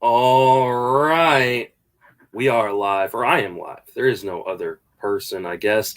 All right. We are live, or I am live. There is no other person, I guess,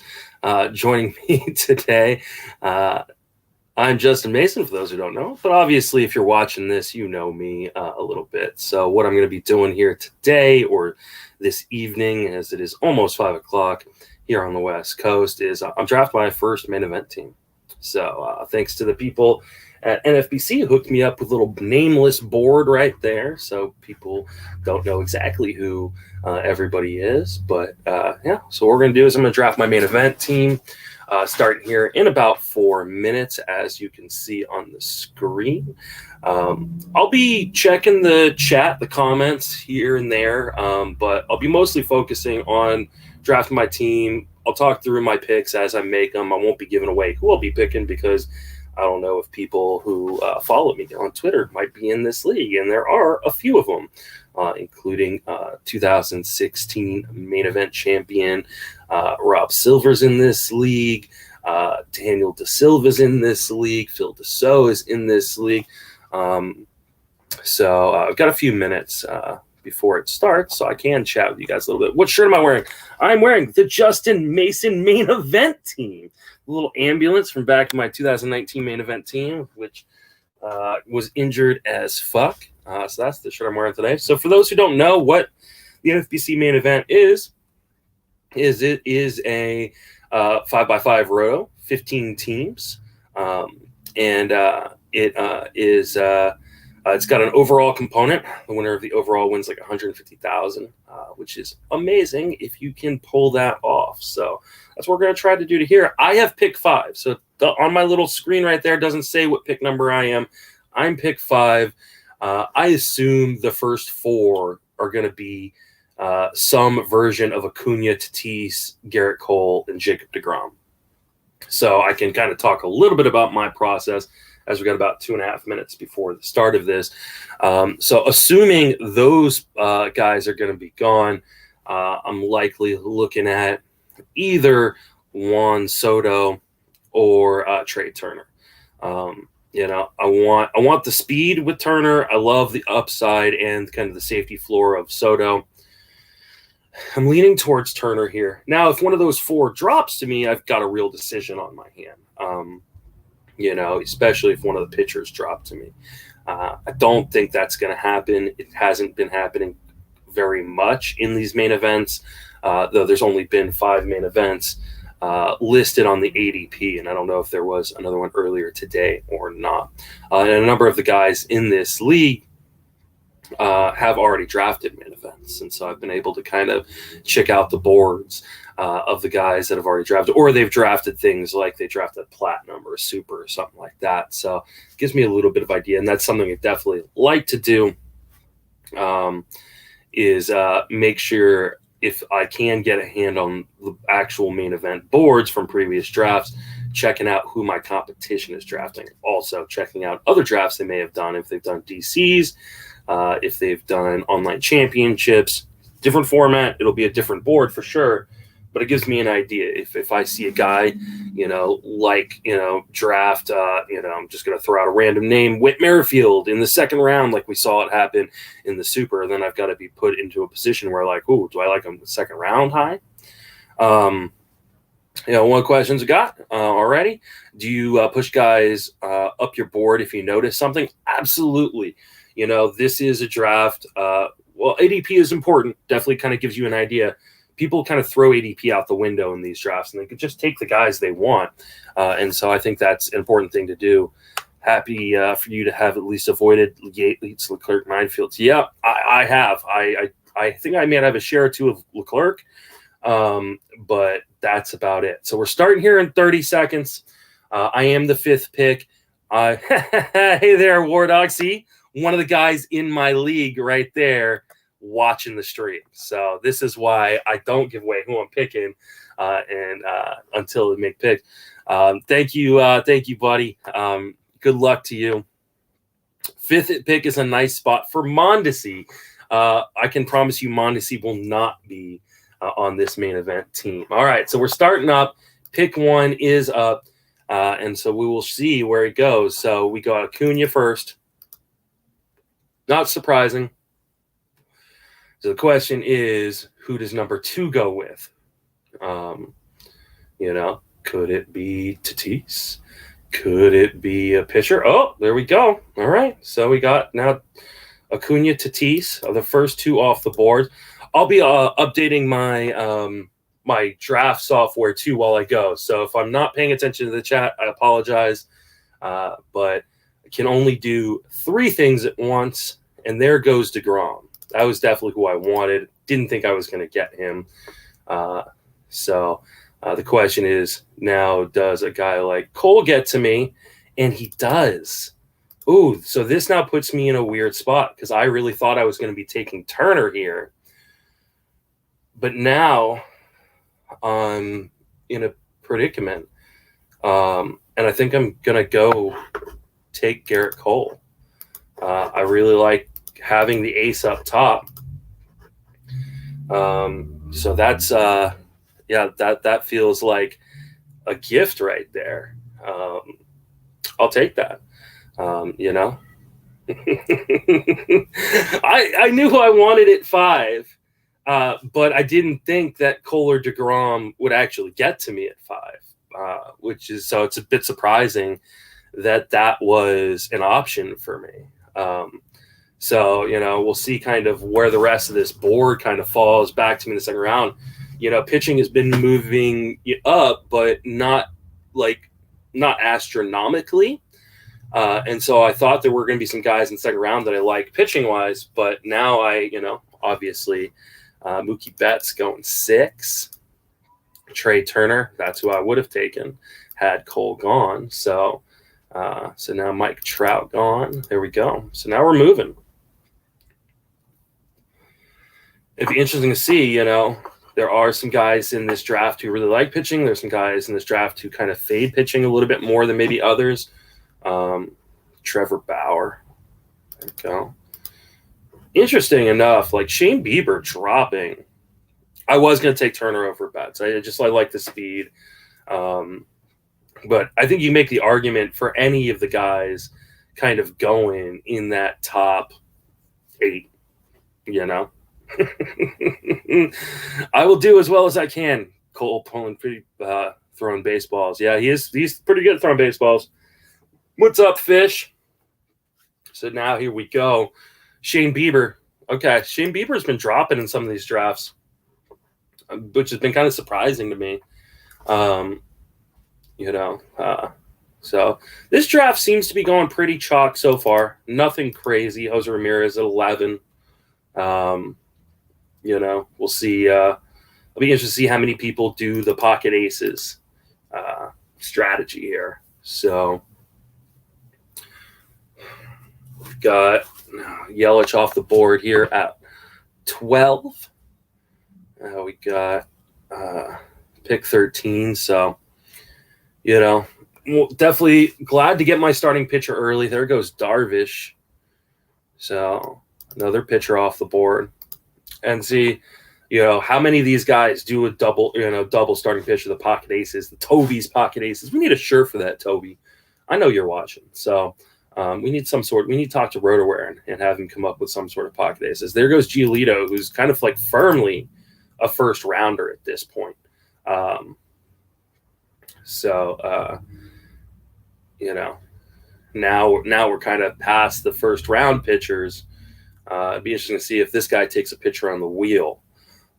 joining me today. I'm Justin Mason, for those who don't know. But obviously, if you're watching this, you know me a little bit. So what I'm going to be doing here today or this evening, as it is almost 5 o'clock here on the West Coast, is I'm drafting my first main event team. So thanks to the people at NFBC who hooked me up with a little nameless board right there, so people don't know exactly who everybody is. But yeah, so what we're going to do is I'm going to draft my main event team. Starting here in about 4 minutes, as you can see on the screen. I'll be checking the chat, the comments here and there, but I'll be mostly focusing on drafting my team. I'll talk through my picks as I make them. I won't be giving away who I'll be picking because I don't know if people who follow me on Twitter might be in this league, and there are a few of them, including 2016 main event champion Rob Silver's in this league. Daniel De Silva's in this league. Phil Deso is in this league. So I've got a few minutes before it starts, so I can chat with you guys a little bit. What shirt am I wearing? I'm wearing the Justin Mason main event team. A little ambulance from back in my 2019 main event team, which was injured as fuck. So that's the shirt I'm wearing today. So for those who don't know what the NFBC main event is it is a 5x5 roto, 15 teams, and it's got an overall component. The winner of the overall wins like $150,000, which is amazing if you can pull that off. So that's what we're going to try to do to here. I have pick 5. So on my little screen right there doesn't say what pick number I am. I'm pick 5. I assume the first 4 are going to be some version of Acuna, Tatis, Garrett Cole, and Jacob deGrom. So I can kind of talk a little bit about my process as we got about 2.5 minutes before the start of this. So assuming those guys are going to be gone, I'm likely looking at either Juan Soto or Trey Turner. I want the speed with Turner. I love the upside and kind of the safety floor of Soto. I'm leaning towards Turner here. Now, if one of those 4 drops to me, I've got a real decision on my hand. Especially if one of the pitchers drop to me. I don't think that's going to happen. It hasn't been happening very much in these main events, though there's only been 5 main events listed on the ADP, and I don't know if there was another one earlier today or not. And a number of the guys in this league have already drafted main events, and so I've been able to kind of check out the boards of the guys that have already drafted, or they've drafted things like they drafted platinum or a super or something like that. So it gives me a little bit of idea, and that's something I definitely like to do, is make sure if I can get a hand on the actual main event boards from previous drafts, checking out who my competition is drafting. Also checking out other drafts they may have done, if they've done DCs, if they've done online championships. Different format, it'll be a different board for sure, but it gives me an idea. If I see a guy, draft, I'm just going to throw out a random name, Whit Merrifield in the 2nd round, like we saw it happen in the Super, then I've got to be put into a position where do I like him the 2nd round high? One of the questions I got already, do you push guys up your board if you notice something? Absolutely. This is a draft. ADP is important. Definitely kind of gives you an idea. People kind of throw ADP out the window in these drafts, and they could just take the guys they want. And so I think that's an important thing to do. Happy for you to have at least avoided Yates, Leclerc, minefields. Yeah, I have. I think I may have a share or 2 of Leclerc, but that's about it. So we're starting here in 30 seconds. I am the 5th pick. Hey there, War Dog. See, one of the guys in my league right there watching the stream. So this is why I don't give away who I'm picking until they make picks. Thank you, buddy. Good luck to you. 5th pick is a nice spot for Mondesi. I can promise you Mondesi will not be on this main event team. All right, so we're starting up. Pick 1 is up, and so we will see where it goes. So we got Acuna first. Not surprising. So the question is, who does number 2 go with? Could it be Tatis? Could it be a pitcher? Oh, there we go. All right. So we got now Acuna, Tatis are the first 2 off the board. I'll be updating my my draft software too while I go. So if I'm not paying attention to the chat, I apologize. But I can only do 3 things at once, and there goes DeGrom. That was definitely who I wanted. Didn't think I was going to get him. So the question is now, does a guy like Cole get to me? And he does. Ooh, so this now puts me in a weird spot because I really thought I was going to be taking Turner here. But now I'm in a predicament. And I think I'm going to go take Garrett Cole. I really like having the ace up top. So that's, that feels like a gift right there. I'll take that. I knew I wanted at 5, but I didn't think that Cole or DeGrom would actually get to me at 5, so it's a bit surprising that was an option for me. So we'll see kind of where the rest of this board kind of falls back to me in the second round. Pitching has been moving up, but not astronomically. And so I thought there were going to be some guys in the second round that I like pitching wise, but now obviously Mookie Betts going 6, Trey Turner, that's who I would have taken had Cole gone. So now Mike Trout gone. There we go. So now we're moving. It'd be interesting to see, there are some guys in this draft who really like pitching. There's some guys in this draft who kind of fade pitching a little bit more than maybe others. Trevor Bauer. There we go. Interesting enough, like Shane Bieber dropping. I was going to take Turner over Betts. I like the speed. But I think you make the argument for any of the guys kind of going in that top 8, I will do as well as I can. Cole pulling pretty throwing baseballs. Yeah, he's pretty good at throwing baseballs. What's up, Fish? So now here we go. Shane Bieber. Okay, Shane Bieber's been dropping in some of these drafts, which has been kind of surprising to me. So this draft seems to be going pretty chalk so far. Nothing crazy. Jose Ramirez at 11. We'll see. It'll be interesting to see how many people do the pocket aces strategy here. So we've got Yelich off the board here at 12. We got pick 13. So, definitely glad to get my starting pitcher early. There goes Darvish. So another pitcher off the board. And see, how many of these guys do a double starting pitcher, the pocket aces, the Toby's pocket aces. We need a shirt for that, Toby. I know you're watching. So we need to talk to RotoWare and have him come up with some sort of pocket aces. There goes Giolito, who's kind of like firmly a first rounder at this point. Now we're kind of past the first round pitchers. It'd be interesting to see if this guy takes a pitcher on the wheel,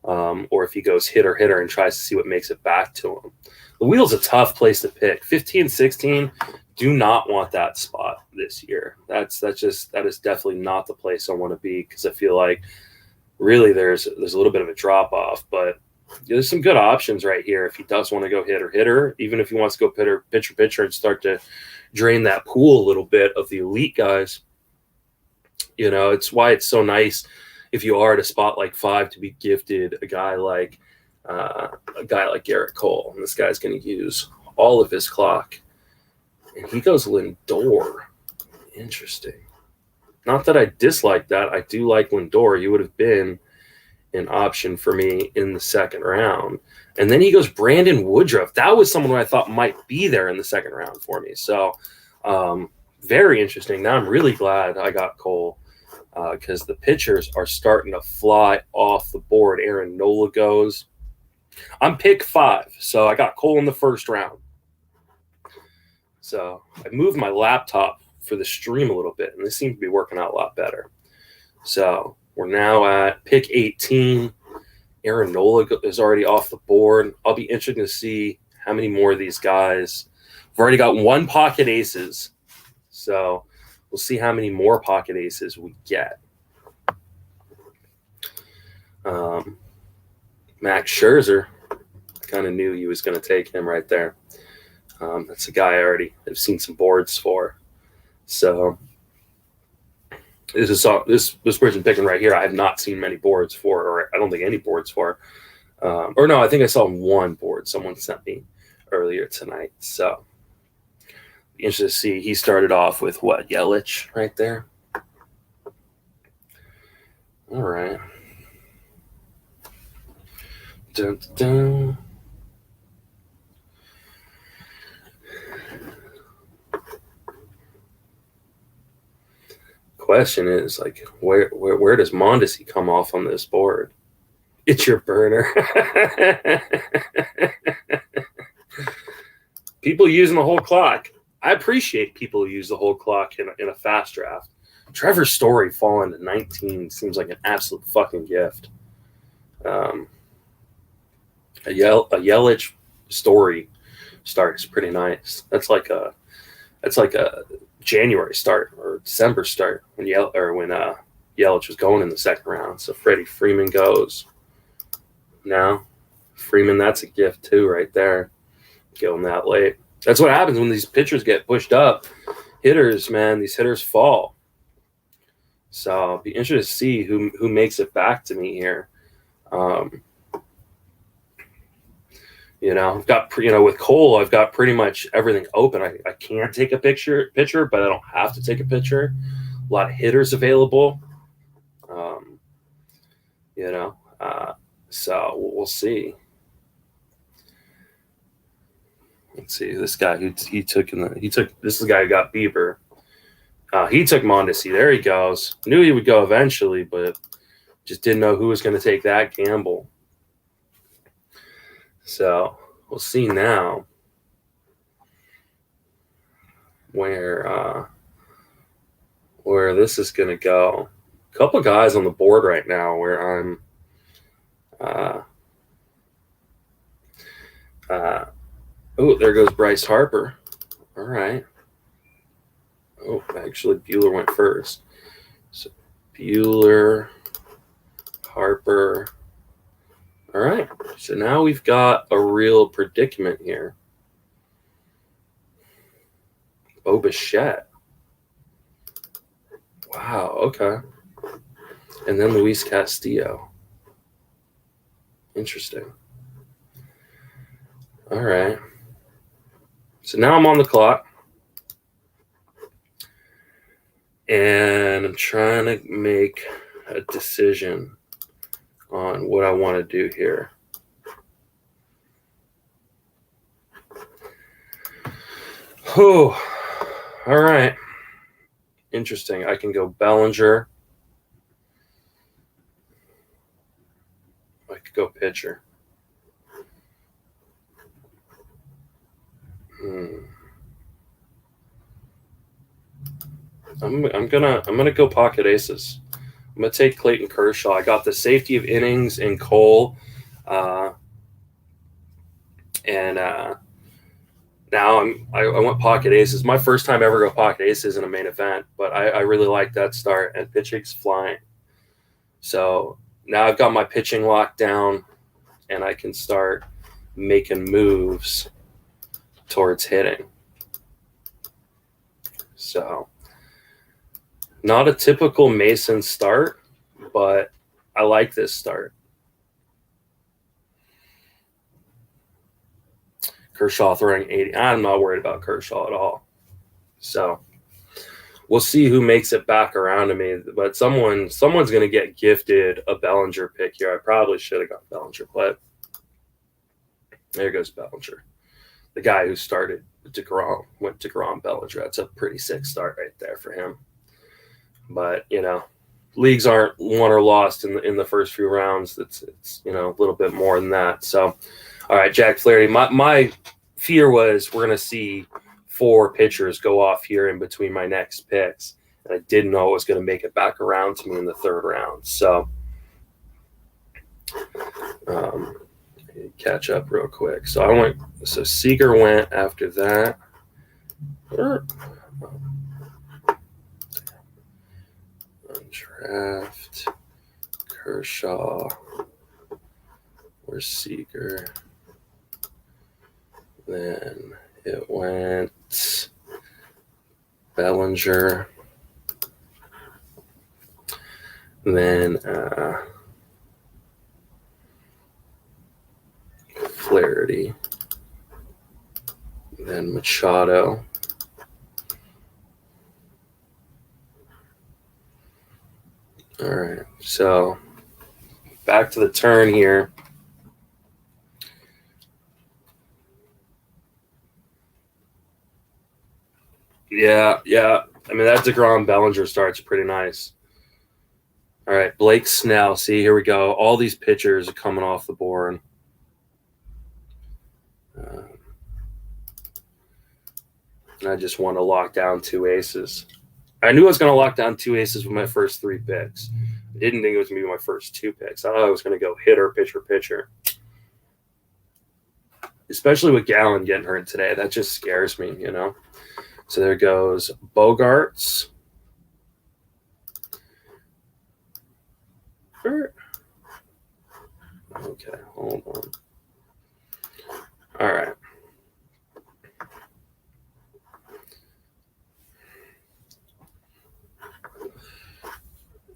or if he goes hitter and tries to see what makes it back to him. The wheel's a tough place to pick. 15, 16, do not want that spot this year. That is definitely not the place I want to be, because I feel like really there's a little bit of a drop off, but there's some good options right here if he does want to go hitter, even if he wants to go pitcher and start to drain that pool a little bit of the elite guys. It's why it's so nice if you are at a spot like 5 to be gifted a guy like Garrett Cole. And this guy's going to use all of his clock. And he goes Lindor. Interesting. Not that I dislike that. I do like Lindor. He would have been an option for me in the second round. And then he goes Brandon Woodruff. That was someone who I thought might be there in the second round for me. So very interesting. Now I'm really glad I got Cole. because the pitchers are starting to fly off the board. Aaron Nola goes. I'm pick 5, so I got Cole in the first round. So I moved my laptop for the stream a little bit, and this seems to be working out a lot better. So we're now at pick 18. Aaron Nola is already off the board. I'll be interested to see how many more of these guys. We've already got 1 pocket aces, so we'll see how many more pocket aces we get. Max Scherzer, I kind of knew he was going to take him right there. That's a guy I already have seen some boards for. So this person picking right here, I have not seen many boards for, or I don't think any boards for. Or no, I think I saw 1 board someone sent me earlier tonight. So interested to see. He started off with what, Yelich right there. All right. Dun, dun. Question is, like, where does Mondesi come off on this board? It's your burner. People using the whole clock. I appreciate people who use the whole clock in a fast draft. Trevor Story falling to 19 seems like an absolute fucking gift. A Yelich Story start is pretty nice. That's like a January start or December start when Yelich was going in the second round. So Freddie Freeman goes. Now, Freeman, that's a gift too right there. Going that late. That's what happens when these pitchers get pushed up. Hitters, man, these hitters fall. So I'll be interested to see who makes it back to me here. I've got, with Cole, I've got pretty much everything open. I can't take a pitcher, but I don't have to take a pitcher. A lot of hitters available. So we'll see. Let's see this guy who this is the guy who got Bieber. He took Mondesi. There he goes. Knew he would go eventually, but just didn't know who was going to take that gamble. So we'll see now where this is going to go. A couple of guys on the board right now where I'm there goes Bryce Harper. All right. Oh, actually, Bueller went first. So Bueller, Harper. All right. So now we've got a real predicament here. Bo Bichette. Wow. Okay. And then Luis Castillo. Interesting. All right. So now I'm on the clock. And I'm trying to make a decision on what I want to do here. Oh, all right. Interesting. I can go Bellinger. I could go pitcher. I'm gonna go pocket aces. I'm gonna take Clayton Kershaw. I got the safety of innings in Cole, and now I went pocket aces. My first time ever go pocket aces in a main event, but I really like that start, and pitching's flying. So now I've got my pitching locked down, and I can start making moves towards hitting. So not a typical Mason start, but I like this start. Kershaw throwing 80. I'm not worried about Kershaw at all. So we'll see who makes it back around to me. But someone's going to get gifted a Bellinger pick here. I probably should have got Bellinger, but there goes Bellinger. The guy who started DeGrom went DeGrom Bellinger. That's a pretty sick start right there for him. But, leagues aren't won or lost in the first few rounds. It's a little bit more than that. So, all right, Jack Flaherty. My fear was we're going to see 4 pitchers go off here in between my next picks, and I didn't know it was going to make it back around to me in the 3rd round. So, catch up real quick. So Seager went after that. Draft Kershaw or Seager. Then it went Bellinger. Then Flaherty. Then Machado. All right, so back to the turn here. Yeah. I mean, that DeGrom Bellinger start's pretty nice. All right, Blake Snell. See, here we go. All these pitchers are coming off the board. I just want to lock down 2 aces. I knew I was going to lock down 2 aces with my first 3 picks. I didn't think it was going to be my first 2 picks. I thought I was going to go hitter, pitcher. Especially with Gallen getting hurt today. That just scares me, So there goes Bogarts. Okay, hold on. All right.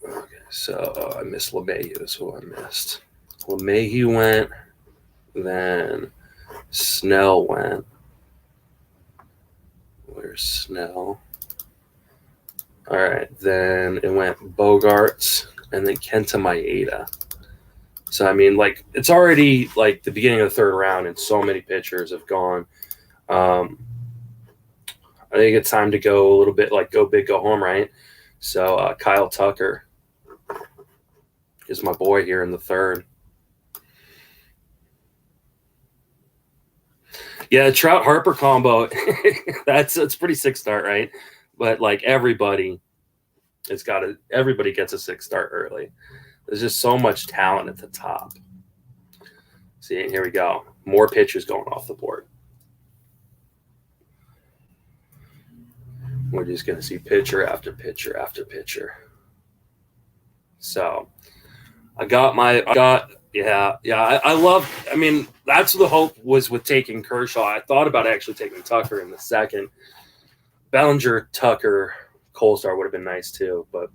Okay, so I missed LeMahieu is who I missed. LeMahieu went, then Snell went. Where's Snell? All right, then it went Bogarts, and then Kenta Maeda. So, I mean, it's already, the beginning of the 3rd round, and so many pitchers have gone. I think it's time to go a little bit, go big, go home, right? So, Kyle Tucker is my boy here in the 3rd. Yeah, Trout-Harper combo, that's pretty sick start, right? But, everybody gets a 6 start early. There's just so much talent at the top. See, here we go. More pitchers going off the board. We're just going to see pitcher after pitcher after pitcher. So, I mean, that's the hope was with taking Kershaw. I thought about actually taking Tucker in the 2nd. Bellinger, Tucker, Colstar would have been nice too, but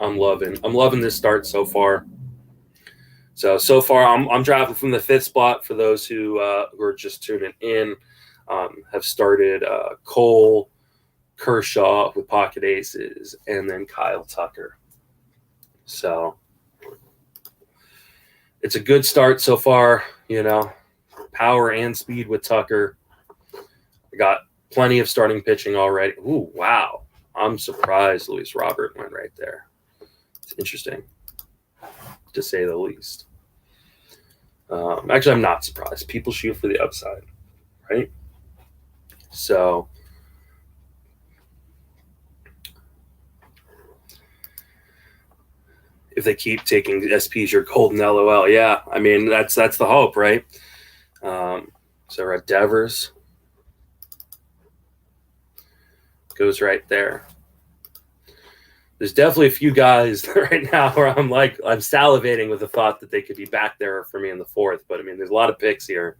I'm loving this start so far. So far, I'm drafting from the 5th spot. For those who are just tuning in, have started Cole, Kershaw with pocket aces, and then Kyle Tucker. So it's a good start so far. Power and speed with Tucker. I got plenty of starting pitching already. Ooh, wow! I'm surprised Luis Robert went right there. It's interesting, to say the least. Actually, I'm not surprised. People shoot for the upside, right? So, if they keep taking SPs, you're golden, LOL. Yeah, I mean, that's the hope, right? So we're at Devers. Goes right there. There's definitely a few guys right now where I'm salivating with the thought that they could be back there for me in the 4th. But I mean, there's a lot of picks here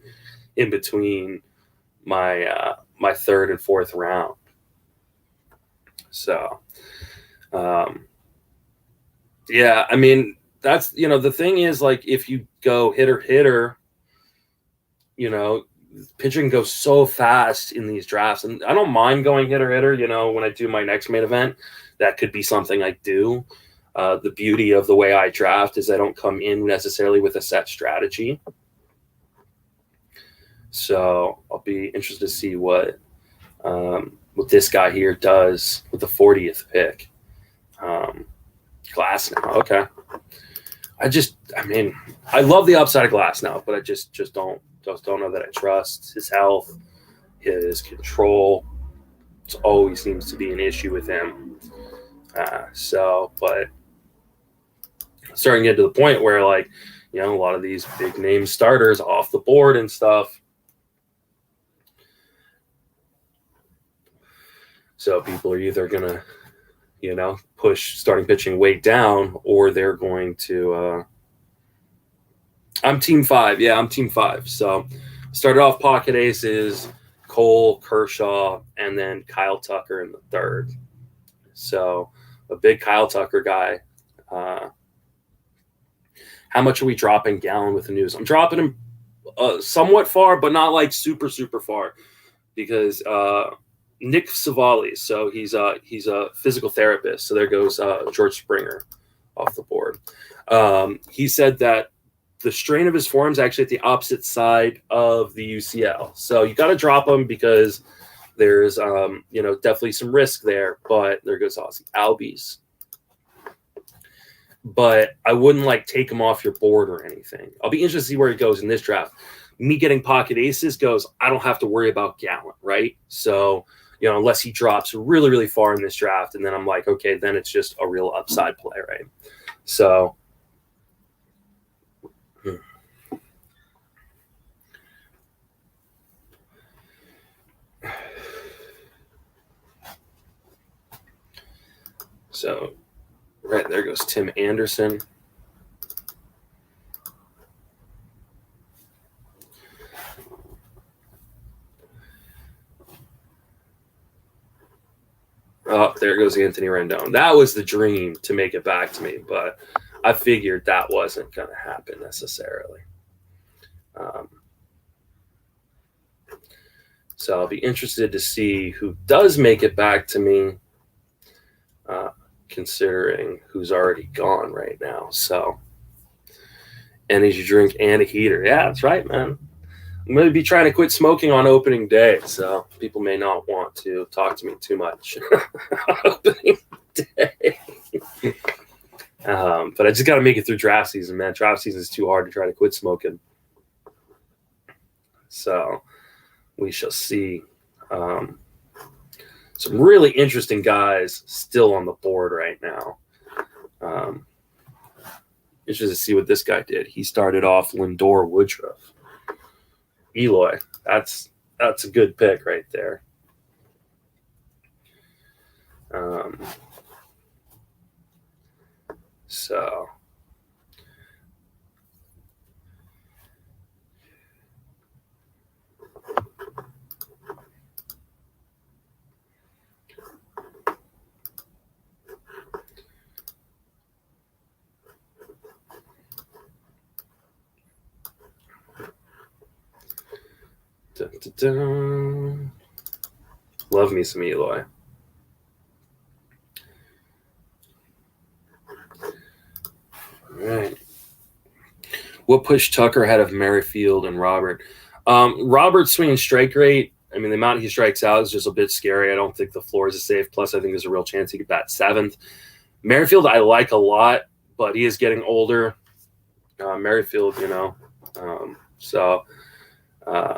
in between my my 3rd and 4th round. So, yeah, I mean, that's, the thing is, if you go hitter, pitching goes so fast in these drafts, and I don't mind going hitter. When I do my next main event, that could be something I do. The beauty of the way I draft is I don't come in necessarily with a set strategy. So I'll be interested to see what this guy here does with the 40th pick. Glass now. Okay. I mean, I love the upside of Glass now, but I just don't know that I trust his health, his control. It always seems to be an issue with him. But starting to get to the point where, like, you know, a lot of these big name starters off the board and stuff. So people are either going to, you know, push starting pitching weight down, or they're going to I'm team 5. Yeah, I'm team 5. So started off pocket aces, Cole, Kershaw, and then Kyle Tucker in the third. So a big Kyle Tucker guy. How much are we dropping Gallon with the news? I'm dropping him somewhat far, but not like super, super far, because Nick Savali, so he's a physical therapist. So there goes George Springer off the board. He said that the strain of his form is actually at the opposite side of the UCL. So you got to drop him because there's, you know, definitely some risk there. But there goes Ozzy Albies. But I wouldn't like take him off your board or anything. I'll be interested to see where he goes in this draft. Me getting pocket aces goes, I don't have to worry about Gallant, right? So, you know, unless he drops really, really far in this draft, and then I'm like, okay, then it's just a real upside play, right? So, right there goes Tim Anderson. Oh, there goes Anthony Rendon. That was the dream to make it back to me, but I figured that wasn't going to happen necessarily. So I'll be interested to see who does make it back to me, considering who's already gone right now. So, energy drink and a heater. Yeah, that's right, man. I'm going to be trying to quit smoking on opening day, so people may not want to talk to me too much opening day. But I just got to make it through draft season, man. Draft season is too hard to try to quit smoking. So we shall see. Some really interesting guys still on the board right now. Interested to see what this guy did. He started off Lindor Woodruff. Eloy, that's a good pick right there. So dun, dun, dun. Love me some Eloy. All right. What pushed Tucker ahead of Merrifield and Robert? Robert's swinging strike rate. I mean, the amount he strikes out is just a bit scary. I don't think the floor is safe. Plus, I think there's a real chance he could bat 7th. Merrifield, I like a lot, but he is getting older. Merrifield, you know.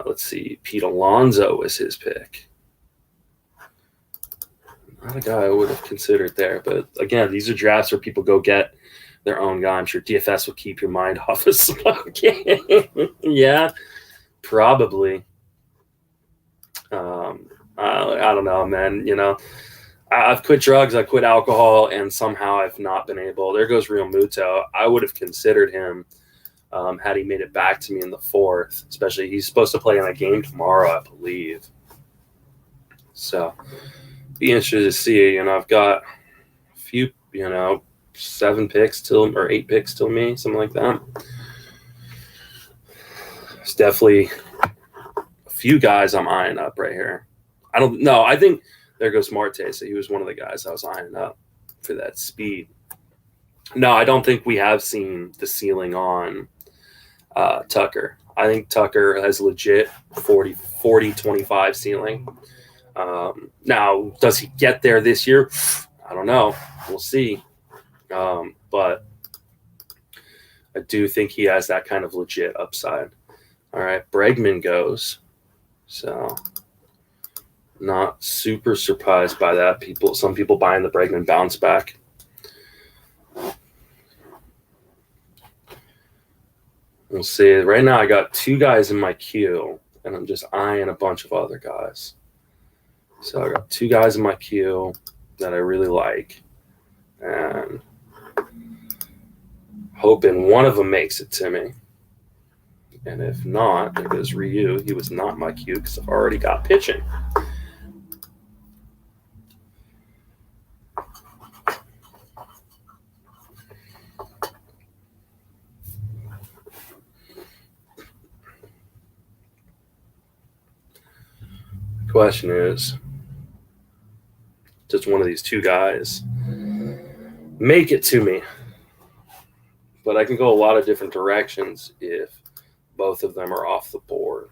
Let's see. Pete Alonso was his pick. Not a guy I would have considered there. But, again, these are drafts where people go get their own guy. I'm sure DFS will keep your mind off of smoking. Yeah, probably. I don't know, man. You know, I've quit drugs, I quit alcohol, and somehow I've not been able. There goes Real Muto. I would have considered him had he made it back to me in the 4th. Especially, he's supposed to play in a game tomorrow, I believe. So, be interested to see. You know, I've got a few, you know, 7 picks till, or 8 picks till me, something like that. It's definitely a few guys I'm eyeing up right here. I don't know. I think there goes Marte. So he was one of the guys I was eyeing up for that speed. No, I don't think we have seen the ceiling on Tucker. I think Tucker has legit 40-25 ceiling. Now, does he get there this year? I don't know. We'll see. But I do think he has that kind of legit upside. All right, Bregman goes. So not super surprised by that. Some people buying the Bregman bounce back. We'll see. Right now, I got 2 guys in my queue, and I'm just eyeing a bunch of other guys. So I got 2 guys in my queue that I really like, and hoping one of them makes it to me. And if not, there goes Ryu. He was not my queue because I've already got pitching. The question is, does one of these 2 guys make it to me? But I can go a lot of different directions if both of them are off the board.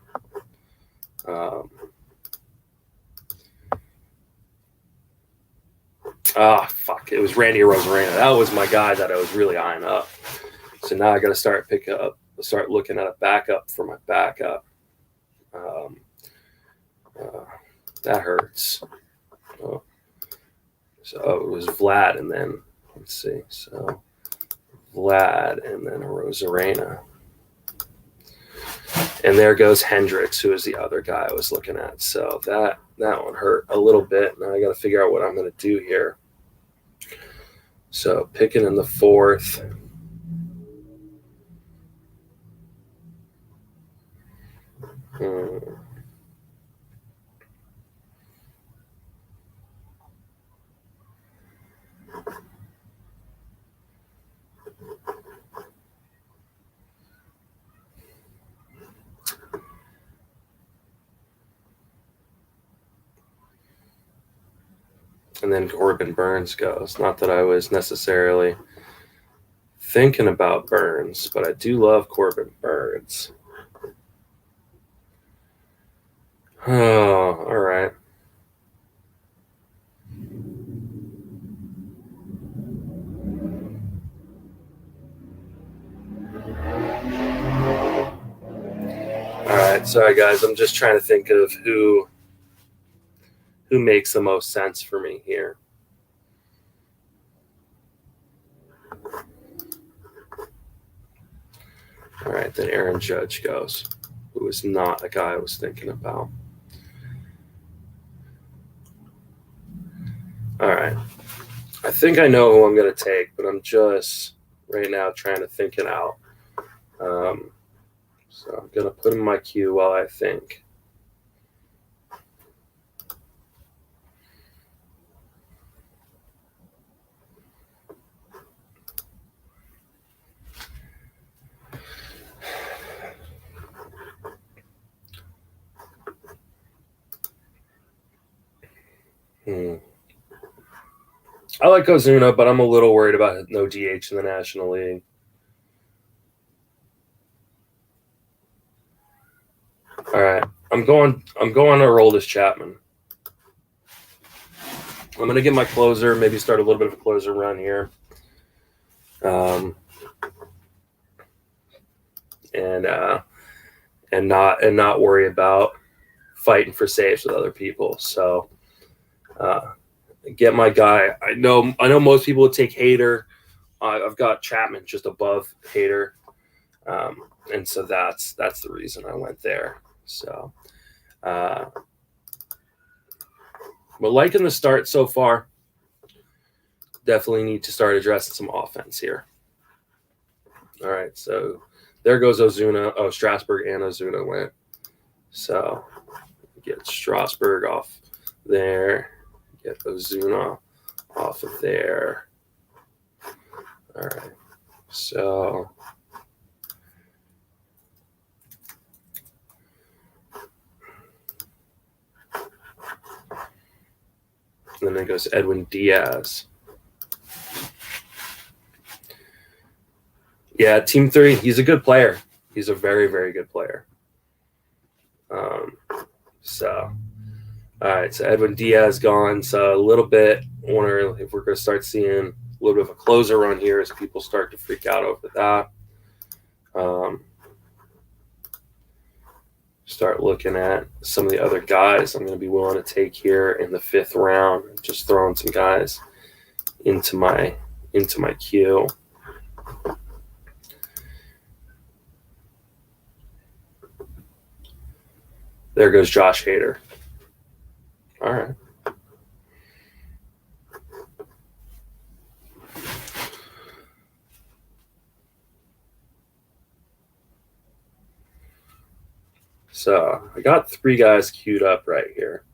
Fuck. It was Randy Arozarena. That was my guy that I was really eyeing up. So now I got to start looking at a backup for my backup. That hurts. So it was Vlad, and then let's see. So Vlad, and then Arozarena. And there goes Hendricks, who is the other guy I was looking at. So that one hurt a little bit. Now I got to figure out what I'm going to do here. So picking in the 4th. And then Corbin Burns goes. Not that I was necessarily thinking about Burns, but I do love Corbin Burns. Oh, all right. All right, sorry guys. I'm just trying to think of who makes the most sense for me here. All right, then Aaron Judge goes, who is not a guy I was thinking about. All right. I think I know who I'm going to take, but I'm just right now trying to think it out. So I'm going to put him in my queue while I think. I like Ozuna, but I'm a little worried about no DH in the National League. All right, I'm going to Aroldis Chapman. I'm going to get my closer, maybe start a little bit of a closer run here. And not worry about fighting for saves with other people. So get my guy. I know most people would take Hader. I've got Chapman just above Hader, and so that's the reason I went there. So, but liking the start so far. Definitely need to start addressing some offense here. All right, so there goes Ozuna. Oh, Strasburg and Ozuna went. So get Strasburg off there. Get Ozuna off of there. All right. So and then it goes Edwin Diaz. Yeah, Team 3, he's a good player. He's a very, very good player. So, all right, so Edwin Diaz gone. So a little bit, wonder if we're going to start seeing a little bit of a closer run here as people start to freak out over that. Start looking at some of the other guys I'm going to be willing to take here in the 5th round. Just throwing some guys into my queue. There goes Josh Hader. All right. So I got 3 guys queued up right here.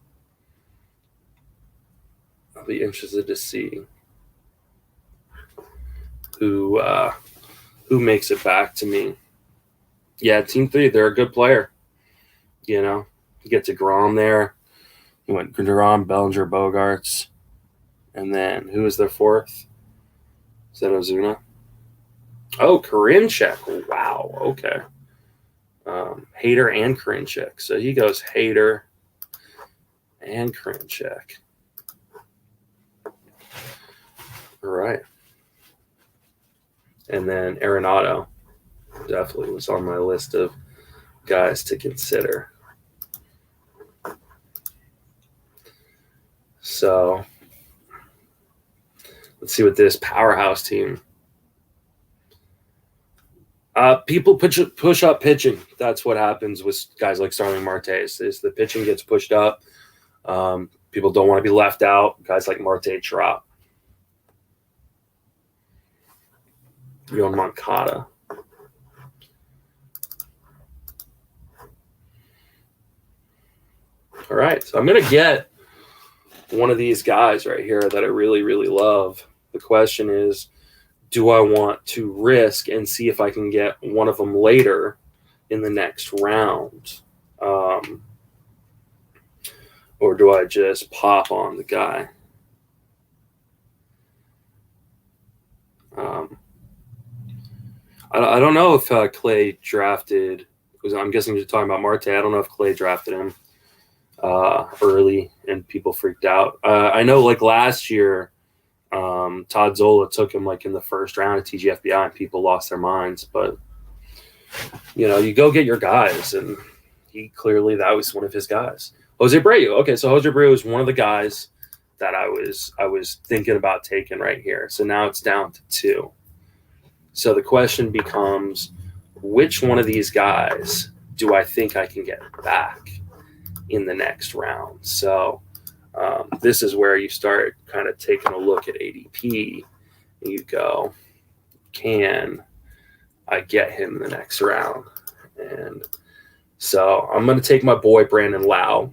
I'll be interested to see who makes it back to me. Yeah, Team 3, they're a good player. You know, you get to Grom there. You went Grom, Bellinger, Bogarts. And then who was their 4th? Is that Ozuna? Oh, Karinchak. Wow, okay. Hader and Karinchak. So he goes Hader and Karinchak. All right. And then Arenado definitely was on my list of guys to consider. So let's see what this powerhouse team. People push up pitching. That's what happens with guys like Starling Marte. Is the pitching gets pushed up. People don't want to be left out. Guys like Marte drop. Yoan Moncada. All right, so I'm going to get one of these guys right here that I really, really love. The question is, do I want to risk and see if I can get one of them later in the next round? Or do I just pop on the guy? I don't know if Clay drafted, because I'm guessing you're talking about Marte. I don't know if Clay drafted him early and people freaked out. I know like last year, Todd Zola took him like in the 1st round of TGFBI and people lost their minds. But, you know, you go get your guys, and that was one of his guys. Jose Abreu. Okay, so Jose Abreu is one of the guys that I was thinking about taking right here. So now it's down to 2. So the question becomes, which one of these guys do I think I can get back in the next round? So this is where you start kind of taking a look at ADP. And you go, can I get him in the next round? And so I'm going to take my boy Brandon Lau.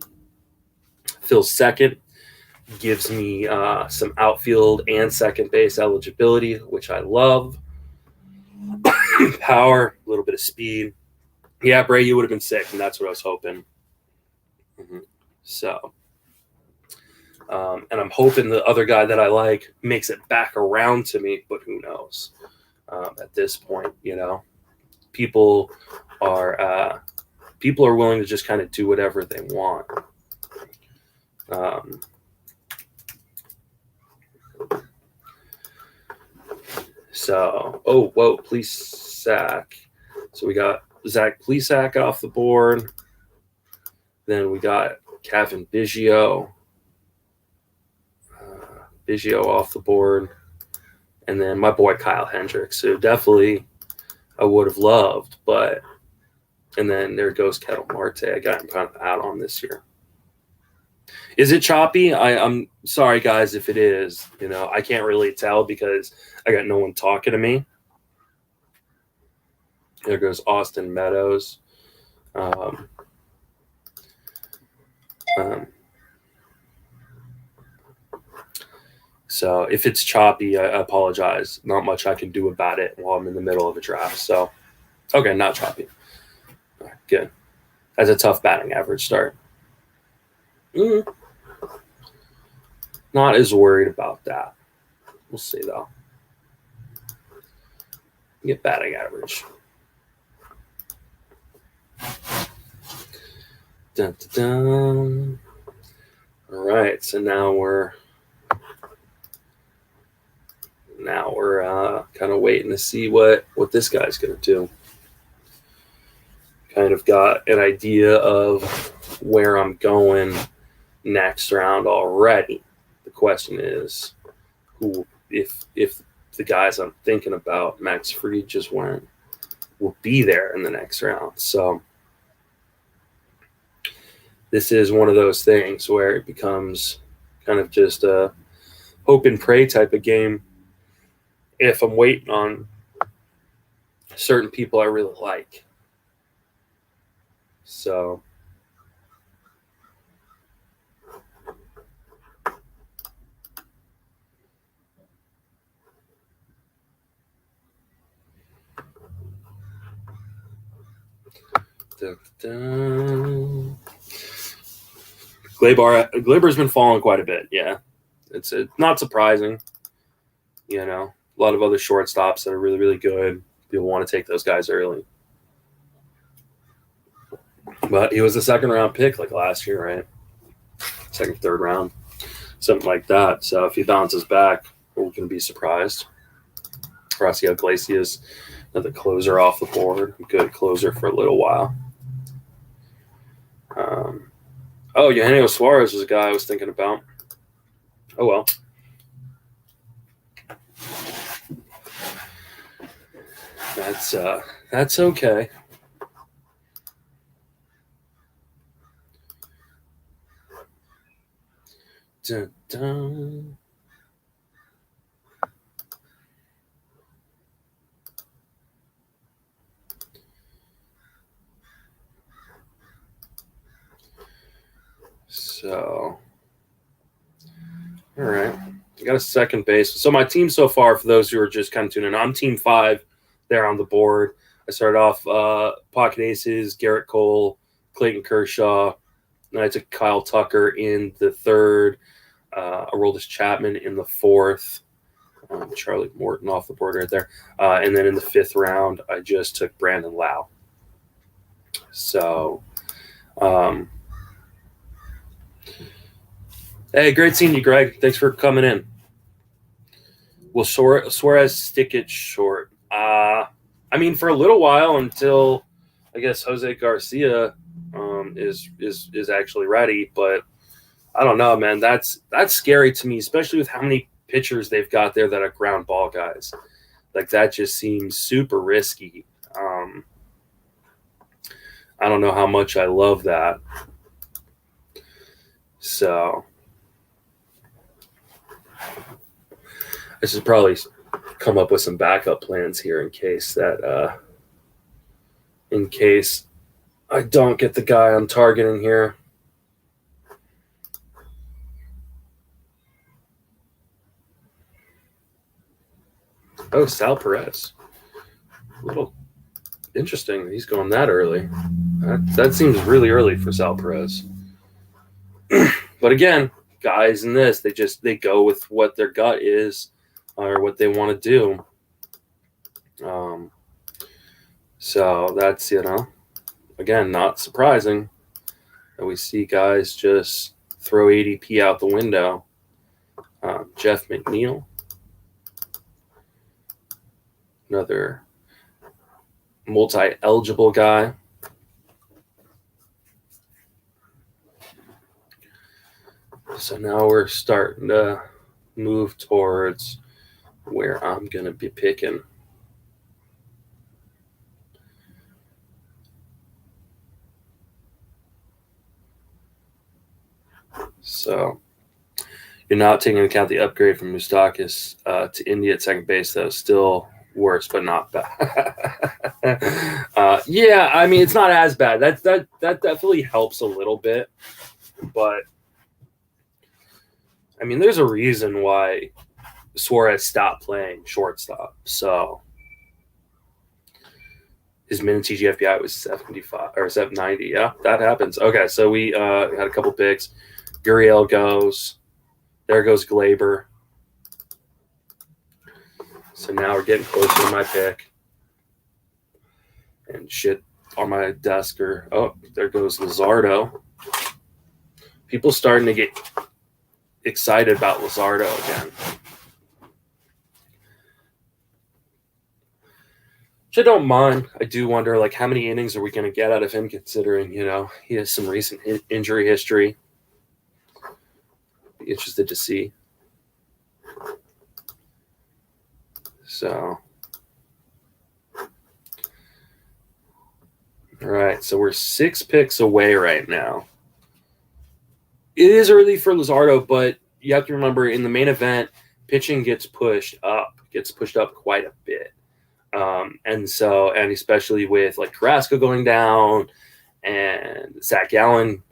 Fills 2nd, gives me some outfield and second base eligibility, which I love. Power, a little bit of speed. Yeah, Bray, you would have been sick, and that's what I was hoping. So, and I'm hoping the other guy that I like makes it back around to me, but who knows? At this point, you know, people are willing to just kind of do whatever they want. So, Plesac. So we got Zach Plesac off the board. Then we got Kevin Biggio. Biggio off the board. And then my boy Kyle Hendricks, who definitely I would have loved, but and then there goes Ketel Marte. I got him kind of out on this year. Is it choppy? I'm sorry, guys, if it is. You know, I can't really tell because I got no one talking to me. There goes Austin Meadows. So if it's choppy, I apologize. Not much I can do about it while I'm in the middle of a draft. So, okay, not choppy. All right, good. That's a tough batting average start. Not as worried about that. We'll see, though. Get batting average. Dun, dun, dun. All right, so now now we're kind of waiting to see what this guy's going to do. Kind of got an idea of where I'm going next round already. The question is, who, if the guys I'm thinking about, Max Fried just went, will be there in the next round. So this is one of those things where it becomes kind of just a hope and pray type of game. If I'm waiting on certain people I really like. So Glaber's been falling quite a bit. Yeah, it's not surprising. You know, a lot of other shortstops that are really, really good. People want to take those guys early. But he was a second round pick like last year, right? Second, third round, something like that. So if he bounces back, we're going to be surprised. Horacio Iglesias, another closer off the board. Good closer for a little while. Eugenio Suarez was a guy I was thinking about. Oh, well. That's okay. Dun, dun. So, all right. I got a second base. So my team so far, for those who are just kind of tuning in, I'm team 5 there on the board. I started off pocket aces, Garrett Cole, Clayton Kershaw. Then I took Kyle Tucker in the third. Aroldis Chapman in the fourth. Charlie Morton off the board right there. And then in the 5th round, I just took Brandon Lau. So, hey, great seeing you, Greg. Thanks for coming in. Will Suarez stick it short? I mean, for a little while until I guess Jose Garcia is actually ready. But I don't know, man. That's scary to me, especially with how many pitchers they've got there that are ground ball guys. Like, that just seems super risky. I don't know how much I love that. So I should probably come up with some backup plans here in case I don't get the guy I'm targeting here. Oh, Sal Perez. A little interesting that he's going that early. That seems really early for Sal Perez. But again, guys in this, they go with what their gut is or what they want to do. So that's, again, not surprising that we see guys just throw ADP out the window. Jeff McNeil, another multi-eligible guy. So now we're starting to move towards where I'm going to be picking. So you're not taking into account the upgrade from Moustakas to India at second base, though. Still worse, but not bad. Yeah, I mean, it's not as bad. That definitely helps a little bit. But, I mean, there's a reason why Suarez stopped playing shortstop. So his minutes TGFBI was 75 or 790. Yeah, that happens. Okay, so we had a couple picks. Gurriel goes. There goes Glaber. So now we're getting closer to my pick. And shit on my desk there goes Luzardo. People starting to get excited about Luzardo again. which I don't mind. I do wonder, like, how many innings are we going to get out of him, considering, he has some recent injury history. Be interested to see. So, all right. So we're 6 picks away right now. It is early for Luzardo, but you have to remember in the main event, pitching gets pushed up quite a bit. And especially with like Carrasco going down and Zach Gallen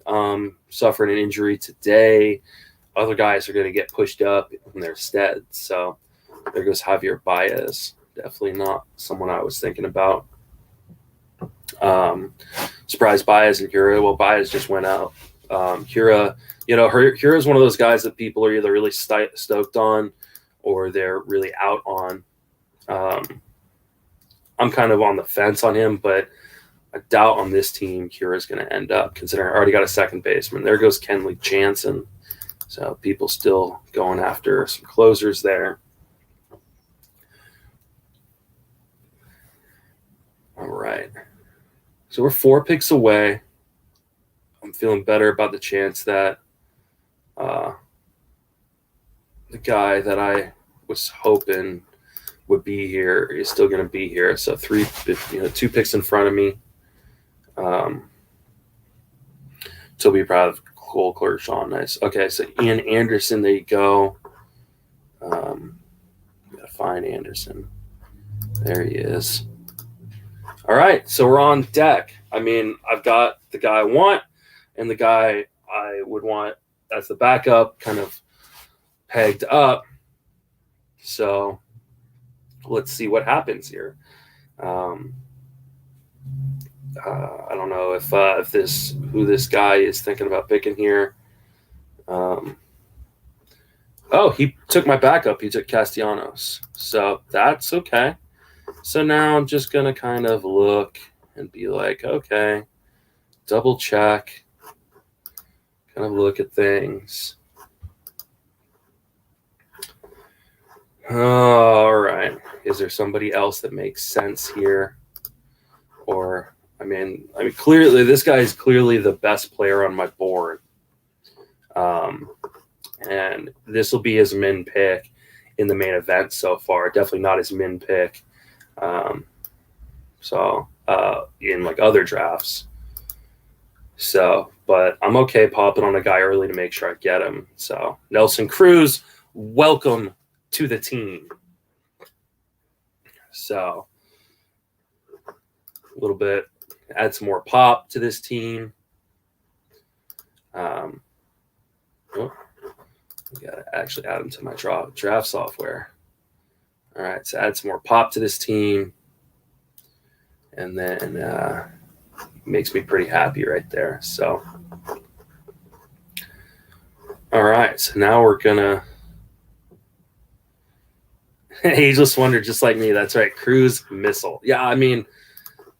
suffering an injury today, other guys are going to get pushed up in their stead. So there goes Javier Baez. Definitely not someone I was thinking about. Surprised Baez and Hura. Well, Baez just went out. Hura, Hura is one of those guys that people are either really stoked on or they're really out on. I'm kind of on the fence on him, but I doubt on this team Hura is going to end up, considering I already got a second baseman. There goes Kenley Jansen. So people still going after some closers there. All right. So we're 4 picks away. I'm feeling better about the chance that the guy that I was hoping would be here is still going to be here. So 2 picks in front of me. Toby Proud, Cole Kershaw, nice. Okay, so Ian Anderson, there you go. Gotta find Anderson. There he is. All right, so we're on deck. I mean, I've got the guy I want and the guy I would want as the backup kind of pegged up. So let's see what happens here. I don't know if who this guy is thinking about picking here. He took my backup. He took Castellanos. So that's okay. So now I'm just going to kind of look and be like, okay, double check, kind of look at things. All right. Is there somebody else that makes sense here? Or, I mean, clearly, this guy is clearly the best player on my board. And this will be his min pick in the main event so far. Definitely not his min pick. In like other drafts. So, but I'm okay popping on a guy early to make sure I get him. So, Nelson Cruz, welcome to the team. So, a little bit, add some more pop to this team. We got to actually add him to my draft software. All right, so add some more pop to this team. And then makes me pretty happy right there. So, all right, so now we're going to Ageless Wonder, just like me. That's right, Cruz Missile. Yeah, I mean,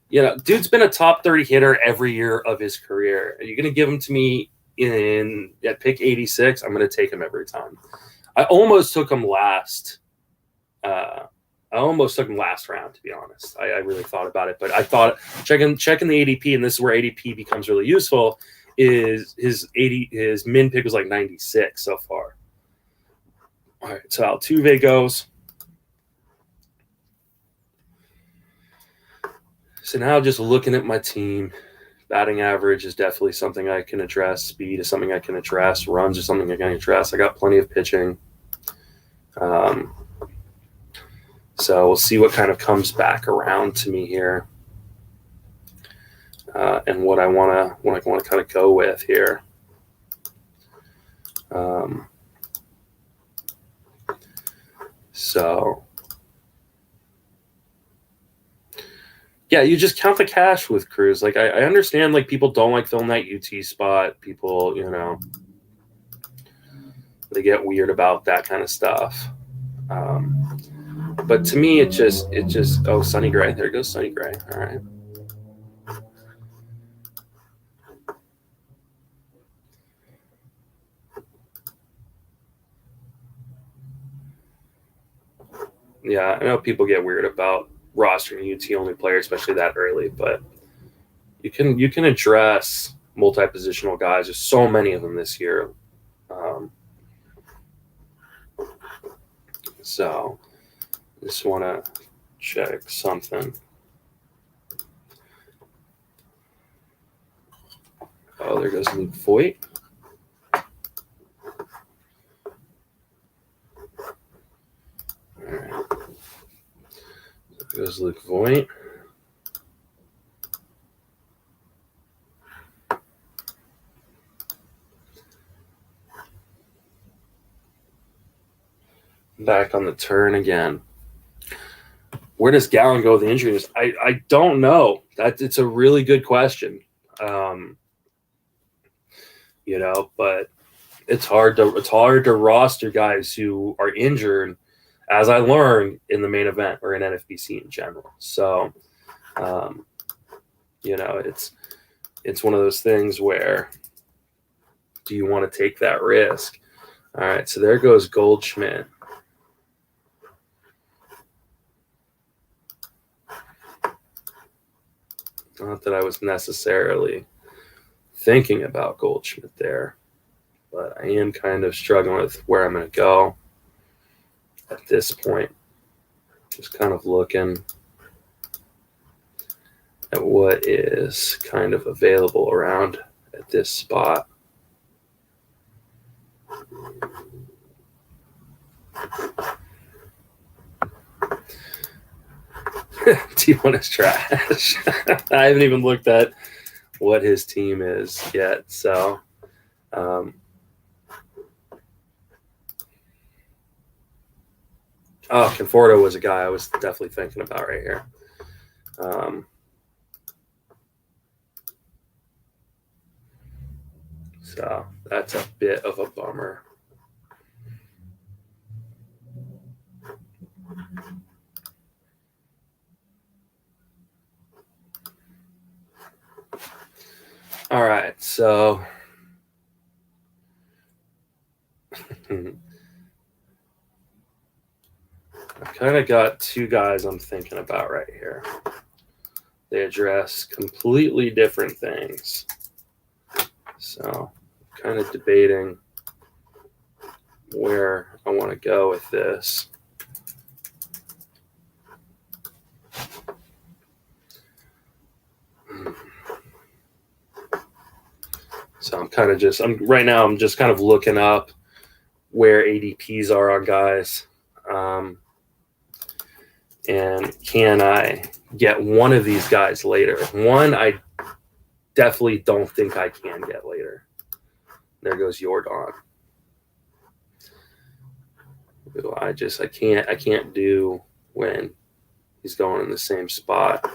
dude's been a top 30 hitter every year of his career. Are you going to give him to me at pick 86? I'm going to take him every time. I almost took him last. Round, to be honest. I really thought about it, but I thought checking the ADP, and this is where ADP becomes really useful, is his min pick was like 96 so far. All right, so Altuve goes. So now just looking at my team, batting average is definitely something I can address. Speed is something I can address. Runs is something I can address. I got plenty of pitching. So we'll see what kind of comes back around to me here, and what I want to kind of go with here. So yeah, you just count the cash with Cruz. Like I understand, like people don't like filling that UT spot. People, they get weird about that kind of stuff. But to me, it just Sonny Gray. There goes Sonny Gray. All right. Yeah, I know people get weird about rostering a UT only player, especially that early. But you can address multi-positional guys. There's so many of them this year. So just want to check something. Oh, there goes Luke Voigt. All right. There goes Luke Voigt. Back on the turn again. Where does Gallen go with the injuries? I don't know. It's a really good question. But it's hard to roster guys who are injured, as I learned in the main event or in NFBC in general. So, it's one of those things where do you want to take that risk? All right, so there goes Goldschmidt. Not that I was necessarily thinking about Goldschmidt there, but I am kind of struggling with where I'm going to go at this point. Just kind of looking at what is kind of available around at this spot. T1 is trash. I haven't even looked at what his team is yet. So, Conforto was a guy I was definitely thinking about right here. So that's a bit of a bummer. All right, so I've kind of got two guys I'm thinking about right here. They address completely different things. So kind of debating where I want to go with this. So I'm just kind of looking up where ADPs are on guys. And can I get one of these guys later? One I definitely don't think I can get later. There goes Jordan. I can't do when he's going in the same spot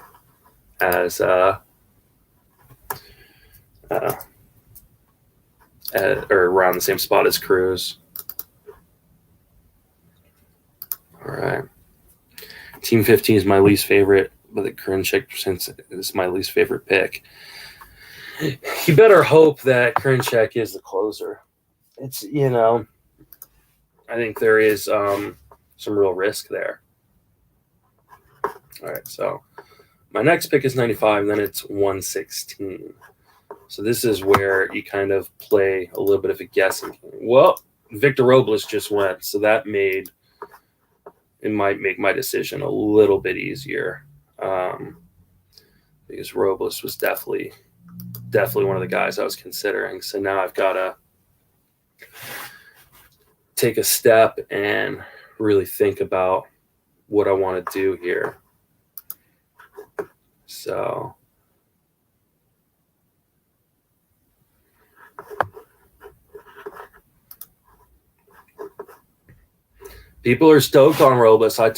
as or around the same spot as Cruz. All right. Team 15 is my least favorite, but the Krinchek is my least favorite pick. You better hope that Krinchek is the closer. It's, I think there is some real risk there. All right, so my next pick is 95, then it's 116. So this is where you kind of play a little bit of a guessing game. Well, Victor Robles just went, so that might make my decision a little bit easier, because Robles was definitely one of the guys I was considering. So now I've got to take a step and really think about what I want to do here. So people are stoked on Robles. I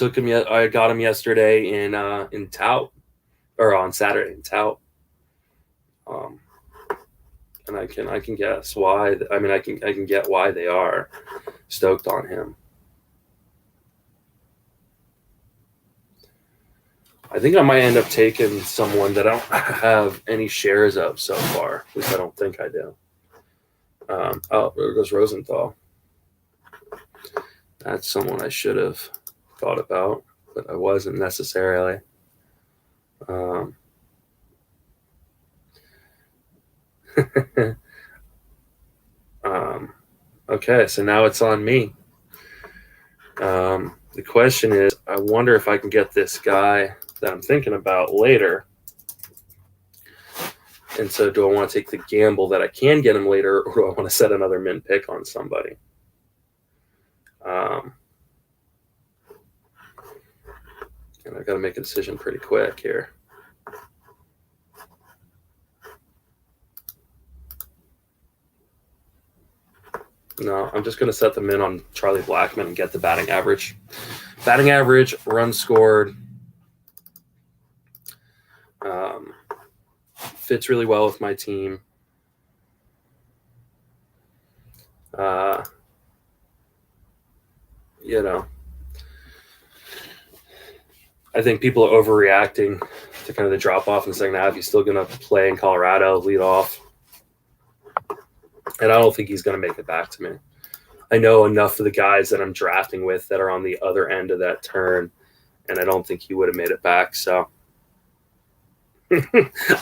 got him yesterday in Tout, or on Saturday in Tout. And I can guess why. I mean, I can get why they are stoked on him. I think I might end up taking someone that I don't have any shares of so far. At least I don't think I do. There goes Rosenthal. That's someone I should have thought about, but I wasn't necessarily. Um, okay, so now it's on me. The question is, I wonder if I can get this guy that I'm thinking about later. And so do I want to take the gamble that I can get him later, or do I want to set another min pick on somebody? And I've got to make a decision pretty quick here. No, I'm just going to set them in on Charlie Blackmon and get the batting average. Batting average, runs scored. Fits really well with my team. I think people are overreacting to kind of the drop off in the second half. He's still going to play in Colorado, lead off. And I don't think he's going to make it back to me. I know enough of the guys that I'm drafting with that are on the other end of that turn, and I don't think he would have made it back. So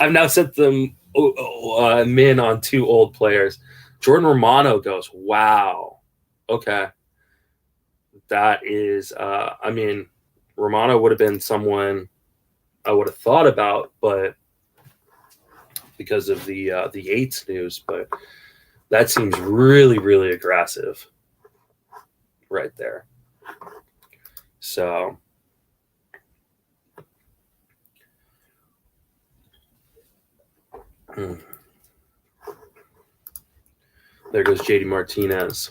I've now set them min on 2 old players. Jordan Romano goes, wow. Okay. That is, Romano would have been someone I would have thought about, but because of the Yates news, but that seems really, really aggressive right there. So there goes JD Martinez.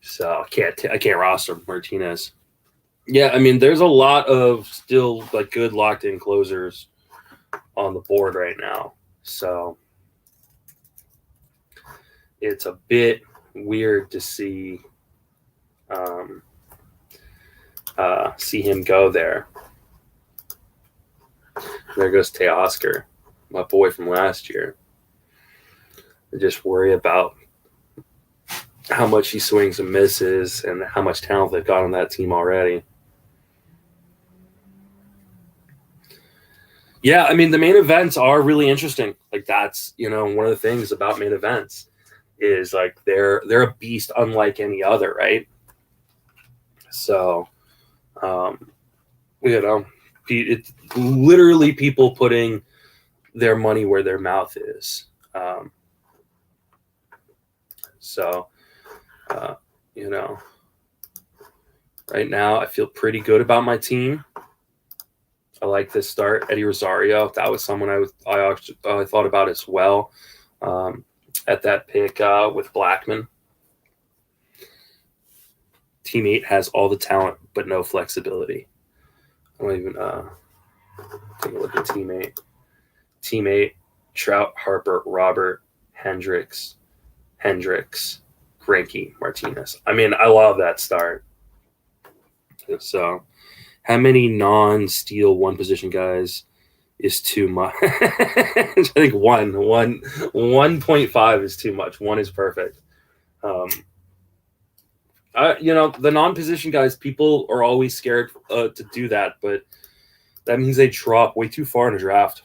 So I can't roster Martinez. Yeah, I mean, there's a lot of still like good locked in closers on the board right now. So it's a bit weird to see him go there. There goes Teoscar, my boy from last year. I just worry about how much he swings and misses and how much talent they've got on that team already. Yeah, I mean, the main events are really interesting. Like, that's, one of the things about main events is like they're a beast unlike any other, right? So, it's literally people putting their money where their mouth is. Right now I feel pretty good about my team. I like this start. Eddie Rosario, that was someone I thought about as well at that pick with Blackmon. Team 8 has all the talent but no flexibility. I don't even take a look at Team 8. Team 8, Trout, Harper, Robert, Hendricks, Greinke, Martinez. I mean, I love that start. So how many non-steal one position guys is too much? I think 1.5 is too much. 1 is perfect. The non-position guys, people are always scared to do that, but that means they drop way too far in a draft.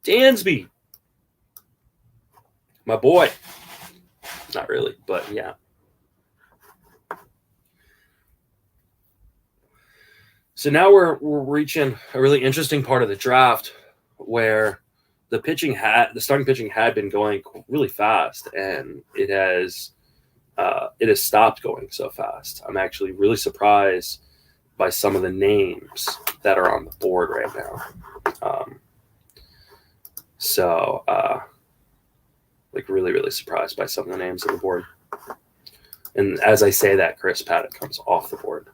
Dansby, my boy. Not really, but yeah. So now we're reaching a really interesting part of the draft where the starting pitching had been going really fast, and it has stopped going so fast. I'm actually really surprised by some of the names that are on the board right now. Really, really surprised by some of the names on the board. And as I say that, Chris Paddock comes off the board.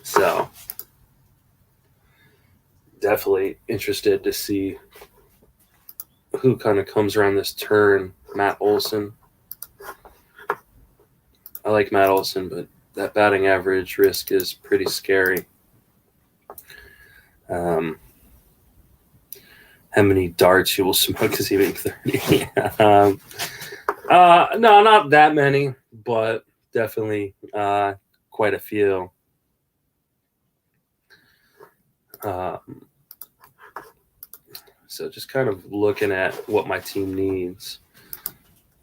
So definitely interested to see who kind of comes around this turn. Matt Olson. I like Matt Olson, but that batting average risk is pretty scary. how many darts you will smoke because you make 30. No, not that many, but definitely quite a few. So just kind of looking at what my team needs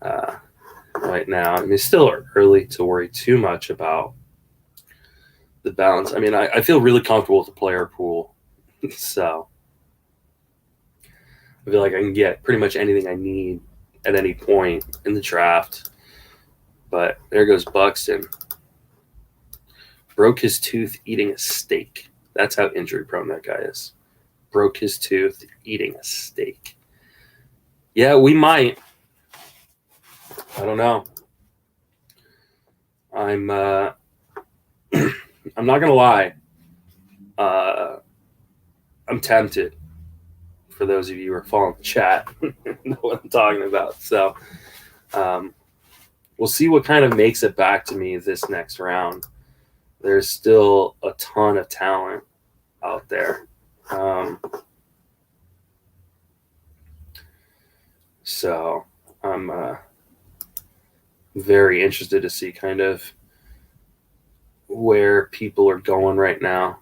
right now. I mean, it's still early to worry too much about the balance. I mean, I feel really comfortable with the player pool. So I feel like I can get pretty much anything I need at any point in the draft. But there goes Buxton. Broke his tooth eating a steak. That's how injury prone that guy is. Broke his tooth eating a steak. Yeah, we might. I don't know. I'm I'm not gonna lie. I'm tempted. For those of you who are following the chat, know what I'm talking about. So we'll see what kind of makes it back to me this next round. There's still a ton of talent out there. So I'm very interested to see kind of where people are going right now.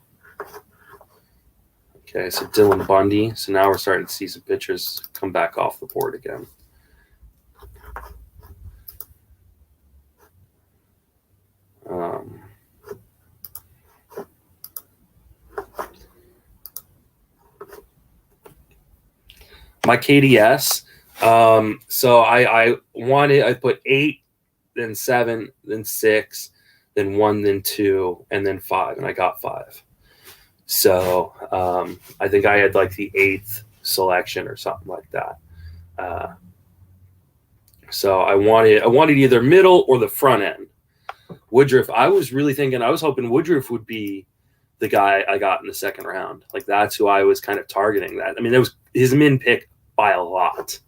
Okay, so Dylan Bundy. So now we're starting to see some pitchers come back off the board again. My KDS. So I put 8, then 7, then 6, then 1, then 2, and then 5, and I got 5. So I think I had like the 8th selection or something like that. So I wanted either middle or the front end. Woodruff, I was hoping Woodruff would be the guy I got in the second round. Like that's who I was kind of targeting. That I mean, that was his min pick by a lot.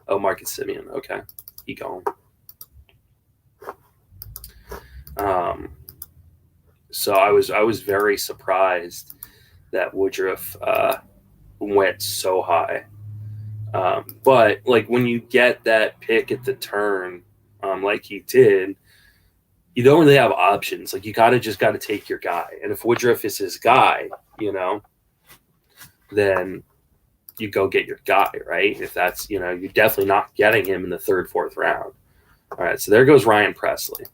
Oh, Marcus Simeon. Okay, he gone. So I was very surprised that Woodruff went so high. But like when you get that pick at the turn, like he did, you don't really have options. Like you just gotta take your guy. And if Woodruff is his guy, then you go get your guy, right? If that's, you're definitely not getting him in the 3rd, 4th round. All right, so there goes Ryan Presley.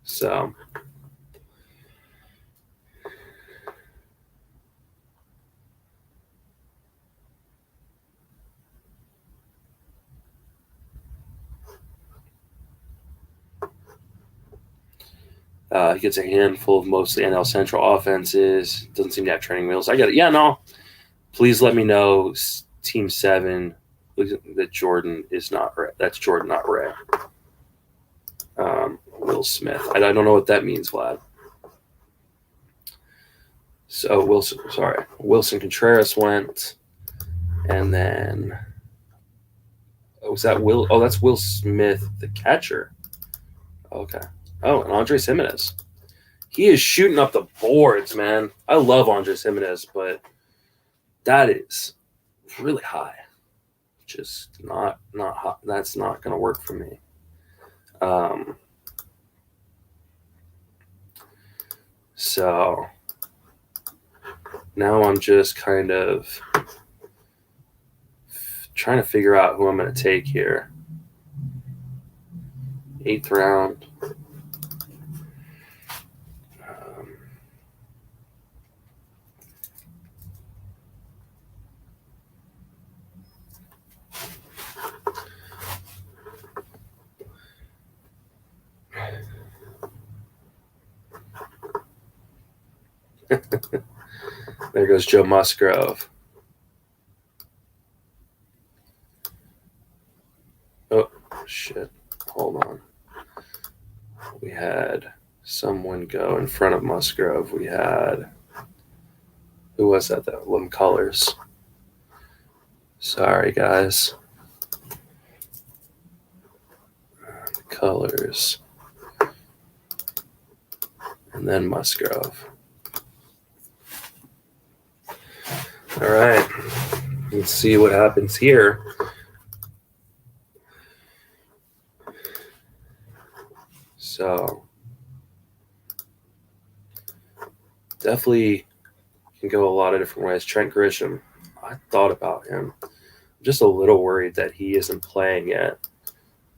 So he gets a handful of mostly NL Central offenses. Doesn't seem to have training wheels. I get it. Yeah, no. Please let me know, Team 7, that Jordan is not Ray. That's Jordan, not Ray. Will Smith. I don't know what that means, Vlad. So Wilson Contreras went, and then was that Will? Oh, that's Will Smith, the catcher. Okay. Oh, and Andres Jimenez. He is shooting up the boards, man. I love Andres Jimenez, but that is really high. Just not hot. That's not going to work for me. So now I'm just kind of trying to figure out who I'm going to take here. 8th round. There goes Joe Musgrove. Oh, shit. Hold on. We had someone go in front of Musgrove. We had... Who was that, though? Lim Colors. Sorry, guys. Colors. and then Musgrove. All right, let's see what happens here. So definitely can go a lot of different ways. Trent Grisham, I thought about him. I'm just a little worried that he isn't playing yet.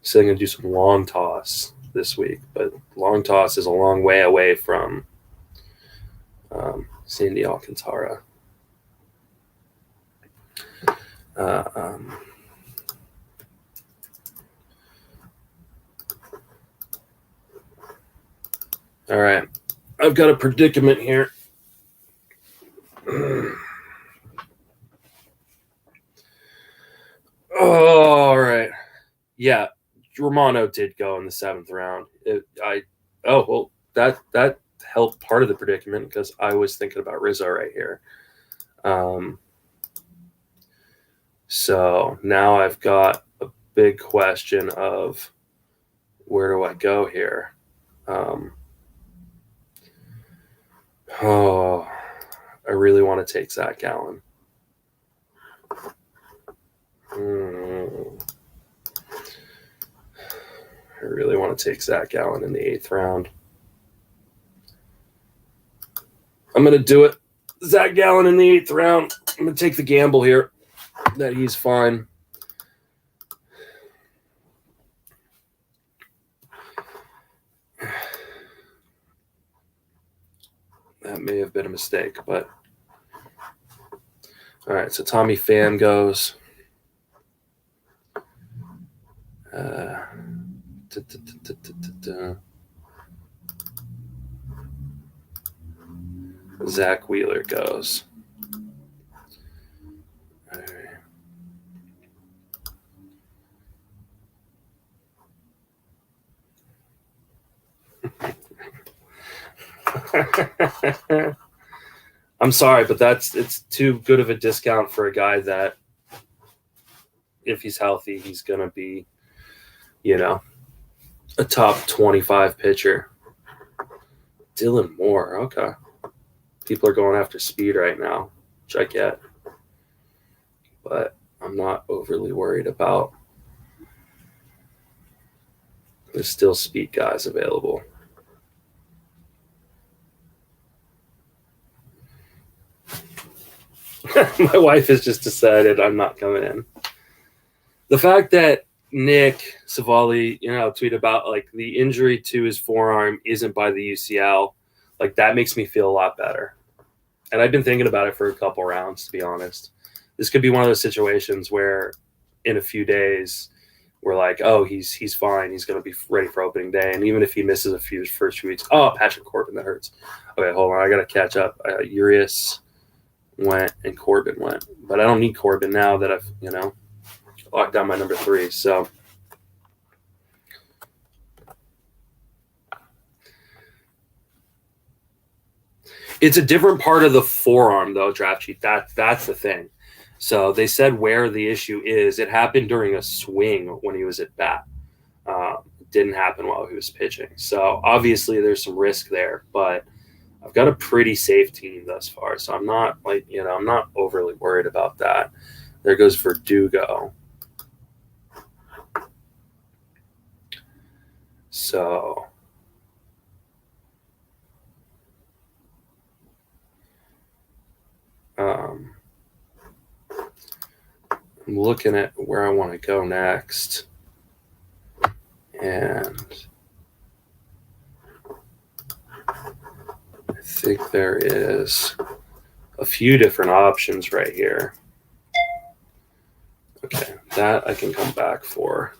So I'm going to do some long toss this week, but long toss is a long way away from Sandy Alcantara. All right, I've got a predicament here. All right, yeah, Romano did go in the 7th round. That helped part of the predicament because I was thinking about Rizzo right here. So now I've got a big question of where do I go here? I really want to take Zach Gallen. I really want to take Zach Gallen in the 8th round. I'm going to do it. Zach Gallen in the 8th round. I'm going to take the gamble here that he's fine. That may have been a mistake, but all right. So Tommy Pham goes. Zach Wheeler goes. All right. I'm sorry, but it's too good of a discount for a guy that, if he's healthy, he's going to be, a top 25 pitcher. Dylan Moore, okay. People are going after speed right now, which I get. But I'm not overly worried about. There's still speed guys available. My wife has just decided I'm not coming in. The fact that Nick Savali, tweet about like the injury to his forearm isn't by the UCL, like that makes me feel a lot better. And I've been thinking about it for a couple rounds, to be honest. This could be one of those situations where in a few days we're like, oh, he's fine. He's going to be ready for opening day. And even if he misses first few weeks, Patrick Corbin, that hurts. Okay, hold on. I got to catch up. Urias went and Corbin went. But I don't need Corbin now that I've, locked down my number 3. So it's a different part of the forearm, though, draft sheet. That's the thing. So they said where the issue is. It happened during a swing when he was at bat. It didn't happen while he was pitching. So obviously there's some risk there, but I've got a pretty safe team thus far. So I'm not I'm not overly worried about that. There goes Verdugo. So I'm looking at where I want to go next. And I think there is a few different options right here. Okay, that I can come back for.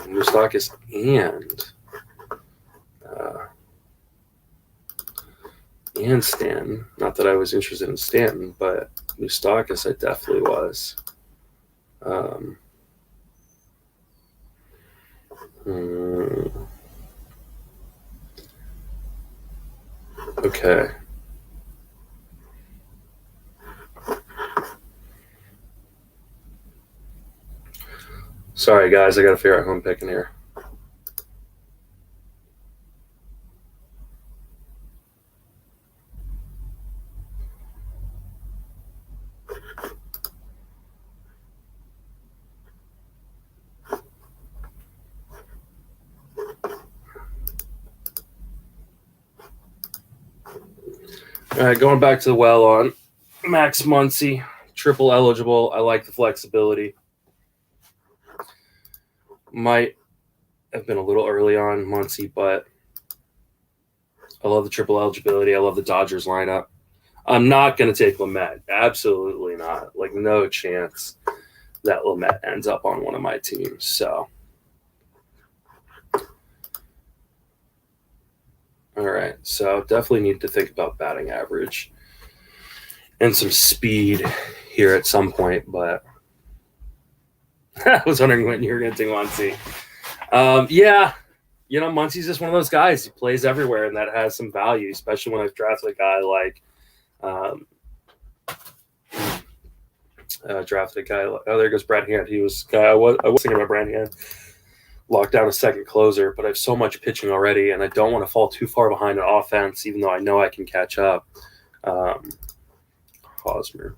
Moustakas and Stanton. Not that I was interested in Stanton, but Moustakas I definitely was. Okay. Sorry, guys. I got to figure out who I'm picking here. All right, going back to the well on Max Muncy, triple eligible. I like the flexibility. Might have been a little early on Muncy, but I love the triple eligibility. I love the Dodgers lineup. I'm not going to take Lamet. Absolutely not. Like, no chance that Lamet ends up on one of my teams. So, all right. So, definitely need to think about batting average and some speed here at some point. But I was wondering when you were going to take Muncy. Yeah. You know, Muncy's just one of those guys. He plays everywhere, and that has some value, especially when I've drafted a guy like drafted a guy. Oh, there goes Brad Hand. He was guy. I was thinking about Brad Hand. Locked down a second closer, but I have so much pitching already, and I don't want to fall too far behind an offense, even though I know I can catch up. Hosmer.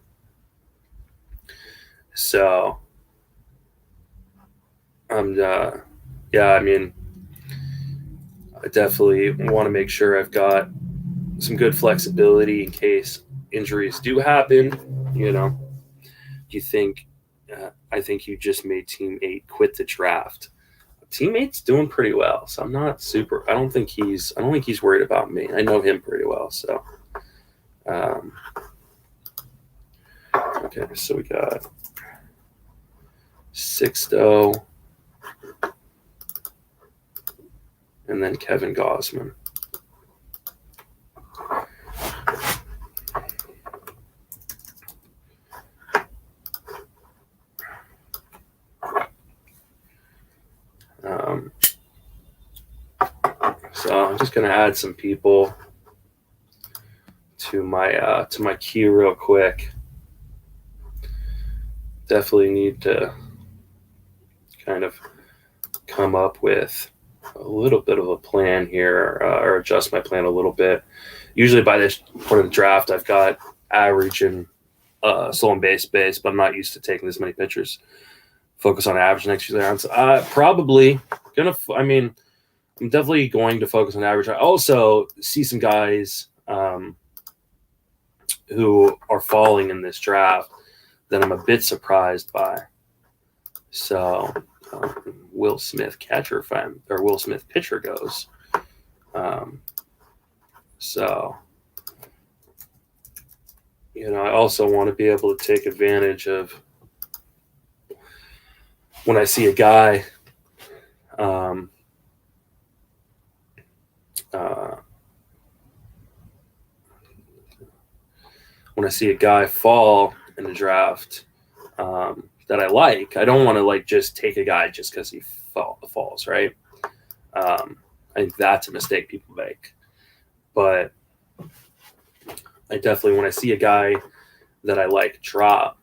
So, yeah. I mean, I definitely want to make sure I've got some good flexibility in case injuries do happen. You know, you think I think you just made team 8 quit the draft. Teammate's doing pretty well, so I'm not super. I don't think he's worried about me. I know him pretty well, so. Okay, so we got Sixto, and then Kevin Gausman. So I'm just going to add some people to my queue real quick. Definitely need to kind of come up with a little bit of a plan here, or adjust my plan a little bit. Usually by this point of the draft, I've got average and stolen base, but I'm not used to taking this many pitchers. Focus on average next few rounds. Probably gonna. I mean, I'm definitely going to focus on average. I also see some guys who are falling in this draft that I'm a bit surprised by. So, Will Smith catcher, or Will Smith pitcher goes. So, you know, I also want to be able to take advantage of when I see a guy. When I see a guy fall in the draft that I like, I don't want to just take a guy just because he falls, right? I think that's a mistake people make. But I definitely, when I see a guy that I like drop,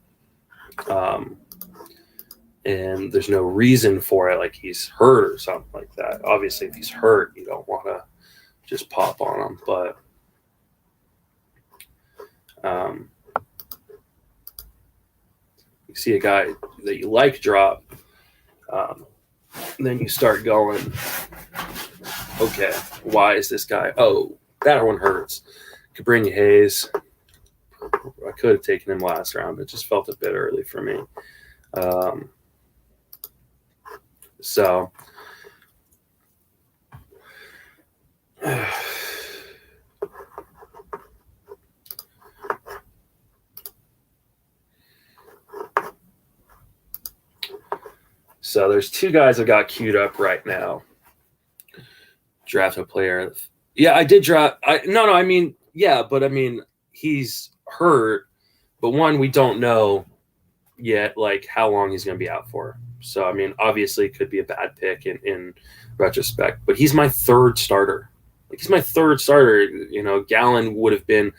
and there's no reason for it, like he's hurt or something like that. Obviously, if he's hurt, you don't want to just pop on him. But you see a guy that you like drop, then you start going, okay, why is this guy? Oh, that one hurts. Cabrini Hayes, I could have taken him last round, but it just felt a bit early for me. So So there's two guys I got queued up right now. Draft a player. Yeah, I did draft. I mean, he's hurt, but one, we don't know yet, how long he's going to be out for. So, I mean, obviously it could be a bad pick in retrospect, but he's my third starter. He's my third starter. You know, Gallen would have been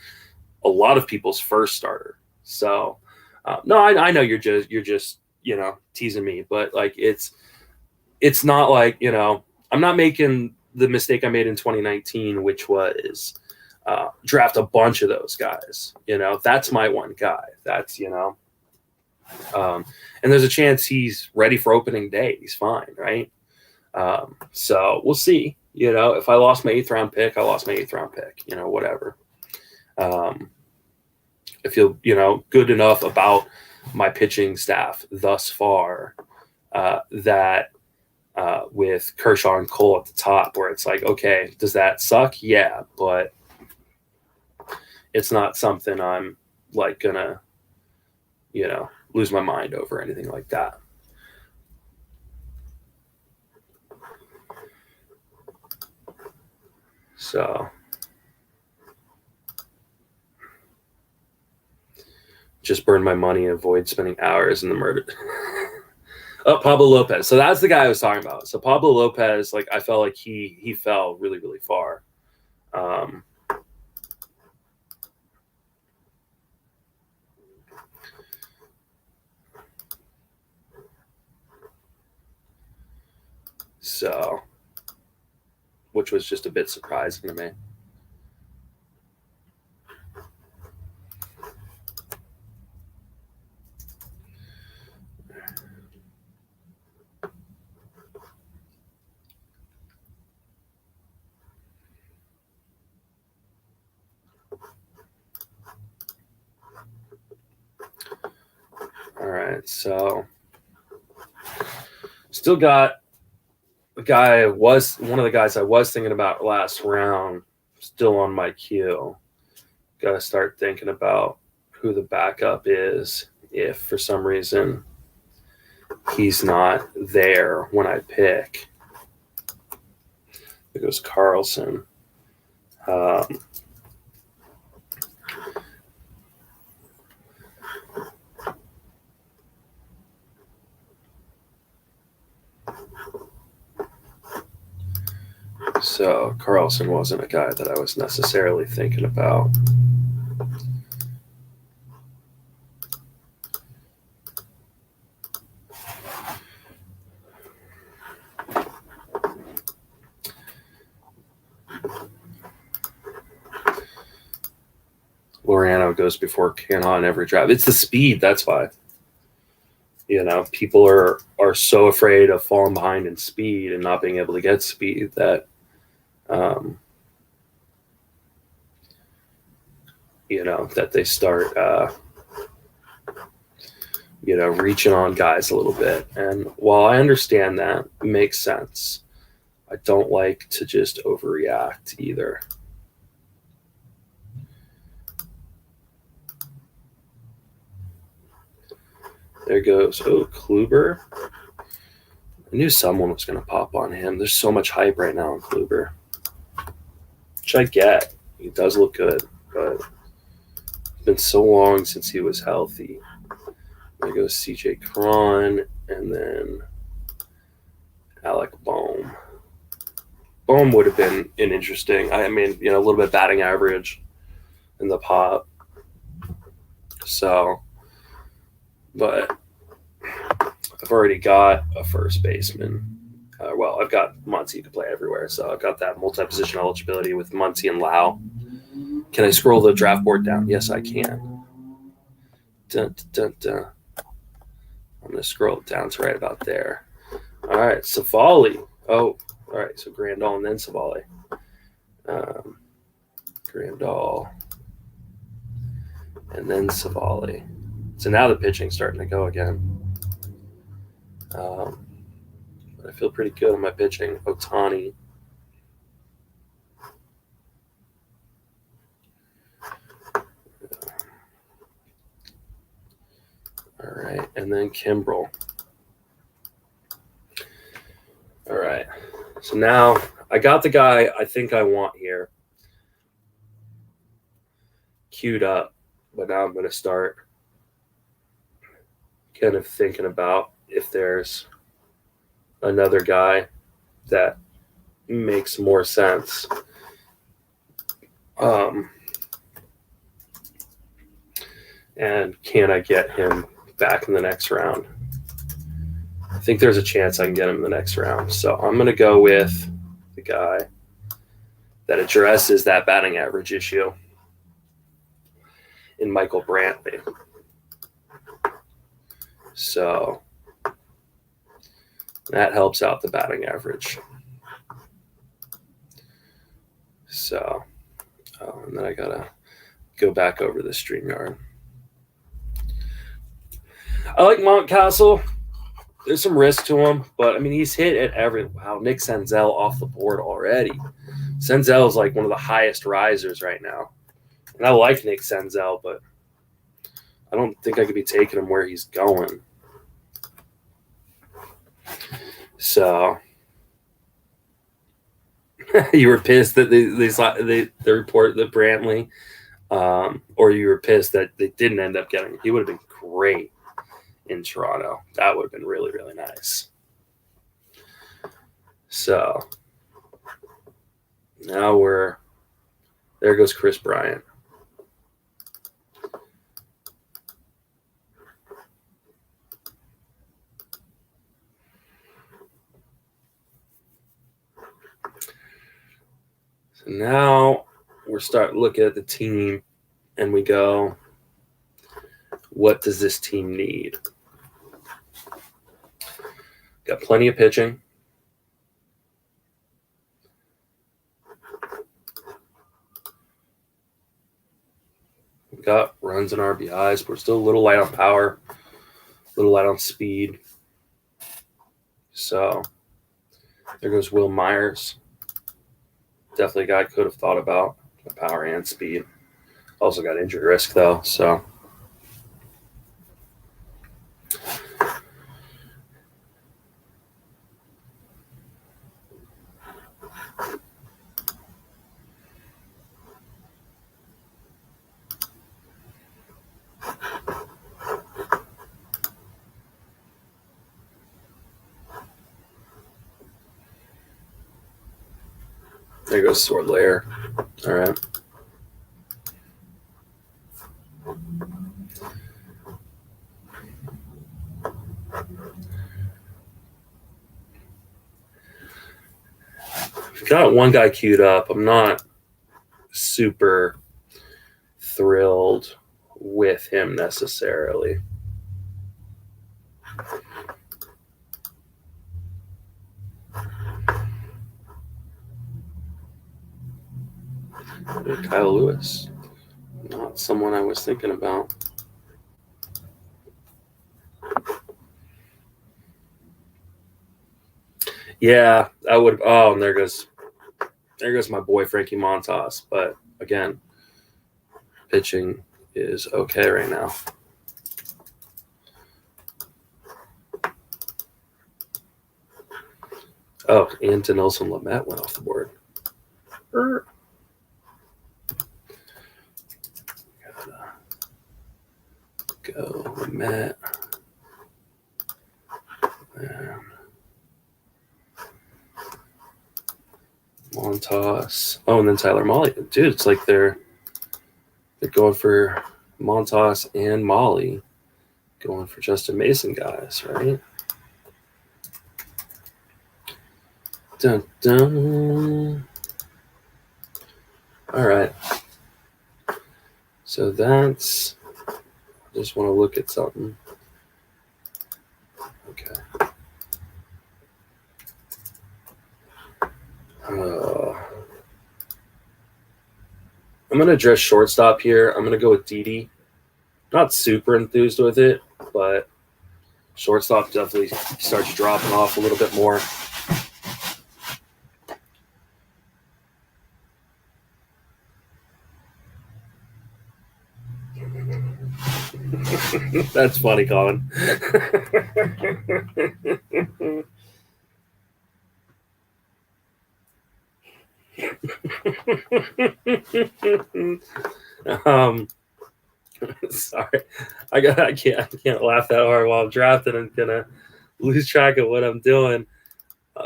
a lot of people's first starter. So, no, I know you're just teasing me, but like it's not like, I'm not making the mistake I made in 2019, which was draft a bunch of those guys. That's my one guy. That's, and there's a chance he's ready for opening day. He's fine, right? So we'll see. If I lost my 8th round pick, I lost my 8th round pick. Whatever. I feel good enough about my pitching staff thus far that with Kershaw and Cole at the top, where it's like, okay, does that suck? Yeah, but it's not something I'm like gonna lose my mind over or anything like that. So just burn my money and avoid spending hours in the murder. Oh, Pablo Lopez. So that's the guy I was talking about. So Pablo Lopez, like I felt like he fell really, really far. So, which was just a bit surprising to me. All right, so still got the guy was one of the guys I was thinking about last round, still on my queue. Got to start thinking about who the backup is if for some reason he's not there when I pick. It goes Carlson. So Carlson wasn't a guy that I was necessarily thinking about. Loriano goes before Cano in every draft. It's the speed, that's why. People are so afraid of falling behind in speed and not being able to get speed that that they start reaching on guys a little bit. And while I understand that, it makes sense, I don't like to just overreact either. There goes, Kluber. I knew someone was going to pop on him. There's so much hype right now on Kluber, which I get. He does look good, but it's been so long since he was healthy. There goes CJ Cron, and then Alec Bohm. Bohm would have been an interesting, a little bit batting average in the pop. So, but I've already got a first baseman. I've got Muncy to play everywhere, so I've got that multi-position eligibility with Muncy and Lau. Can I scroll the draft board down? Yes, I can. Dun, dun, dun. I'm going to scroll it down to right about there. All right, Savali. Oh, all right, so Grandal and then Savali. Grandal and then Savali. So now the pitching's starting to go again. But I feel pretty good on my pitching. Ohtani. All right, and then Kimbrel. All right, so now I got the guy I think I want here queued up, but now I'm going to start kind of thinking about if there's another guy that makes more sense. And can I get him back in the next round? think there's a chance I can get him in the next round. So I'm going to go with the guy that addresses that batting average issue in Michael Brantley. So that helps out the batting average. So, and then I got to go back over the StreamYard. I like Mountcastle. There's some risk to him, but I mean, he's hit at every. Wow, Nick Senzel off the board already. Senzel is like one of the highest risers right now. And I like Nick Senzel, but I don't think I could be taking him where he's going. So you were pissed that they reported that Brantley, or you were pissed that they didn't end up getting him. He would have been great in Toronto. That would have been really, really nice. So now there goes Chris Bryant. So now we're starting to look at the team and we go, what does this team need? Got plenty of pitching. We got runs and RBIs. We're still a little light on power, a little light on speed. So there goes Will Myers. Definitely a guy I could have thought about. Power and speed. Also got injury risk, though. So there goes Sword Layer. All right. Got one guy queued up. I'm not super thrilled with him necessarily. Kyle Lewis. Not someone I was thinking about. Yeah, I would. Oh, and there goes my boy Frankie Montas. But again, pitching is okay right now. Oh, and Nelson Lamet went off the board. Go Lamet. Montas. Oh, and then Tyler Molly. Dude, it's like they're going for Montas and Molly, going for Justin Mason guys, right? Dun, dun. All right. So that's. I just want to look at something. Okay. I'm going to address shortstop here. I'm going to go with Didi. Not super enthused with it, but shortstop definitely starts dropping off a little bit more. That's funny, Colin. Sorry, I can't laugh that hard while I'm drafting. I'm gonna lose track of what I'm doing.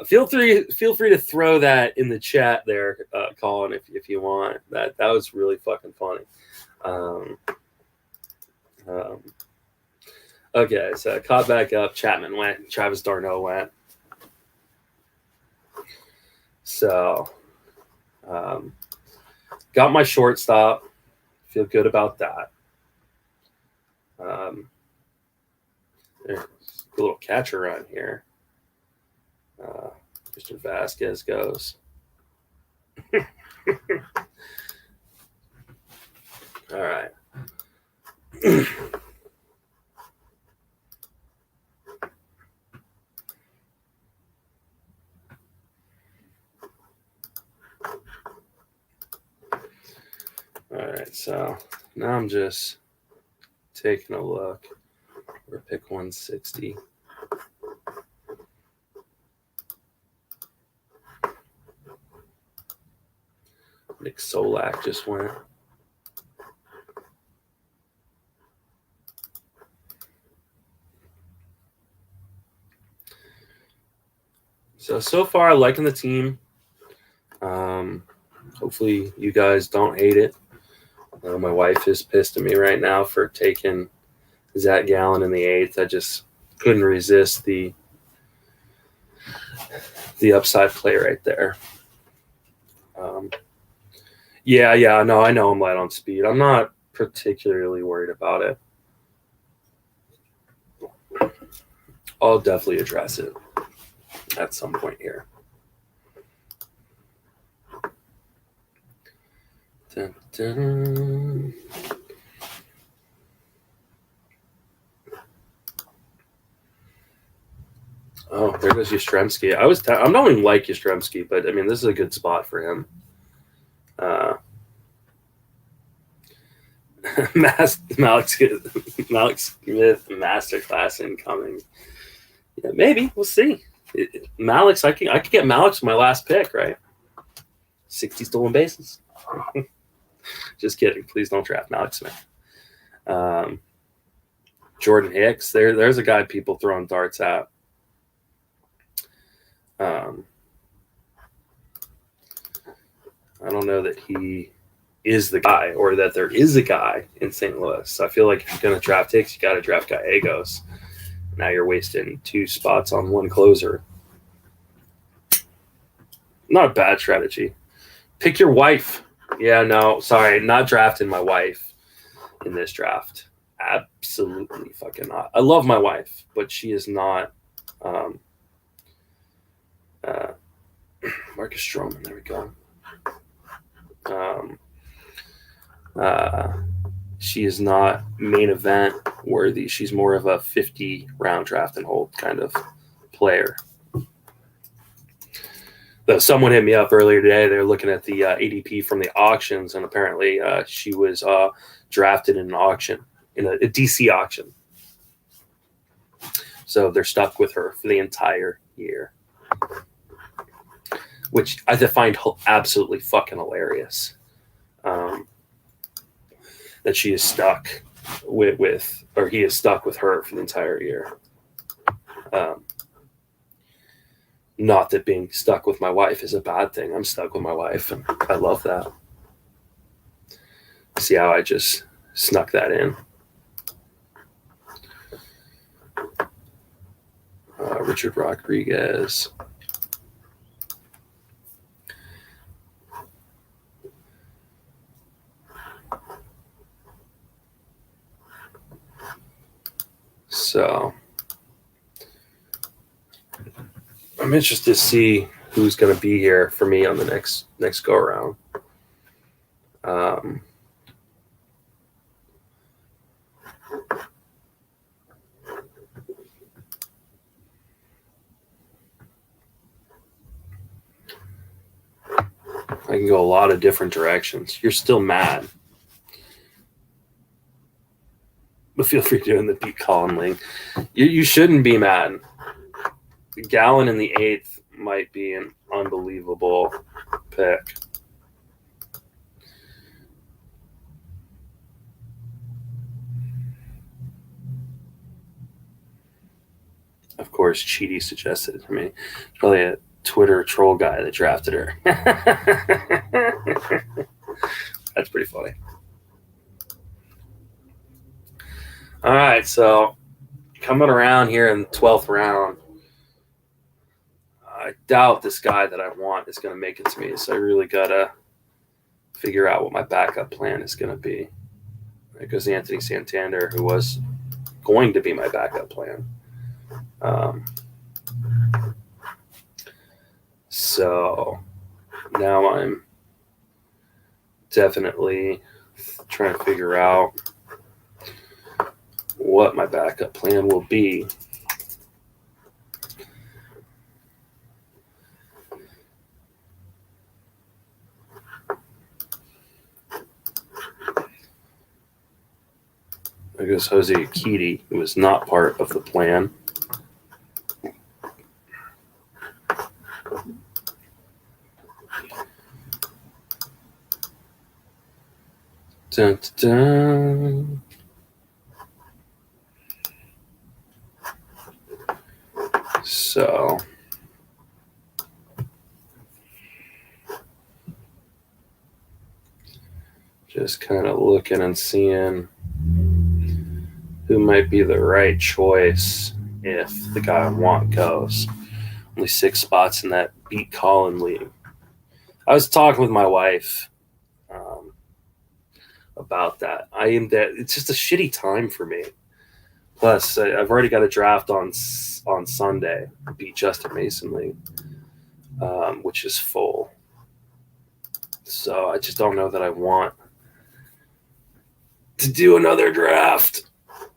Feel free to throw that in the chat there, Colin, if you want. That was really fucking funny. Okay, so caught back up. Chapman went. Travis Darno went. So, got my shortstop. Feel good about that. There's a little catcher run here. Mr. Vasquez goes. All right. All right, so now I'm just taking a look. We're pick 160. Nick Solak just went. So far, liking the team. Hopefully, you guys don't hate it. My wife is pissed at me right now for taking Zach Gallen in the 8th. I just couldn't resist the upside play right there. No, I know I'm light on speed. I'm not particularly worried about it. I'll definitely address it at some point here. Dun, dun. Oh, there goes Yastrzemski. I don't even like Yastrzemski, but I mean, this is a good spot for him. Malik Smith masterclass incoming. Yeah, maybe we'll see. Malik's I could get Malik's my last pick, right? 60 stolen bases. Just kidding. Please don't draft Malik Smith. Jordan Hicks. There's a guy people throwing darts at. I don't know that he is the guy or that there is a guy in St. Louis. So I feel like if you're going to draft Hicks, you got to draft Gallegos. Now you're wasting 2 spots on one closer. Not a bad strategy. Pick your wife. Yeah, no, sorry, not drafting my wife in this draft. Absolutely fucking not. I love my wife, but she is not Marcus Stroman. There we go. She is not main event worthy. She's more of a 50-round draft and hold kind of player. Though someone hit me up earlier today. They're looking at the ADP from the auctions, and apparently she was drafted in an auction, in a DC auction. So they're stuck with her for the entire year, which I find absolutely fucking hilarious. That she is stuck with or he is stuck with her for the entire year. Not that being stuck with my wife is a bad thing. I'm stuck with my wife, and I love that. See how I just snuck that in? Richard Rodriguez. So I'm interested to see who's going to be here for me on the next go around. I can go a lot of different directions. You're still mad. But feel free doing the Pete Conley. You shouldn't be mad. Gallen in the 8th might be an unbelievable pick. Of course, Cheaty suggested it to me. It's probably a Twitter troll guy that drafted her. That's pretty funny. All right, so coming around here in the 12th round, I doubt this guy that I want is going to make it to me. So I really got to figure out what my backup plan is going to be. There goes Anthony Santander, who was going to be my backup plan. So now I'm definitely trying to figure out what my backup plan will be. There goes Jose Urquidy, who was not part of the plan. Dun, dun, dun. So just kind of looking and seeing who might be the right choice if the guy I want goes. Only 6 spots in that Beat Colin league. I was talking with my wife about that. It's just a shitty time for me. Plus, I've already got a draft on Sunday, Beat Justin Mason league, which is full. So I just don't know that I want to do another draft.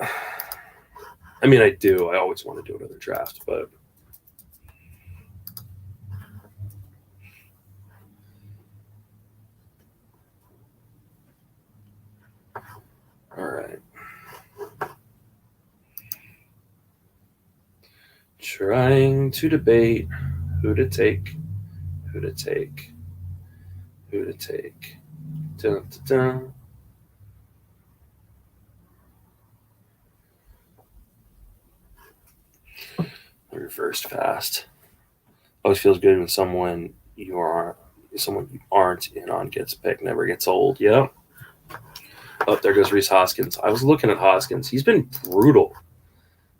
I mean, I do. I always want to do another draft, but all right. Trying to debate who to take. Dun, dun, dun. Reversed fast. Always feels good when someone you aren't in on gets picked. Never gets old. Yep. Oh, there goes Rhys Hoskins. I was looking at Hoskins. He's been brutal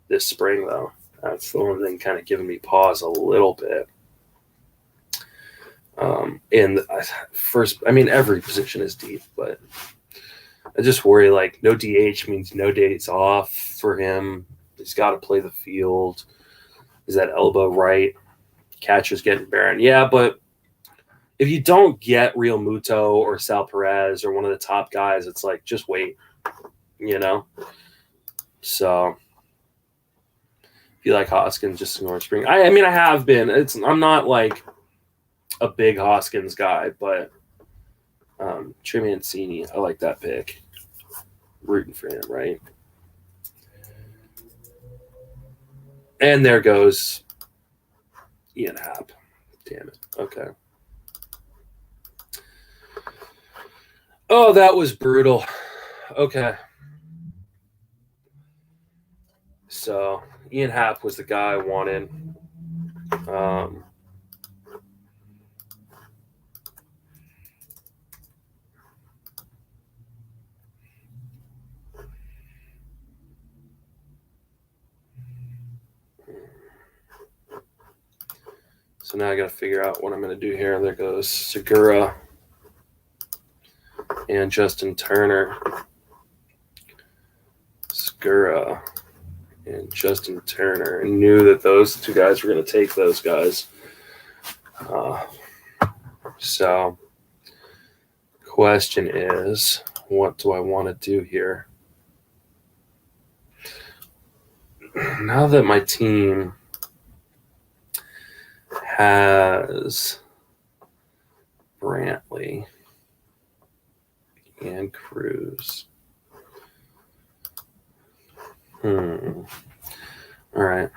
this spring, though. That's the one thing kind of giving me pause a little bit. And every position is deep, but I just worry, like, no DH means no days off for him. He's got to play the field. Is that elbow right? Catcher's getting barren. Yeah, but if you don't get Real Muto or Sal Perez or one of the top guys, it's like, just wait, So if you like Hoskins, just ignore spring. I have been. I'm not like a big Hoskins guy, but Trey Mancini, I like that pick. Rooting for him, right? And there goes Ian Happ. Damn it. Okay. Oh, that was brutal. Okay. So Ian Happ was the guy I wanted. So now I got to figure out what I'm going to do here. There goes Segura and Justin Turner. Segura and Justin Turner. I knew that those 2 guys were going to take those guys. So question is, what do I want to do here? Now that my team has Brantley and Cruz. All right.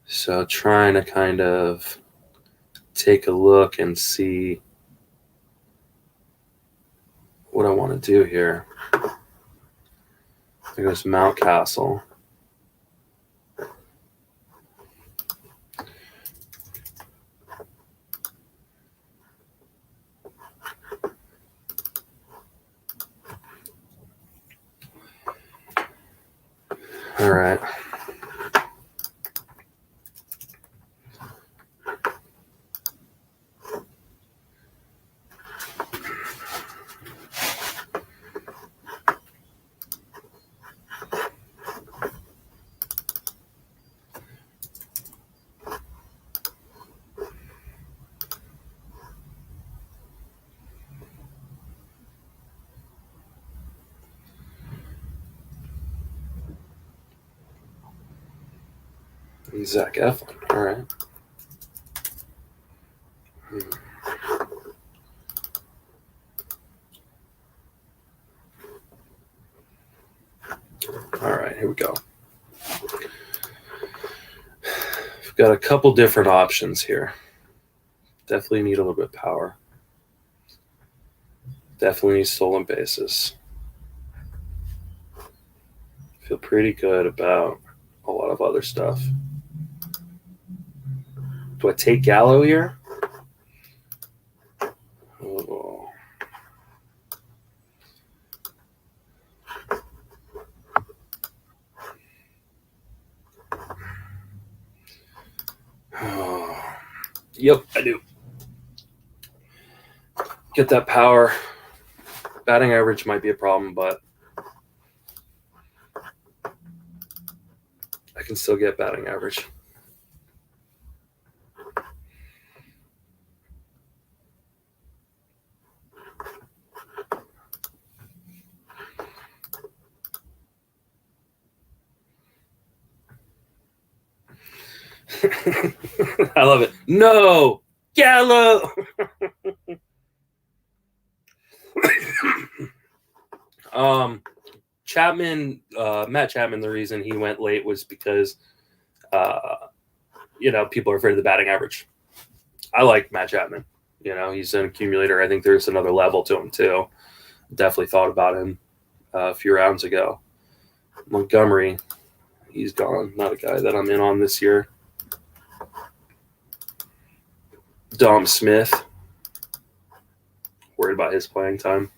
So trying to kind of take a look and see what I want to do here. There goes Mountcastle. All right. Zach Eflin. All right. All right, here we go. We've got a couple different options here. Definitely need a little bit of power. Definitely need stolen bases. Feel pretty good about a lot of other stuff. Do I take Gallo here? Oh. Oh. Yep, I do. Get that power. Batting average might be a problem, but I can still get batting average. I love it. No, Gallo. Chapman, Matt Chapman. The reason he went late was because, people are afraid of the batting average. I like Matt Chapman. He's an accumulator. I think there's another level to him too. Definitely thought about him a few rounds ago. Montgomery, he's gone. Not a guy that I'm in on this year. Dom Smith, worried about his playing time.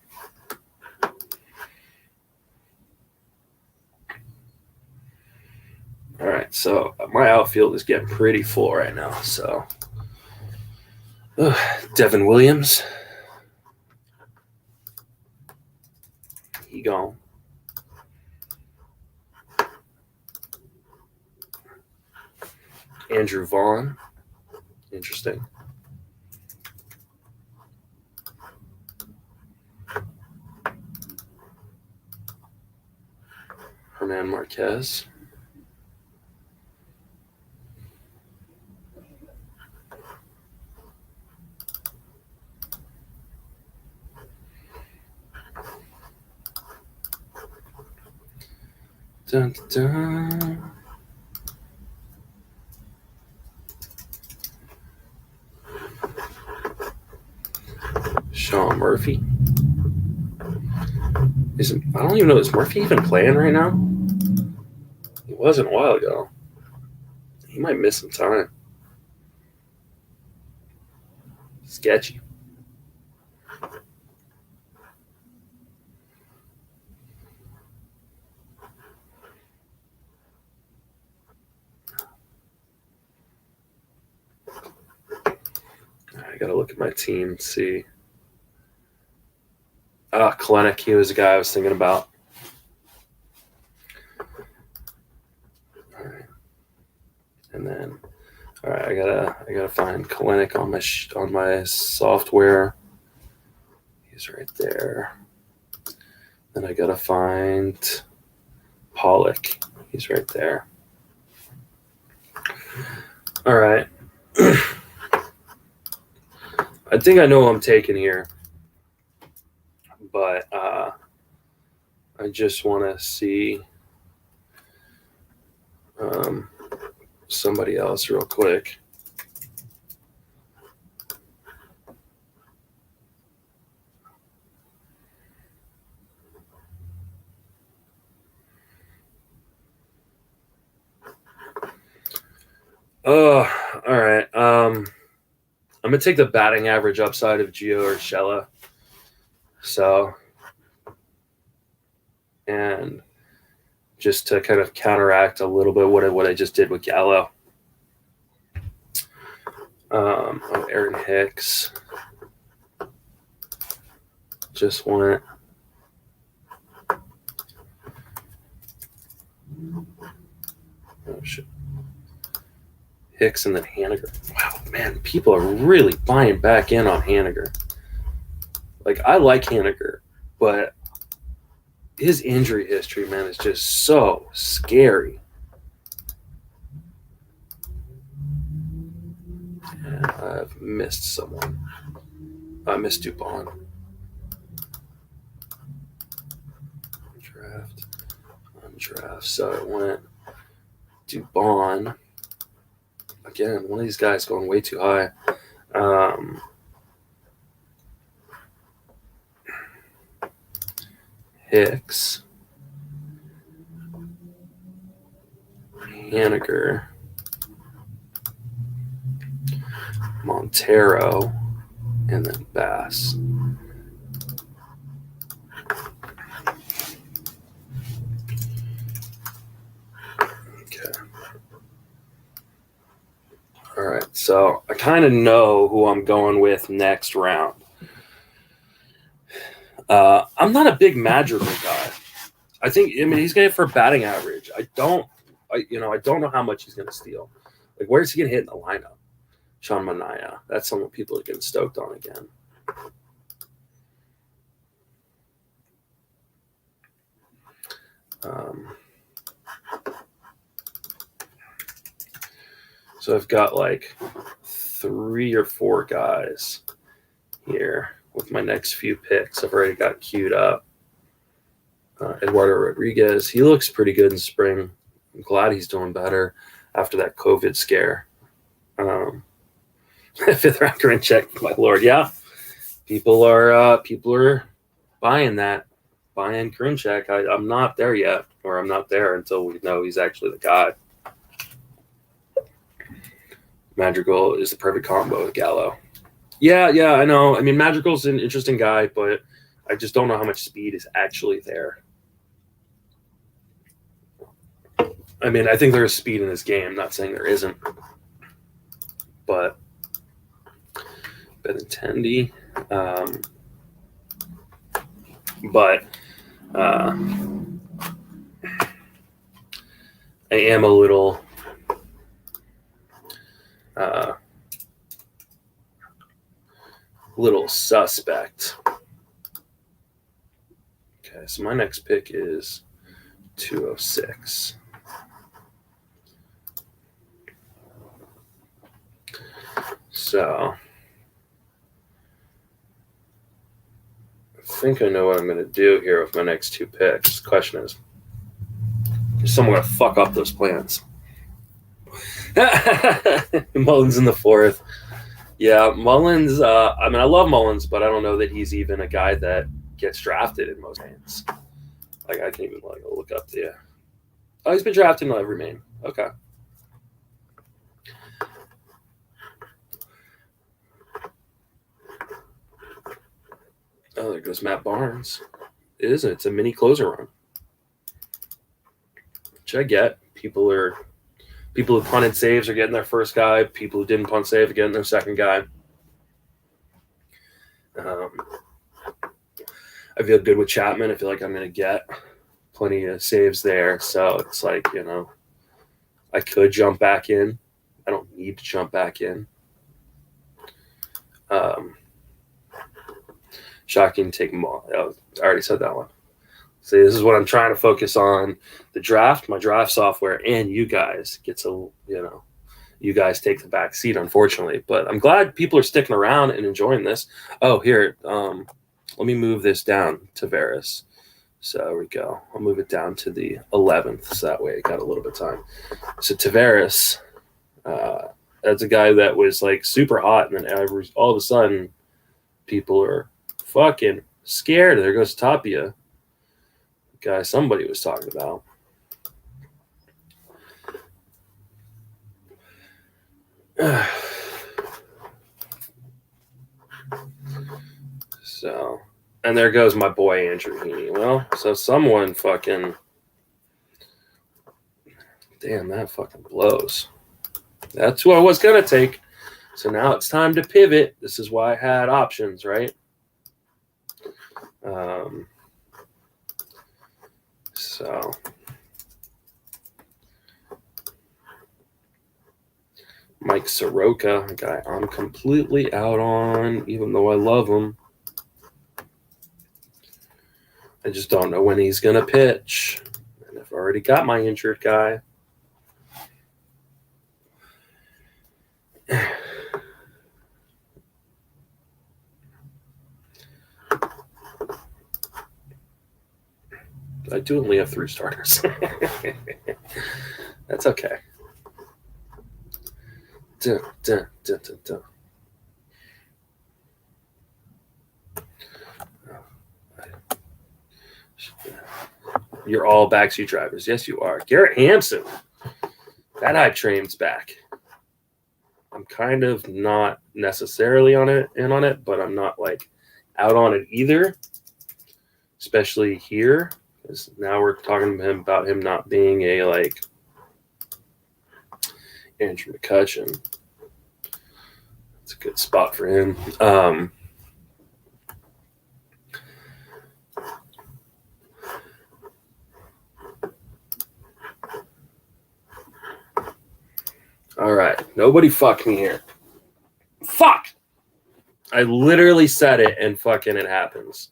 All right, so my outfield is getting pretty full right now. So, Devin Williams, he gone. Andrew Vaughn, interesting. Hernan Marquez. Dun, dun, dun. Sean Murphy. I don't even know, is Murphy even playing right now? He wasn't a while ago. He might miss some time. Sketchy. I gotta look at my team and see. Kalenic, he was the guy I was thinking about. All right. And then, all right, I gotta find Kalenic on my software. He's right there. Then I gotta find Pollock. He's right there. All right. I think I know who I'm taking here, but I just want to see somebody else real quick. Oh, all right. I'm gonna take the batting average upside of Gio Urshela. So, and just to kind of counteract a little bit what I just did with Gallo. Aaron Hicks just went. Oh shit. Hicks and then Haniger. Wow, man, people are really buying back in on Haniger. Like, I like Haniger, but his injury history, man, is just so scary. And I've missed someone. I missed Dubon. Draft. So it went Dubon. Again, one of these guys going way too high. Hicks. Haniger. Montero. And then Bass. All right, so I kind of know who I'm going with next round. I'm not a big Madrigal guy. I mean, he's going to hit for batting average. I don't know how much he's going to steal. Like, where's he going to hit in the lineup? Sean Manaea. That's someone people are getting stoked on again. So I've got like 3 or 4 guys here with my next few picks. I've already got queued up. Eduardo Rodriguez, he looks pretty good in spring. I'm glad he's doing better after that COVID scare. 5th round Grincek, my lord. Yeah, people are buying Grincek. I'm not there yet, or I'm not there until we know he's actually the guy. Madrigal is the perfect combo with Gallo. Yeah, I know. I mean, Madrigal's an interesting guy, but I just don't know how much speed is actually there. I mean, I think there's speed in this game. Not saying there isn't. But Benintendi. I am a little suspect. Okay, so my next pick is 206. So I think I know what I'm going to do here with my next 2 picks. The question is someone going to fuck up those plans? Mullins in the 4th. Yeah, Mullins. I mean, I love Mullins, but I don't know that he's even a guy that gets drafted in most games. Like, I can even look up to you. Oh, he's been drafted in every main. Okay. Oh, there goes Matt Barnes. It's a mini closer run. Which I get. People who punted saves are getting their first guy. People who didn't punt save are getting their second guy. I feel good with Chapman. I feel like I'm going to get plenty of saves there. So it's like, I could jump back in. I don't need to jump back in. Shocking to take them all. I already said that one. See, this is what I'm trying to focus on. The draft, my draft software, and you guys you guys take the back seat, unfortunately. But I'm glad people are sticking around and enjoying this. Oh, here, let me move this down to Tavares. So there we go. I'll move it down to the 11th, so that way I got a little bit of time. So Tavares, that's a guy that was like super hot, and then all of a sudden, people are fucking scared. There goes Tapia. Guy somebody was talking about. So, and there goes my boy Andrew Heaney. Well, so someone fucking Damn, that fucking blows. That's who I was going to take. So now it's time to pivot. This is why I had options, right? So Mike Soroka, a guy I'm completely out on, even though I love him. I just don't know when he's going to pitch. And I've already got my injured guy. I do only have 3 starters. That's okay. Dun, dun, dun, dun, dun. You're all backseat drivers. Yes, you are. Garrett Hampson. That hype train's back. I'm kind of not necessarily on it, but I'm not like out on it either. Especially here. Because now we're talking to him about him not being a like Andrew McCutcheon. It's a good spot for him. All right. Nobody fuck me here. Fuck! I literally said it and fucking it happens.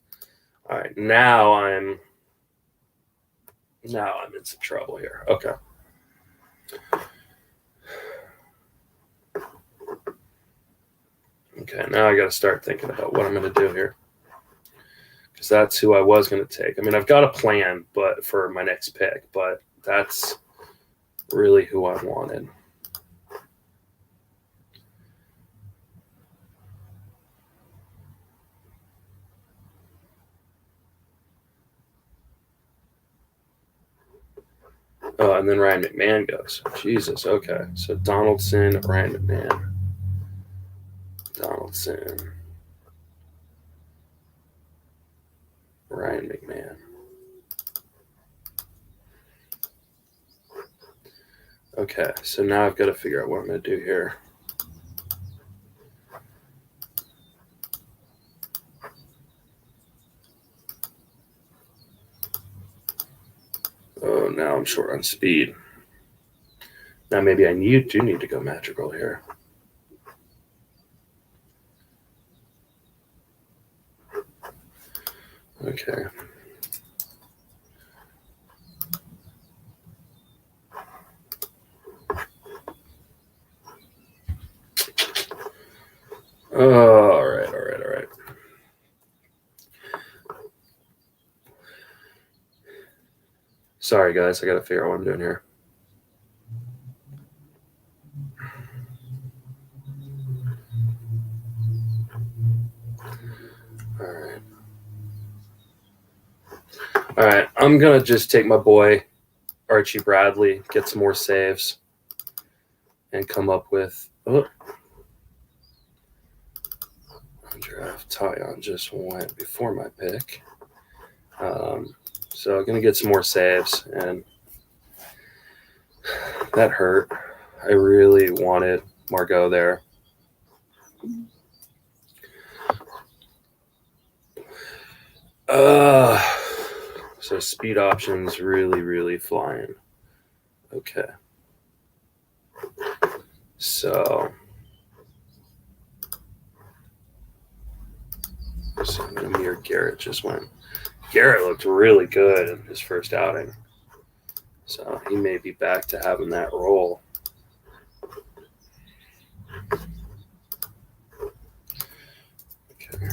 All right. Now I'm in some trouble here. Okay. Okay. Now I got to start thinking about what I'm going to do here. Because that's who I was going to take. I mean, I've got a plan for my next pick, but that's really who I wanted. Oh, and then Ryan McMahon goes. Jesus, okay. So Donaldson, Ryan McMahon. Donaldson. Ryan McMahon. Okay, so now I've got to figure out what I'm going to do here. Oh, now I'm short on speed. Now maybe I do need to go Madrigal here. Okay. Oh, all right. Sorry, guys. I got to figure out what I'm doing here. All right. I'm going to just take my boy, Archie Bradley, get some more saves, and come up with... Oh. Draft Tyon just went before my pick. So I'm going to get some more saves, and that hurt. I really wanted Margot there. So speed options really flying. Okay. So Amir Garrett just went. Garrett looked really good in his first outing. So he may be back to having that role. Okay.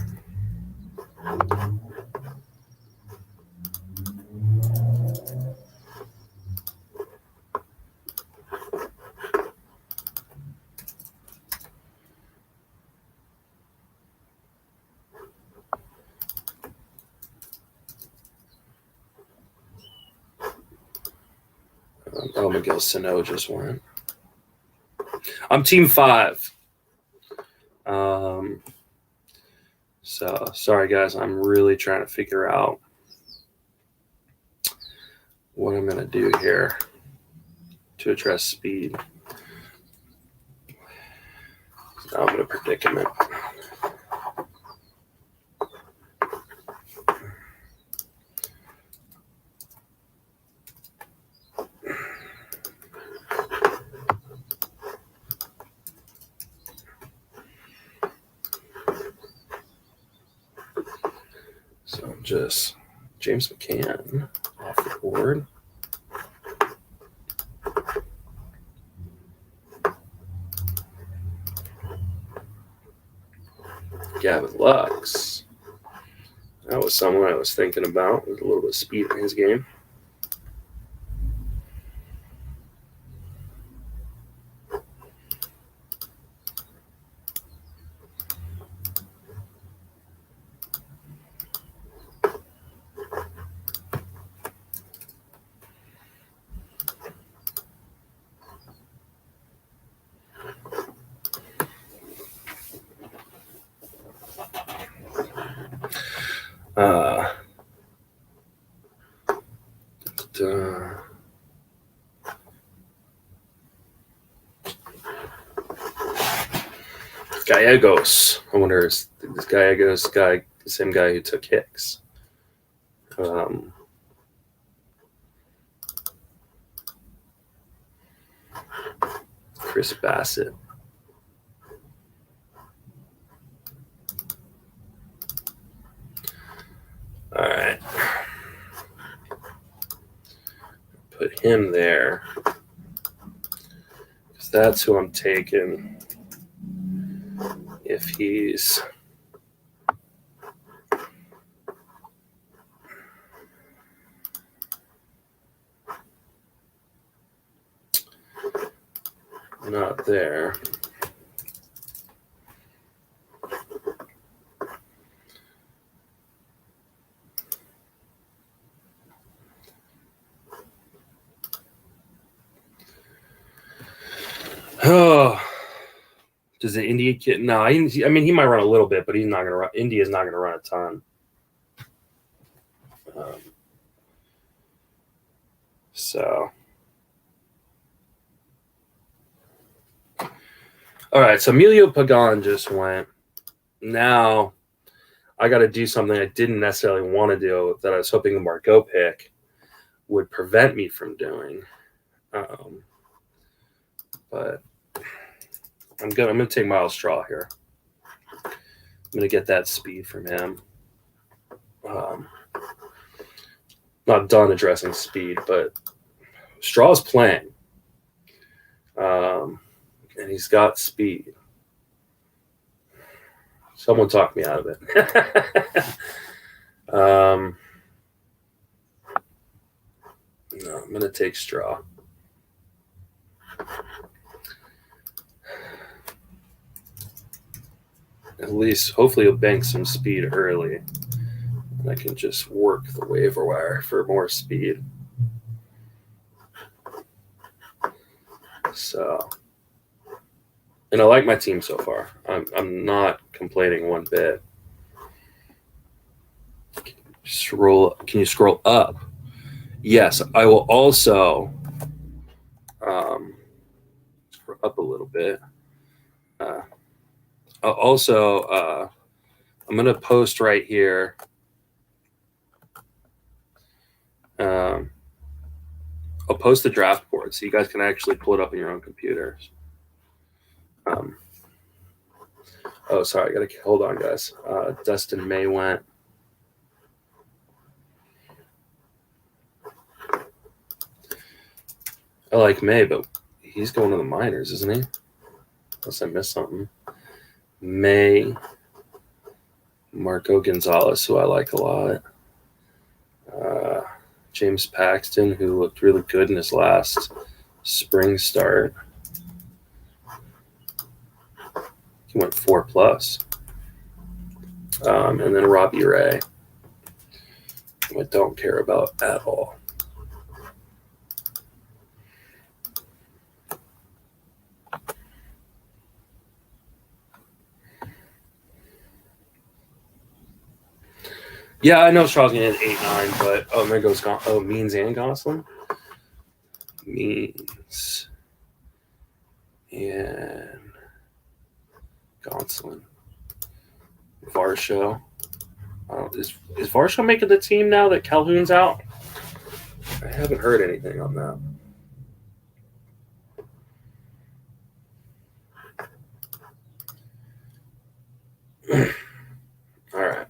Miguel Sano just went. I'm team 5. So sorry guys, I'm really trying to figure out what I'm gonna do here. to address speed. Now I'm in a predicament. So just James McCann off the board. Gavin Lux. That was someone I was thinking about with a little bit of speed in his game. Gallegos. I wonder is this Gallegos guy the same guy who took Hicks? Chris Bassett. All right. Put him there. Because that's who I'm taking if he's not there. Oh, does the India kid? No, I mean he might run a little bit, but he's not gonna run. India's not gonna run a ton. So, all right. So Emilio Pagan just went. Now I got to do something I didn't necessarily want to do that I was hoping the Margot pick would prevent me from doing. But I'm gonna take Miles Straw here. I'm gonna get that speed from him. Not done addressing speed, but Straw's playing. And he's got speed. Someone talked me out of it. No, I'm going to take Straw. At least, hopefully, he'll bank some speed early. And I can just work the waiver wire for more speed. So, and I like my team so far. I'm not complaining one bit. Can you scroll up? Yes, I will also scroll up a little bit. I'm going to post right here. I'll post the draft board so you guys can actually pull it up on your own computers. Oh, sorry. Hold on, guys. Dustin May went. I like May, but he's going to the minors, isn't he? Unless I missed something. May, Marco Gonzalez, who I like a lot. James Paxton, who looked really good in his last spring start. He went 4+. And then Robbie Ray, who I don't care about at all. Yeah, I know Straw's going to hit 8-9, but there goes Means and Gosselin. Means and Gonsolin. Varsho. Is Varsho making the team now that Calhoun's out? I haven't heard anything on that. All right.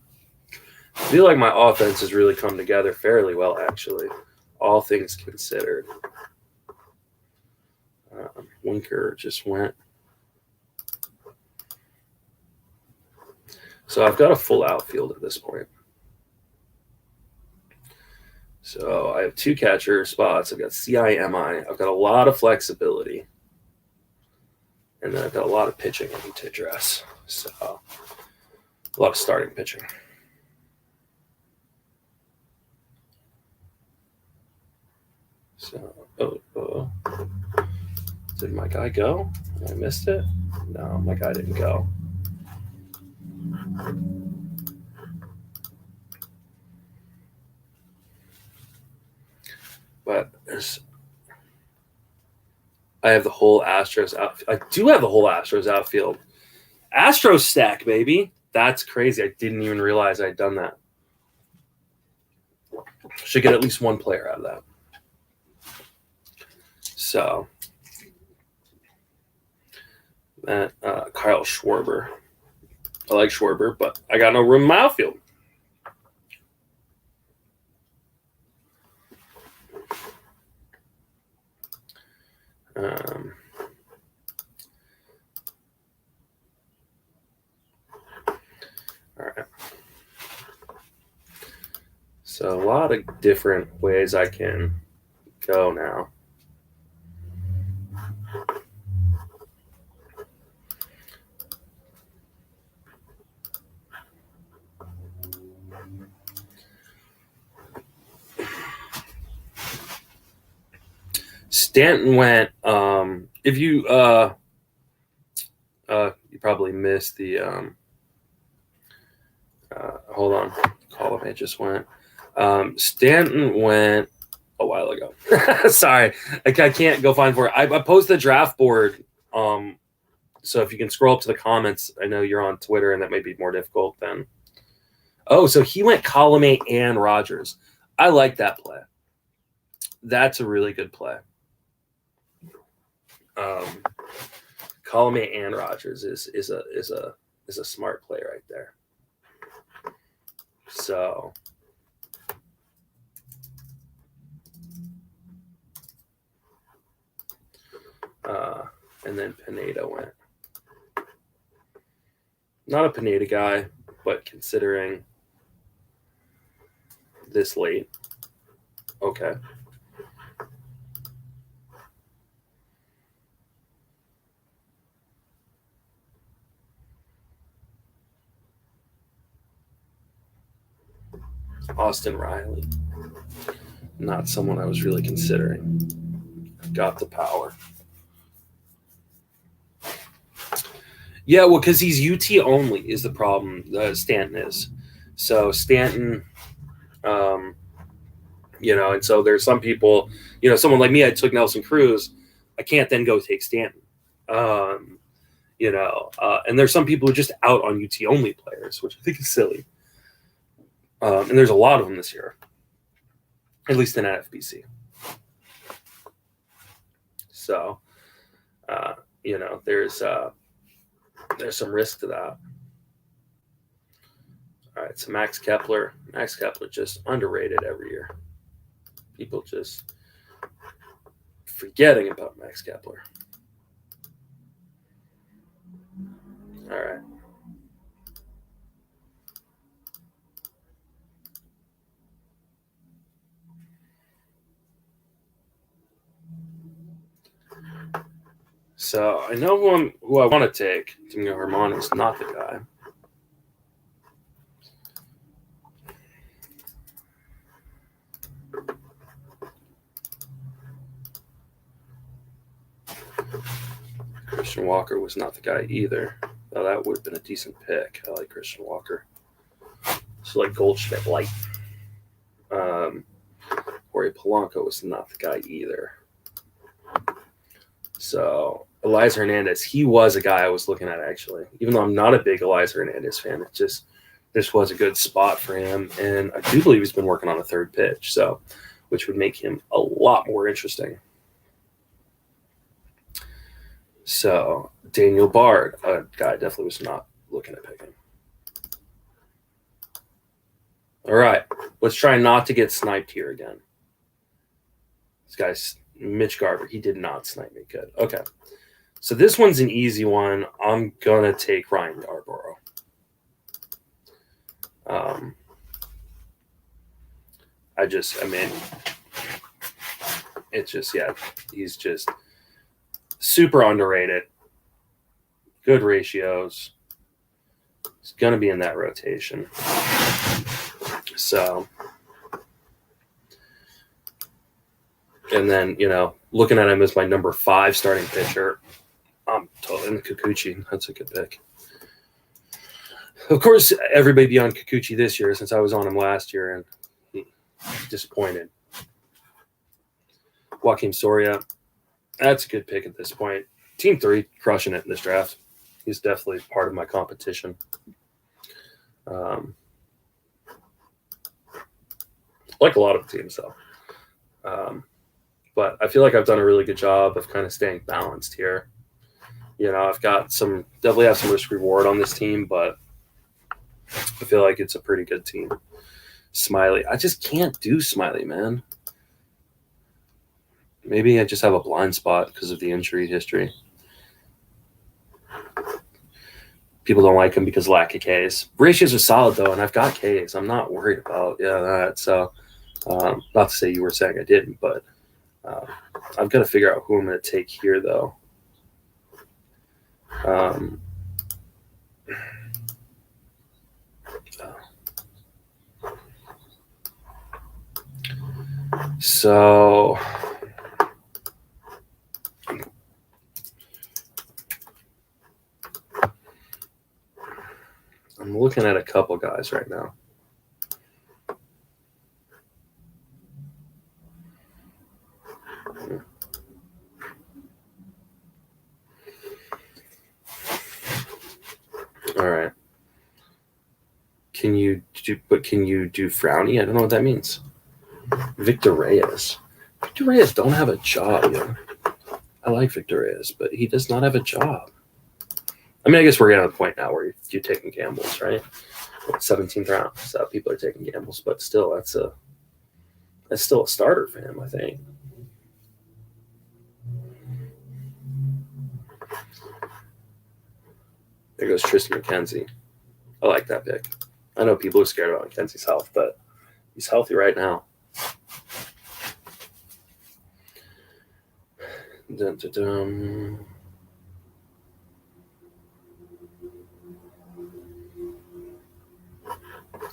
I feel like my offense has really come together fairly well, actually, all things considered. Winker just went. So I've got a full outfield at this point. So I have 2 catcher spots. I've got CIMI. I've got a lot of flexibility. And then I've got a lot of pitching I need to address. So a lot of starting pitching. So, did my guy go? I missed it? No, my guy didn't go. But I have the whole Astros outfield. I do have the whole Astros outfield. Astros stack, baby. That's crazy. I didn't even realize I'd done that. Should get at least one player out of that. So, Kyle Schwarber. I like Schwarber, but I got no room in my outfield. All right. So a lot of different ways I can go now. Stanton went. If you you probably missed the. Hold on, column it just went. Stanton went a while ago. Sorry, I can't go find for it. I posted the draft board. So if you can scroll up to the comments, I know you're on Twitter, and that may be more difficult than. Oh, so he went Colomé and Rogers. I like that play. That's a really good play. Colomé and Rogers is a smart play right there. So and then Pineda went. Not a Pineda guy, but considering this late, okay. Austin Riley. Not someone I was really considering. Got the power. Yeah, well, because he's UT only is the problem. Stanton is. So Stanton, and so there's some people, someone like me, I took Nelson Cruz. I can't then go take Stanton. And there's some people who are just out on UT only players, which I think is silly. And there's a lot of them this year, at least in NFBC. So, there's some risk to that. All right, so Max Kepler just underrated every year. People just forgetting about Max Kepler. All right. So I know who I want to take. Domingo Germán is not the guy. Christian Walker was not the guy either. Though that would have been a decent pick. I like Christian Walker. So like Goldschmidt light. Jorge Polanco was not the guy either. So Eliza Hernandez, he was a guy I was looking at actually. Even though I'm not a big Eliza Hernandez fan, it just this was a good spot for him, and I do believe he's been working on a third pitch, so which would make him a lot more interesting. So Daniel Bard, a guy I definitely was not looking at picking. All right, let's try not to get sniped here again. This guy's Mitch Garver. He did not snipe me. Good. Okay. So this one's an easy one. I'm going to take Ryan Yarborough. It's just, yeah, he's just super underrated. Good ratios. He's going to be in that rotation. So, and then, looking at him as my number 5 starting pitcher, I'm totally in the Kikuchi. That's a good pick. Of course, everybody be on Kikuchi this year since I was on him last year, and he disappointed. Joaquin Soria, that's a good pick at this point. Team 3, crushing it in this draft. He's definitely part of my competition. Like a lot of teams, though. But I feel like I've done a really good job of kind of staying balanced here. I've got definitely have some risk reward on this team, but I feel like it's a pretty good team. Smiley, I just can't do Smiley, man. Maybe I just have a blind spot because of the injury history. People don't like him because lack of Ks. Ratios are solid, though, and I've got Ks. I'm not worried about that. So, not to say you were saying I didn't, but I've got to figure out who I'm going to take here, though. So I'm looking at a couple guys right now. All right. Can you do Frowny? I don't know what that means. Victor Reyes. Victor Reyes don't have a job, I like Victor Reyes, but he does not have a job. I mean, I guess we're getting to the point now where you're taking gambles, right? 17th round, so people are taking gambles, but still, that's still a starter for him, I think. There goes Tristan McKenzie. I like that pick. I know people are scared about McKenzie's health, but he's healthy right now. Dun, dun, dun.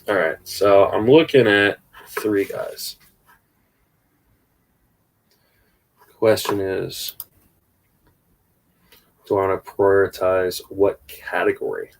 All right, so I'm looking at 3 guys. Question is, do I want to prioritize what category?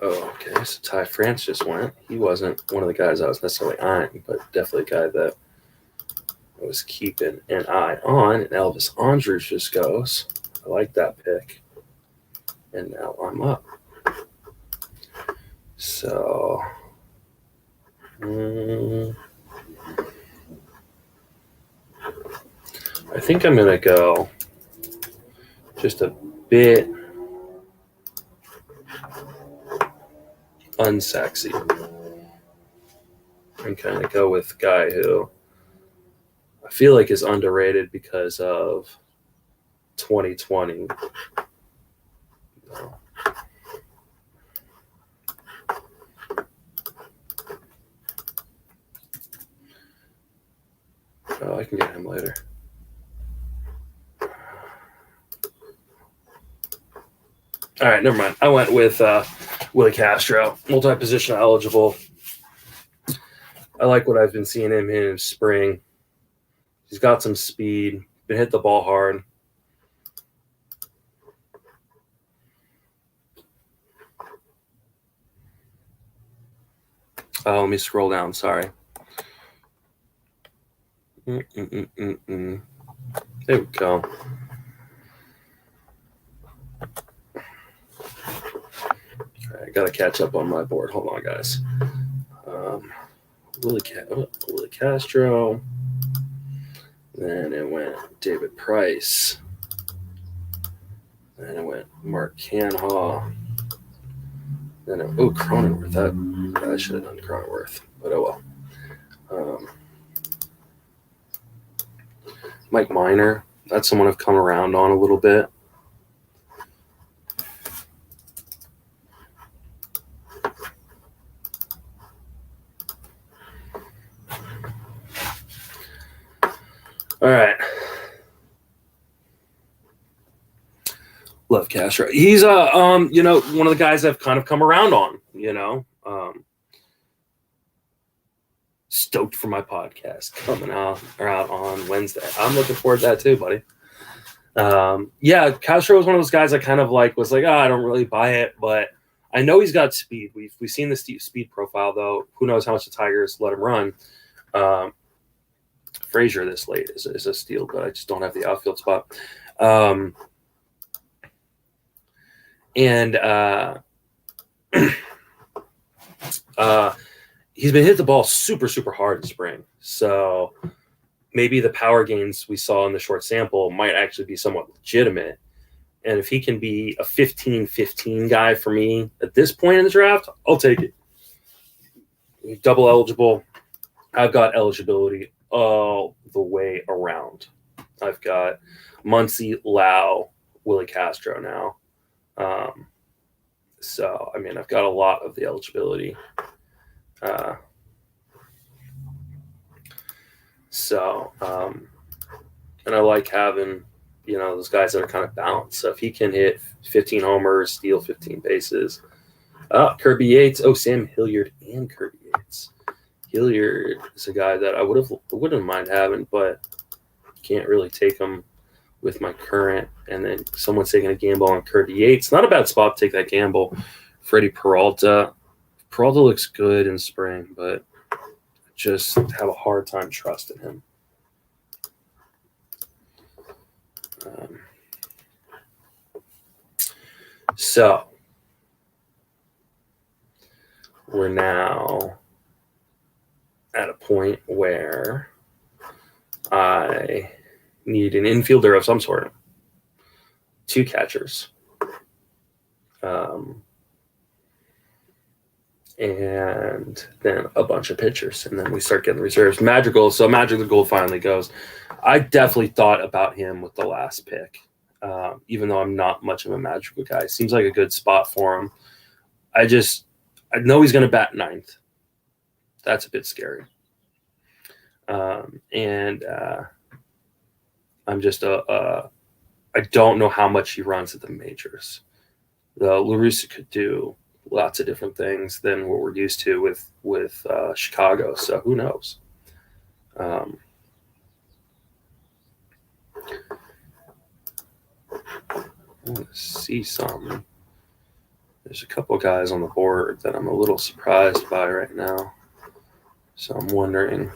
Oh, okay. So Ty France just went. He wasn't one of the guys I was necessarily eyeing, but definitely a guy that I was keeping an eye on. And Elvis Andrus just goes. I like that pick. And now I'm up. So, I think I'm going to go just a bit unsexy and kind of go with a guy who I feel like is underrated because of 2020. Oh, I can get him later. All right, never mind. I went with Willie Castro, multi-position eligible. I like what I've been seeing him in spring. He's got some speed, Been hit the ball hard. Oh, let me scroll down. Sorry. There we go. I gotta catch up on my board. Hold on, guys. Willie Castro. Then it went David Price. Then it went Mark Canhaw. Then Cronenworth. I should have done Cronenworth, but oh well. Mike Minor. That's someone I've come around on a little bit. All right. Love Castro. He's one of the guys I've kind of come around on, stoked for my podcast coming out on Wednesday. I'm looking forward to that too, buddy. Castro was one of those guys I kind of was like, I don't really buy it, but I know he's got speed. We've seen the speed profile though. Who knows how much the Tigers let him run. Frazier this late is a steal, but I just don't have the outfield spot. He's been hit the ball super, super hard in spring. So maybe the power gains we saw in the short sample might actually be somewhat legitimate. And if he can be a 15-15 guy for me at this point in the draft, I'll take it. Double eligible. I've got eligibility all the way around. I've got Muncy, Lau, Willie Castro now. I've got a lot of the eligibility. And I like having, those guys that are kind of balanced. So if he can hit 15 homers, steal 15 bases. Kirby Yates. Sam Hilliard and Kirby Yates. Hilliard is a guy that I wouldn't mind having, but can't really take him with my current. And then someone's taking a gamble on Kirby Yates. Not a bad spot to take that gamble. Freddie Peralta. Peralta looks good in spring, but just have a hard time trusting him. So we're now at a point where I need an infielder of some sort. 2 catchers. And then a bunch of pitchers. And then we start getting reserves. Madrigal. So Madrigal finally goes. I definitely thought about him with the last pick. Even though I'm not much of a Madrigal guy. Seems like a good spot for him. I know he's going to bat 9th. That's a bit scary. I'm just I don't know how much he runs at the majors. The La Russa could do lots of different things than what we're used to with Chicago. So who knows? I want to see something. There's a couple guys on the board that I'm a little surprised by right now. So I'm wondering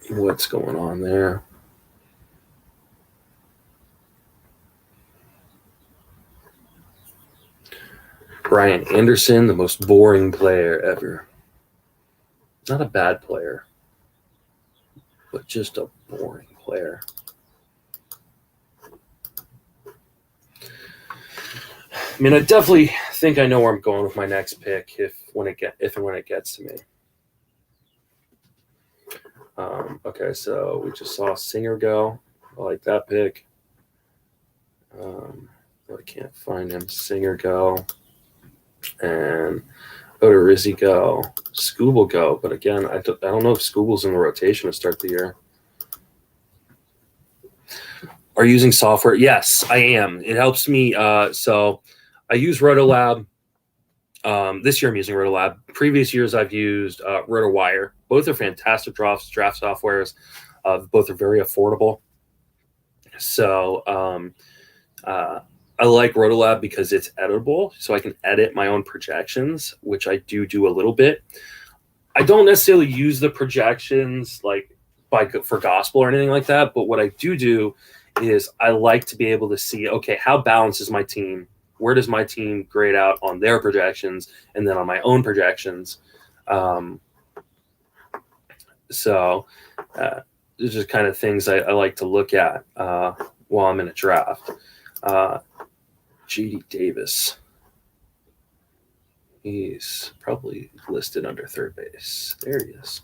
what's going on there. Brian Anderson, the most boring player ever. Not a bad player, but just a boring player. I mean, I definitely think I know where I'm going with my next pick if and when it gets to me. Okay, so we just saw Singer go. I like that pick. I can't find him. Singer go. And Odorizzi go. Scooble go. But again, I don't know if Scooble's in the rotation to start the year. Are you using software? Yes, I am. It helps me. So I use Rotolab. This year I'm using Rotolab. Previous years I've used RotoWire. Both are fantastic draft softwares. Both are very affordable. So I like Rotolab because it's editable, so I can edit my own projections, which I do a little bit. I don't necessarily use the projections like for gospel or anything like that, but what I do is I like to be able to see, okay, how balanced is my team? Where does my team grade out on their projections and then on my own projections? So there's just kind of things I like to look at while I'm in a draft. J.D. Davis. He's probably listed under third base. There he is.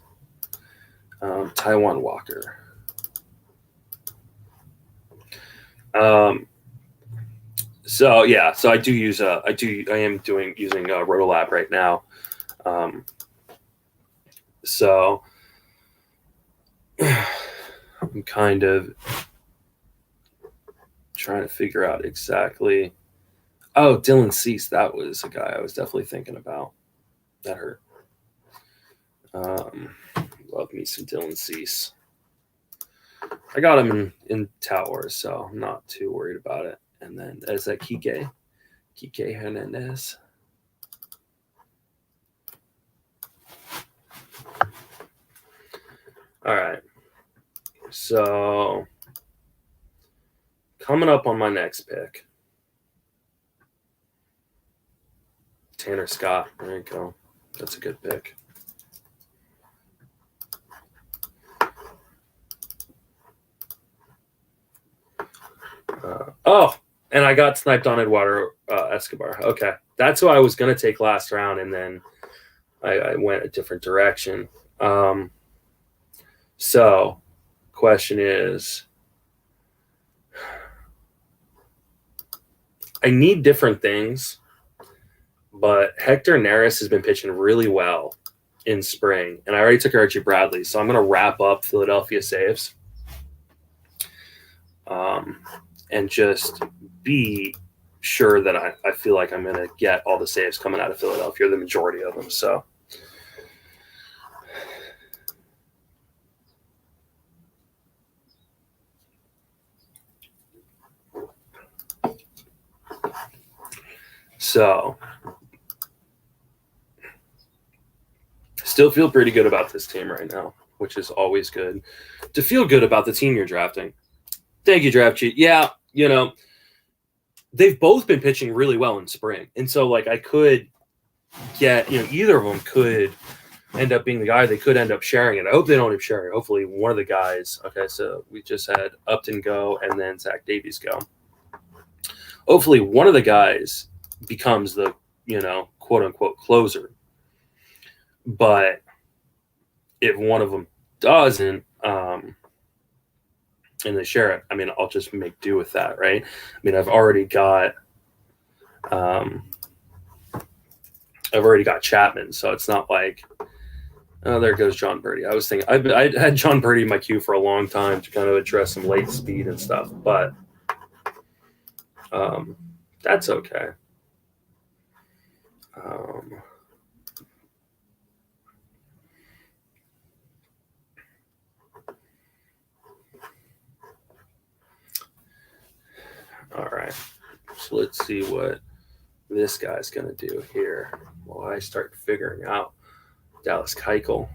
Taiwan Walker. So I do use I am using Rotolab right now. So I'm kind of trying to figure out exactly. Oh, Dylan Cease, that was a guy I was definitely thinking about. That hurt. Love me some Dylan Cease. I got him in Towers, so I'm not too worried about it. And then there's that Kike Hernandez. All right. So coming up on my next pick. Tanner Scott. There you go. That's a good pick. And I got sniped on Eduardo Escobar. Okay. That's who I was going to take last round, and then I went a different direction. So, question is, I need different things, but Hector Neris has been pitching really well in spring, and I already took Archie Bradley, so I'm going to wrap up Philadelphia saves and just be sure that I feel like I'm going to get all the saves coming out of Philadelphia, the majority of them. So still feel pretty good about this team right now, which is always good to feel good about the team you're drafting. Thank you, Draft Cheat. Yeah, they've both been pitching really well in spring. And so, like, I could get, either of them could end up being the guy. They could end up sharing it. I hope they don't end up sharing it. Hopefully one of the guys. Okay, so we just had Upton go and then Zach Davies go. Hopefully one of the guys becomes the, quote-unquote closer. But if one of them doesn't, and they share it, I'll just make do with that, right? I've already got Chapman, so it's not like, oh, there goes John Birdie. I was thinking I had John Birdie in my queue for a long time to kind of address some late speed and stuff, but that's okay. All right, so let's see what this guy's going to do here while I start figuring out Dallas Keuchel.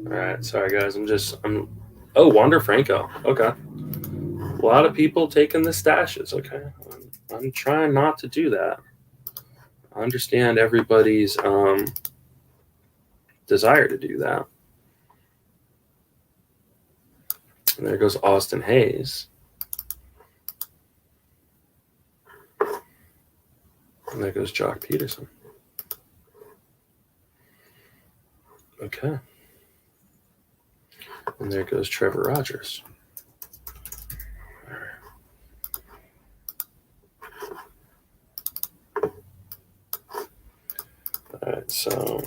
All right, sorry guys, oh, Wander Franco. Okay. A lot of people taking the stashes. Okay. I'm trying not to do that. I understand everybody's desire to do that. And there goes Austin Hayes. And there goes Jock Peterson. Okay. And there goes Trevor Rogers. All right, so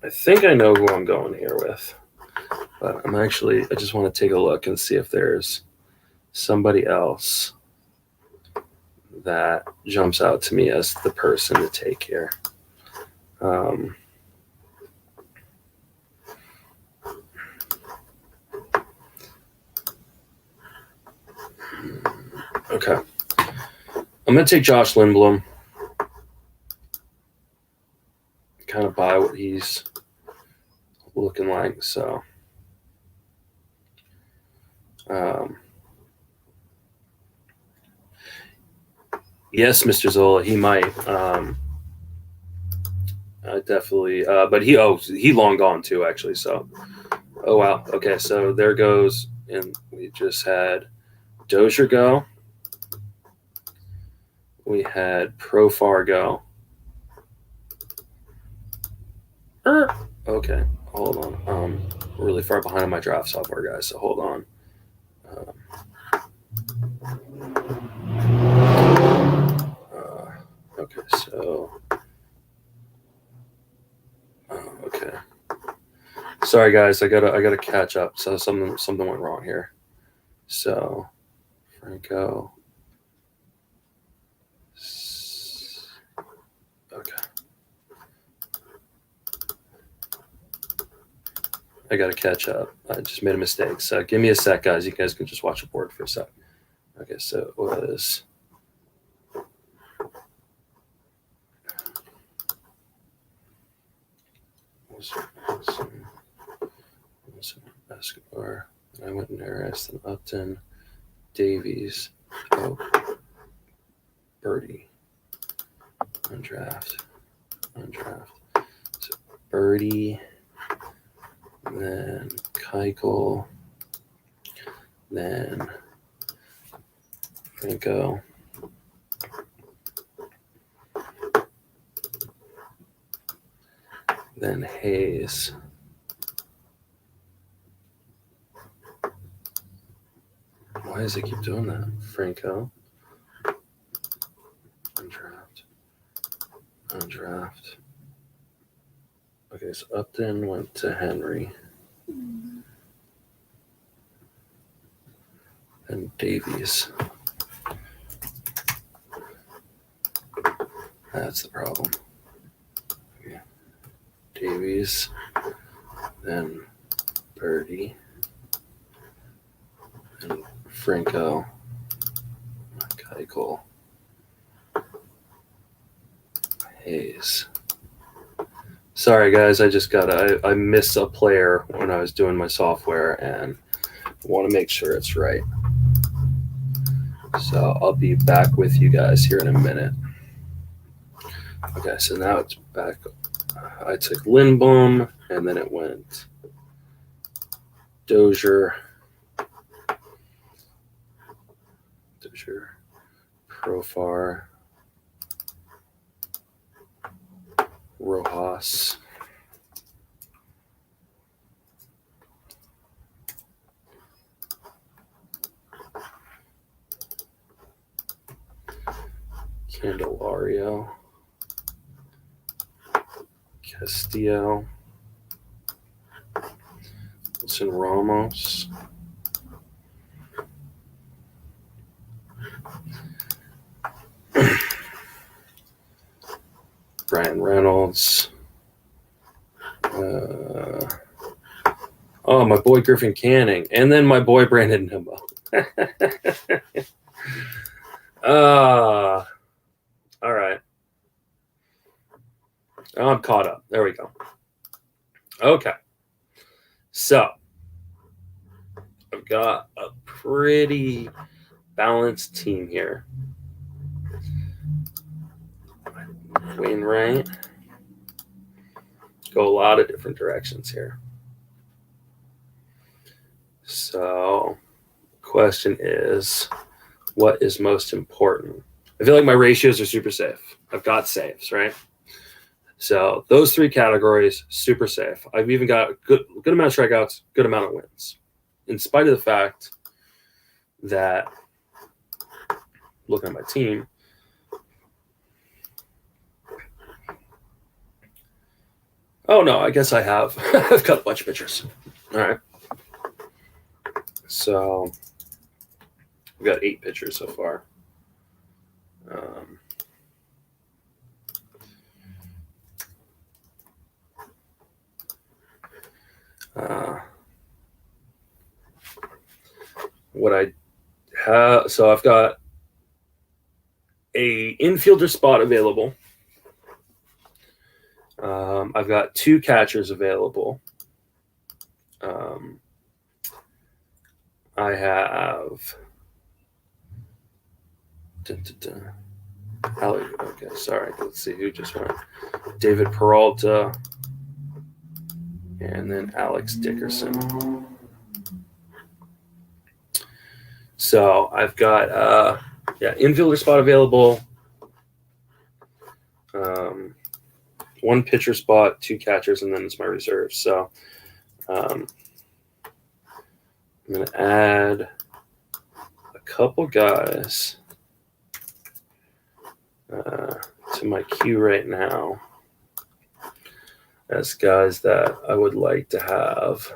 I think I know who I'm going here with, but I just want to take a look and see if there's somebody else that jumps out to me as the person to take here. Okay. I'm going to take Josh Lindblom. Kind of buy what he's looking like. So, yes, Mr. Zola, he might. Definitely. But he long gone too, actually. So, oh, wow. Okay. So there goes. And we just had Dozier go. We had Profar go. Okay, hold on. We're really far behind on my draft software, guys. So hold on. Okay, so okay. Sorry, guys. I gotta catch up. So something went wrong here. So Franco. Okay. I gotta catch up. I just made a mistake. So give me a sec, guys. You guys can just watch the board for a sec. Okay, so it was Escobar. I went Neris, then Upton, Davies, Birdie, undraft. So Birdie, then Keuchel, then Franco, then Hayes. Why does it keep doing that? Franco, undraft. Okay, so Upton went to Henry. And Davies. That's the problem. Okay. Davies, then Birdie, and Franco, Keuchel, Hayes. Sorry, guys. I missed a player when I was doing my software, and I want to make sure it's right. So I'll be back with you guys here in a minute. Okay, so now it's back. I took Lindblom, and then it went Dozier, Profar, Rojas, Candelario, Castillo, Wilson Ramos, Brian Reynolds. My boy Griffin Canning, and then my boy Brandon Nimmo. All right. I'm caught up. There we go. Okay. So I've got a pretty balanced team here. Wainwright. Go a lot of different directions here. So question is, what is most important? I feel like my ratios are super safe. I've got saves, right? So those three categories, super safe. I've even got a good amount of strikeouts, good amount of wins. In spite of the fact that, looking at my team, Oh, no, I guess I have. I've got a bunch of pitchers. All right. So we've got 8 pitchers so far. What I have, so I've got a infielder spot available. I've got 2 catchers available. I have. Okay, sorry. Let's see who just went. David Peralta, and then Alex Dickerson. So I've got infielder spot available. 1 pitcher spot, 2 catchers, and then it's my reserve. So I'm going to add a couple guys to my queue right now as guys that I would like to have.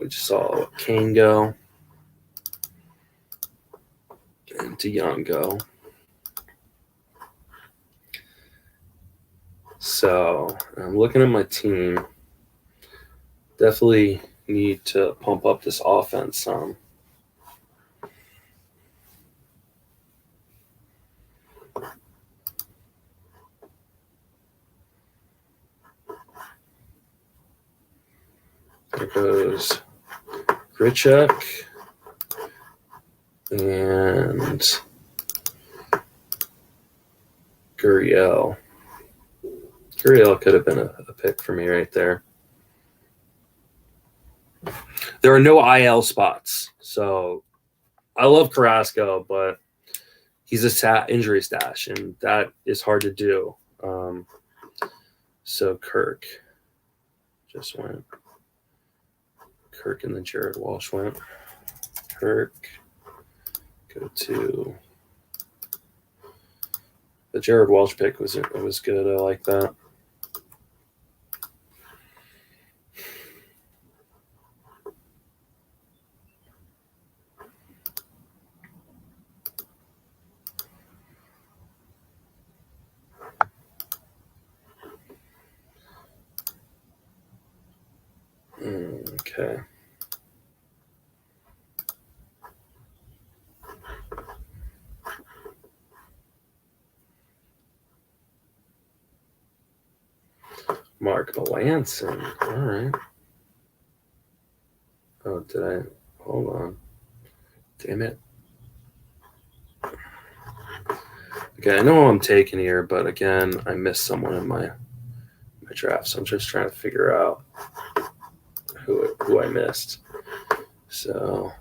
We just saw Kane go and DeYoung go. So I'm looking at my team. Definitely need to pump up this offense some. There goes Grichuk and Gurriel. Gurriel could have been a pick for me right there. There are no IL spots, so I love Carrasco, but he's a injury stash, and that is hard to do. So Kirk just went. Kirk and then Jared Walsh went. Kirk, go to the Jared Walsh pick was good. I like that. Okay. Mark Melanson. All right. Oh, did I? Hold on. Damn it. Okay, I know what I'm taking here, but again, I missed someone in my draft, so I'm just trying to figure out who I missed. So,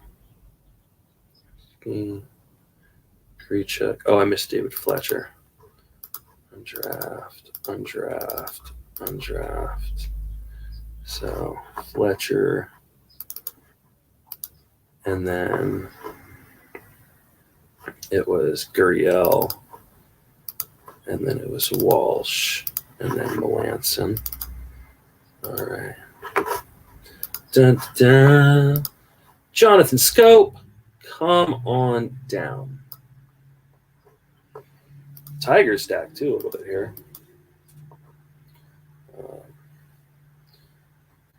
Grichuk. Oh, I missed David Fletcher. Undraft. So, Fletcher. And then it was Gurriel. And then it was Walsh. And then Melanson. All right. Dun, dun. Jonathan Scope, come on down. Tiger stack, too, a little bit here.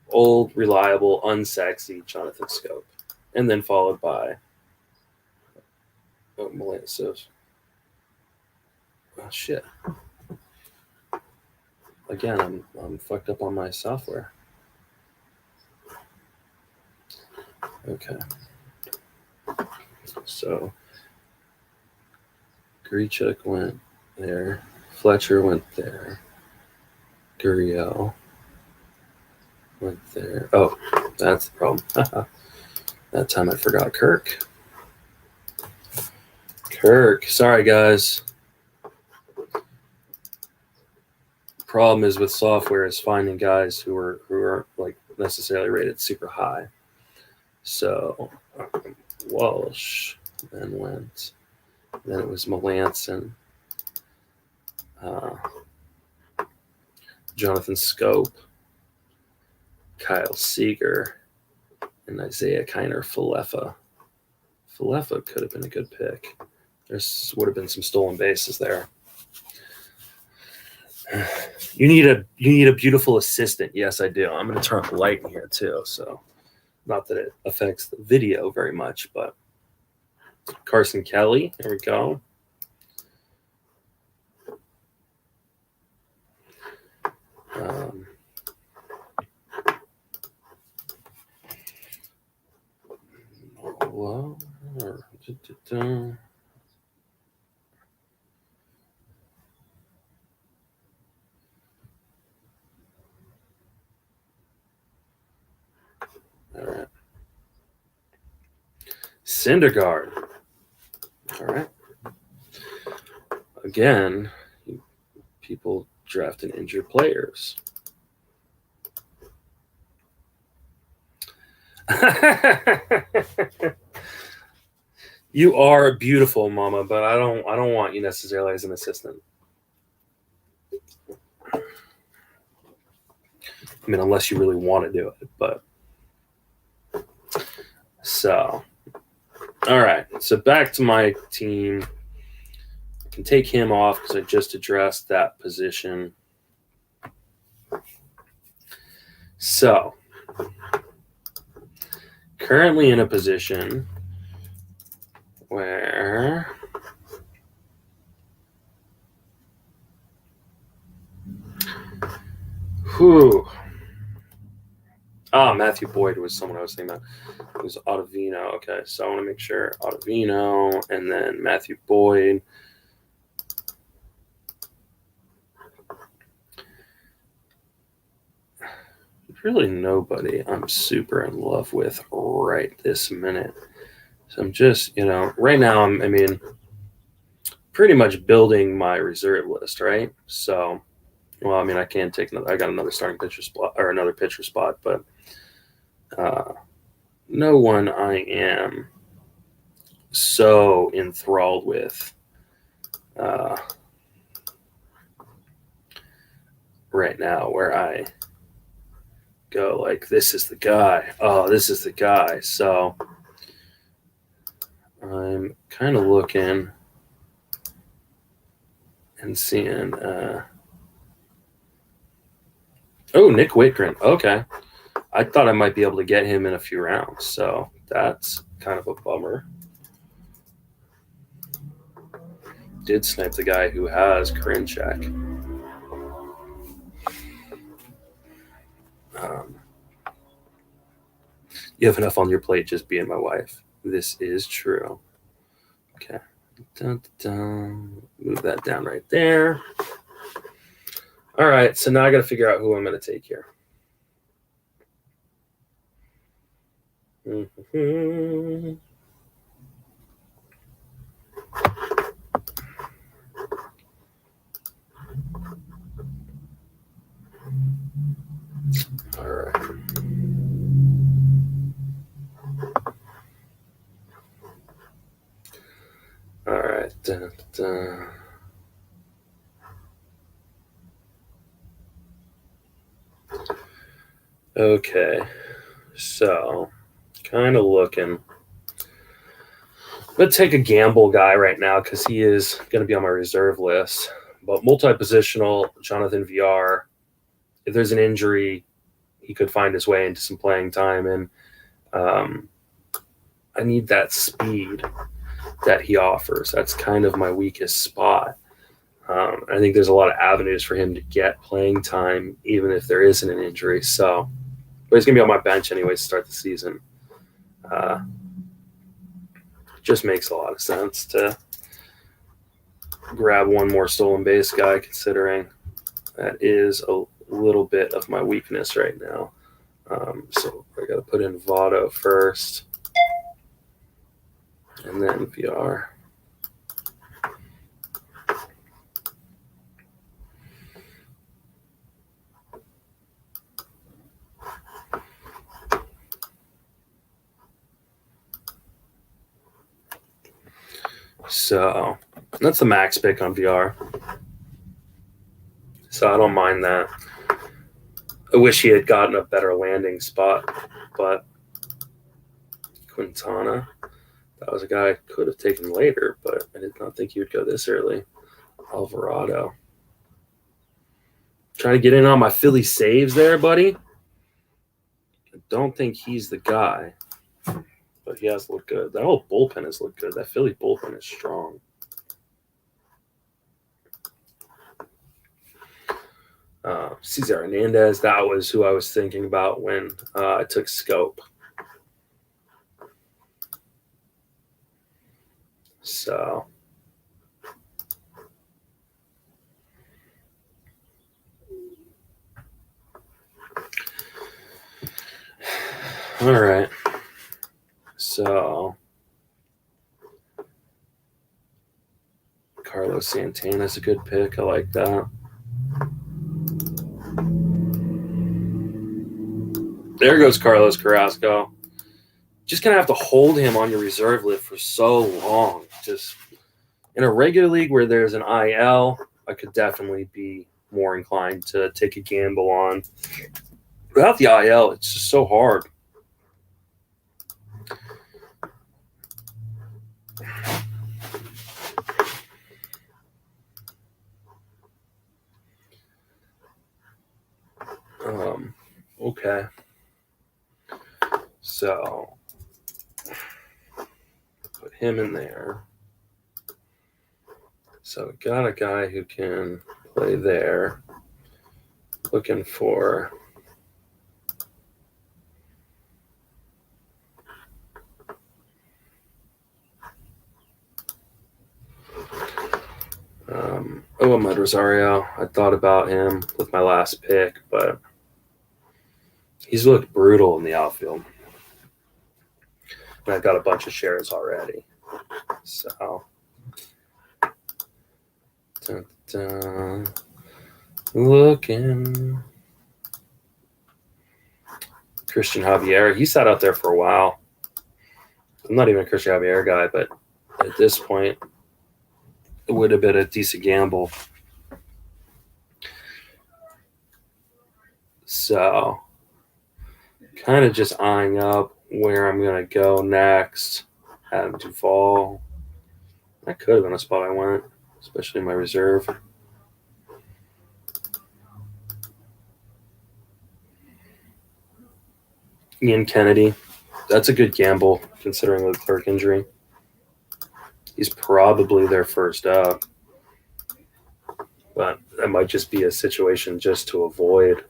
Old, reliable, unsexy Jonathan Scope. And then followed by Melanson. Oh, shit. Again, I'm fucked up on my software. Okay. So Grichuk went there. Fletcher went there. Gurriel went there. Oh, that's the problem. That time I forgot Kirk. Sorry, guys. Problem is with software is finding guys who aren't like necessarily rated super high. So Walsh then went. Then it was Melanson. Jonathan Scope, Kyle Seager, and Isaiah Kiner Falefa. Falefa could have been a good pick. There would have been some stolen bases there. You need a beautiful assistant. Yes, I do. I'm going to turn up the light in here too. So, not that it affects the video very much, but Carson Kelly. There we go. Well, all right. Syndergaard. All right. Again, people drafting injured players. You are beautiful, Mama, but I don't want you necessarily as an assistant. I mean, unless you really want to do it, but so all right. So back to my team. I can take him off because I just addressed that position. So currently in a position where Matthew Boyd was someone I was thinking about. It was Ottavino. Okay, so I want to make sure Ottavino and then Matthew Boyd. Really nobody I'm super in love with right this minute. So I'm just, right now I mean, pretty much building my reserve list, right? So, well, I mean, I can't take another. I got another starting pitcher spot or another pitcher spot, but no one I am so enthralled with right now where I go like, this is the guy. Oh, this is the guy. So I'm kind of looking and seeing. Nick Whitgren. Okay. I thought I might be able to get him in a few rounds. So that's kind of a bummer. Did snipe the guy who has Karinchak. You have enough on your plate just being my wife. This is true. Okay. Dun, dun, dun. Move that down right there. All right. So now I got to figure out who I'm going to take here. Mm-hmm. All right. All right. Dun, dun. Okay. So, kind of looking. I'm going to take a gamble guy right now because he is going to be on my reserve list. But multi-positional, Jonathan VR. If there's an injury, he could find his way into some playing time. And I need that speed that he offers. That's kind of my weakest spot. I think there's a lot of avenues for him to get playing time, even if there isn't an injury. So, but he's going to be on my bench anyway to start the season. Just makes a lot of sense to grab one more stolen base guy, considering that is a little bit of my weakness right now. So I got to put in Votto first, and then VR. So that's the max pick on VR. So I don't mind that. I wish he had gotten a better landing spot, but Quintana, that was a guy I could have taken later, but I did not think he would go this early. Alvarado. Trying to get in on my Philly saves there, buddy. I don't think he's the guy, but he has looked good. That whole bullpen has looked good. That Philly bullpen is strong. Cesar Hernandez, that was who I was thinking about when I took Scope. So, all right. So, Carlos Santana's a good pick. I like that. There goes Carlos Carrasco. Just going to have to hold him on your reserve list for so long. Just in a regular league where there's an IL, I could definitely be more inclined to take a gamble on. Without the IL, it's just so hard. Okay. So, put him in there. So, got a guy who can play there. Looking for Ahmed Rosario. I thought about him with my last pick, but he's looked brutal in the outfield. And I've got a bunch of shares already. So, looking. Christian Javier, he sat out there for a while. I'm not even a Christian Javier guy, but at this point, it would have been a decent gamble. So, kind of just eyeing up where I'm going to go next. Adam Duvall. That could have been a spot I went, especially in my reserve. Ian Kennedy. That's a good gamble considering the Leclerc injury. He's probably their first up. But that might just be a situation just to avoid.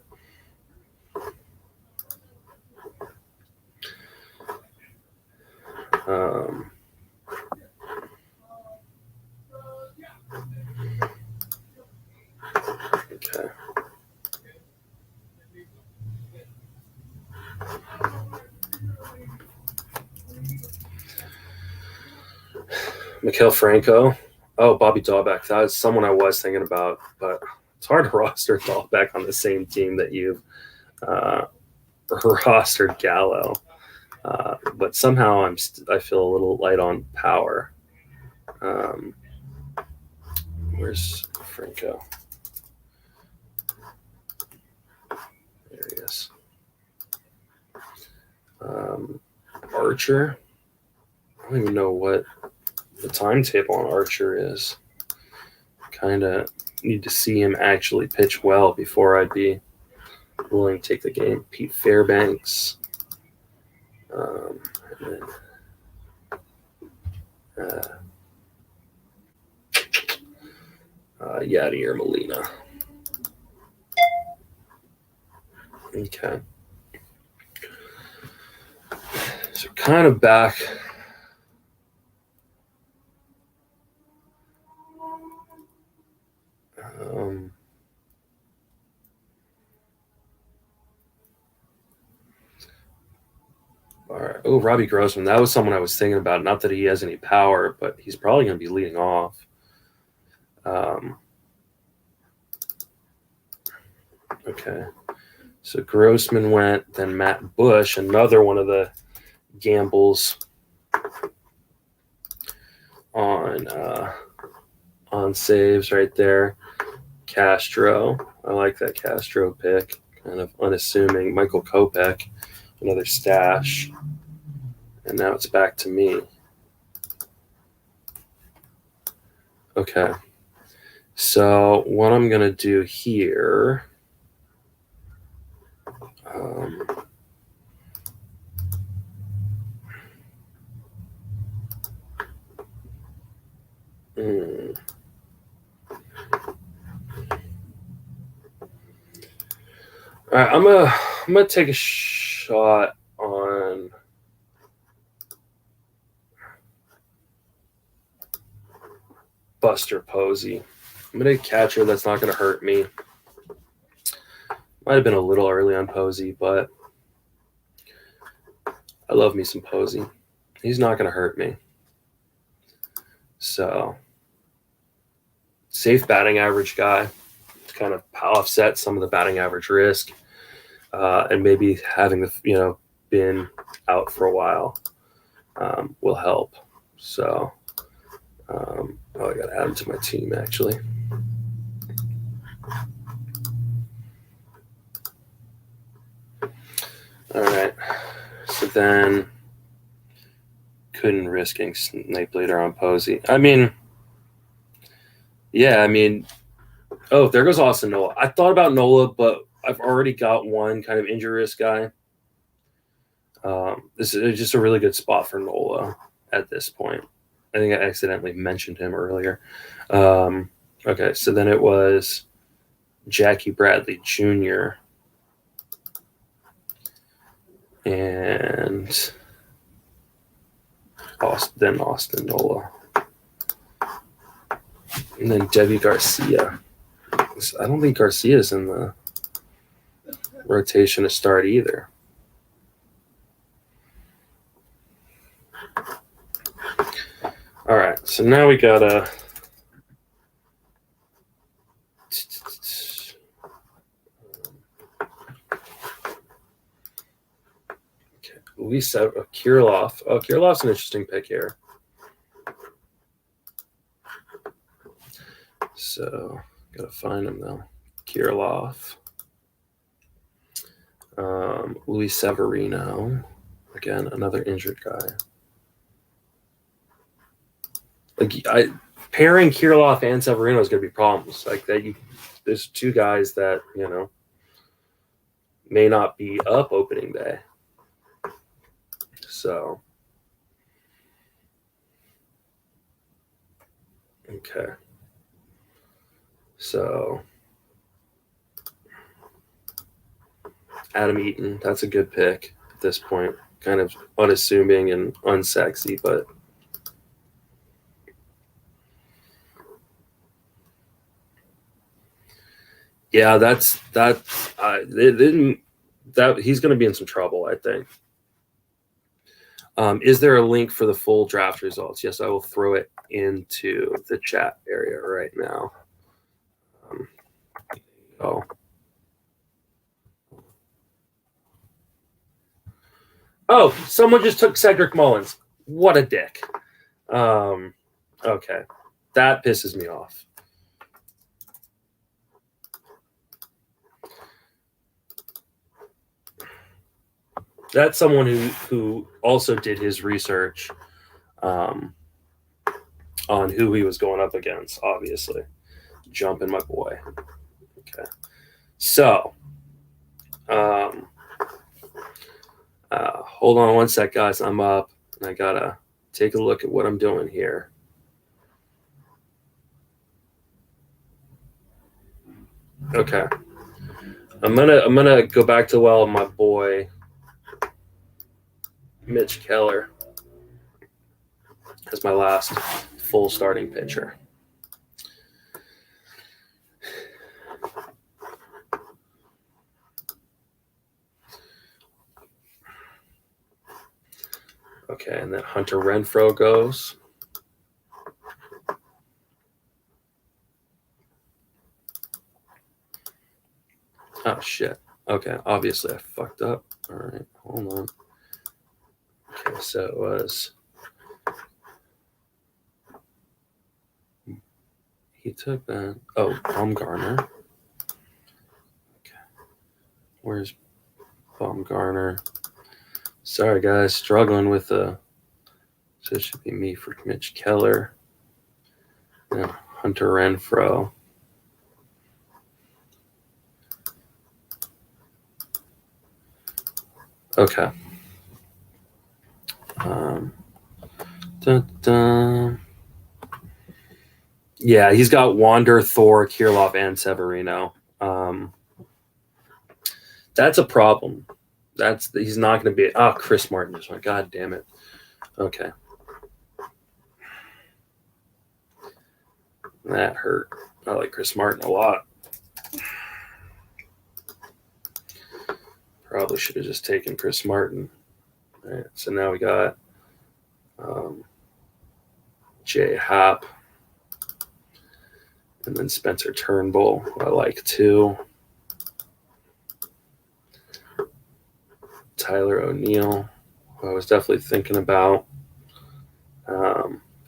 Okay. Maikel Franco. Oh, Bobby Dahlbeck. That was someone I was thinking about, but it's hard to roster Dahlbeck on the same team that you've rostered Gallo. But somehow I feel a little light on power. Where's Franco? There he is. Archer. I don't even know what the timetable on Archer is. Kind of need to see him actually pitch well before I'd be willing to take the game. Pete Fairbanks. And then, Yadier Molina. Okay. So kind of back. All right. Oh, Robbie Grossman. That was someone I was thinking about. Not that he has any power, but he's probably going to be leading off. Okay. So Grossman went, then Matt Bush, another one of the gambles on saves right there. Castro. I like that Castro pick. Kind of unassuming. Michael Kopech, another stash. And now it's back to me. Okay. So what I'm going to do here... All right, I'm gonna take a shot on Buster Posey. I'm gonna catch her. That's not gonna hurt me. Might have been a little early on Posey, but I love me some Posey. He's not gonna hurt me. So safe batting average guy to kind of offset some of the batting average risk, and maybe having the been out for a while will help. So I got to add him to my team actually. All right, so then couldn't risking Snipe Leader on Posey. I mean, yeah, oh, there goes Austin Nola. I thought about Nola, but I've already got one kind of injury risk guy. This is just a really good spot for Nola at this point. I think I accidentally mentioned him earlier. Okay, so then it was Jackie Bradley Jr. and Austin Nola. And then Debbie Garcia. I don't think Garcia's in the rotation to start either. All right, so now we gotta Kirilov. Oh, Kirilov's an interesting pick here. So gotta find him though. Kirilov. Luis Severino. Again, another injured guy. Pairing Kirilov and Severino is going to be problems. Like that, there's two guys that may not be up opening day. So, okay. So, Adam Eaton, that's a good pick at this point. Kind of unassuming and unsexy, but yeah, he's going to be in some trouble, I think. Is there a link for the full draft results? Yes, I will throw it into the chat area right now. Oh, someone just took Cedric Mullins. What a dick. Okay. That pisses me off. That's someone who also did his research on who he was going up against, obviously. Jumping my boy. Okay. So, hold on one sec, guys. I'm up, and I got to take a look at what I'm doing here. Okay. I'm gonna go back to my boy Mitch Keller as my last full starting pitcher. Okay, and then Hunter Renfroe goes. Oh, shit. Okay, obviously I fucked up. All right, hold on. Okay, so it was... he took that. Oh, Baumgartner. Okay. Where's Baumgartner? Sorry, guys. Struggling with the. So it should be me for Mitch Keller. And Hunter Renfroe. Okay. Dun, dun. Yeah, he's got Wander, Thor, Kirilov, and Severino. That's a problem. He's not going to be. Chris Martinez. God damn it. Okay. That hurt. I like Chris Martin a lot. Probably should have just taken Chris Martin. All right, so now we got Jay Happ. And then Spencer Turnbull, who I like too. Tyler O'Neill, who I was definitely thinking about.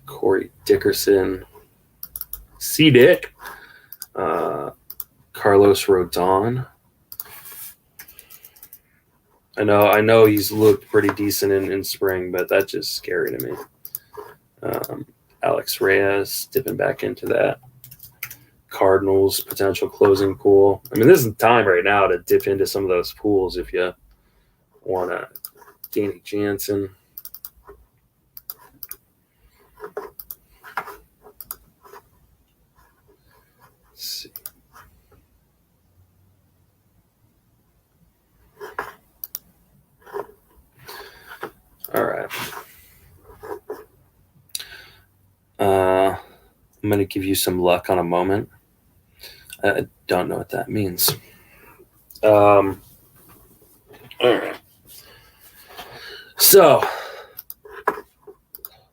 Corey Dickerson. C-Dick. Carlos Rodon. I know he's looked pretty decent in spring, but that's just scary to me. Alex Reyes dipping back into that Cardinals potential closing pool. I mean, this is the time right now to dip into some of those pools if you want to. Danny Jansen. Let's see. All right. I'm going to give you some luck on a moment. I don't know what that means. All right. So,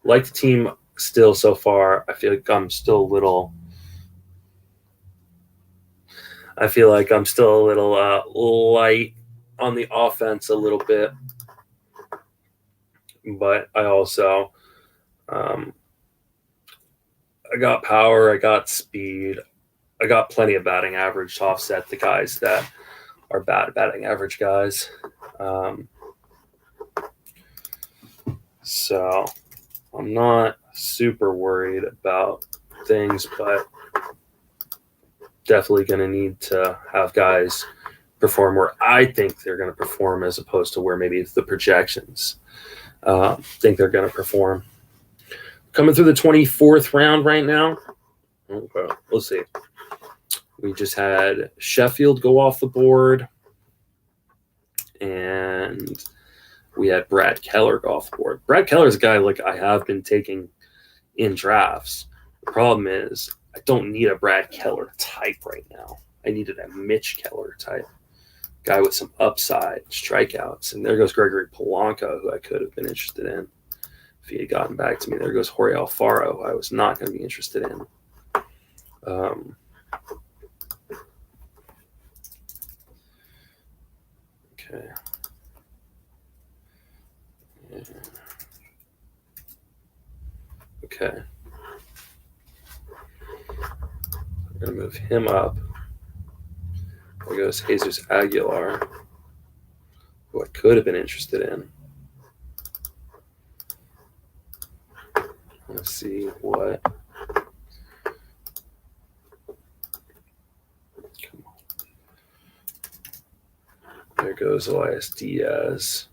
like the team still so far, I feel like I'm still a little light on the offense a little bit. But I also I got power, I got speed, I got plenty of batting average to offset the guys that are bad batting average guys. So I'm not super worried about things, but definitely going to need to have guys perform where I think they're going to perform as opposed to where maybe the projections think they're going to perform. Coming through the 24th round right now. Okay, we'll see. We just had Sheffield go off the board, and we had Brad Keller go off the board. Brad Keller's a guy like I have been taking in drafts. The problem is I don't need a Brad Keller type right now. I needed a Mitch Keller type. Guy with some upside, strikeouts. And there goes Gregory Polanco, who I could have been interested in if he had gotten back to me. There goes Jorge Alfaro, who I was not going to be interested in. Okay. Yeah. Okay. I'm going to move him up. There goes Jesus Aguilar, who I could have been interested in. Let's see what. Come on. There goes Elias Diaz.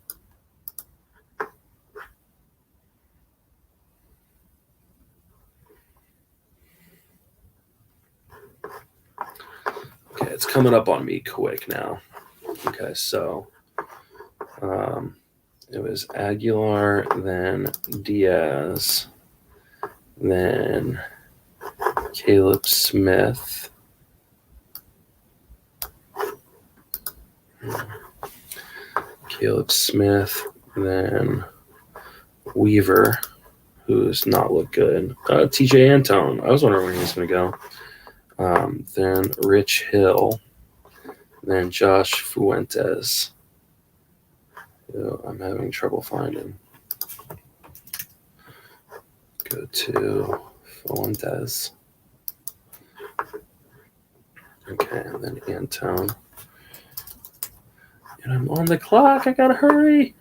Okay, it's coming up on me quick now. Okay, so it was Aguilar, then Diaz, then Caleb Smith. Then Weaver, who's not looked good. TJ Antone. I was wondering where he was going to go. Then Rich Hill. Then Josh Fuentes. Who I'm having trouble finding. Go to Fuentes. Okay, and then Antone. And I'm on the clock. I gotta hurry.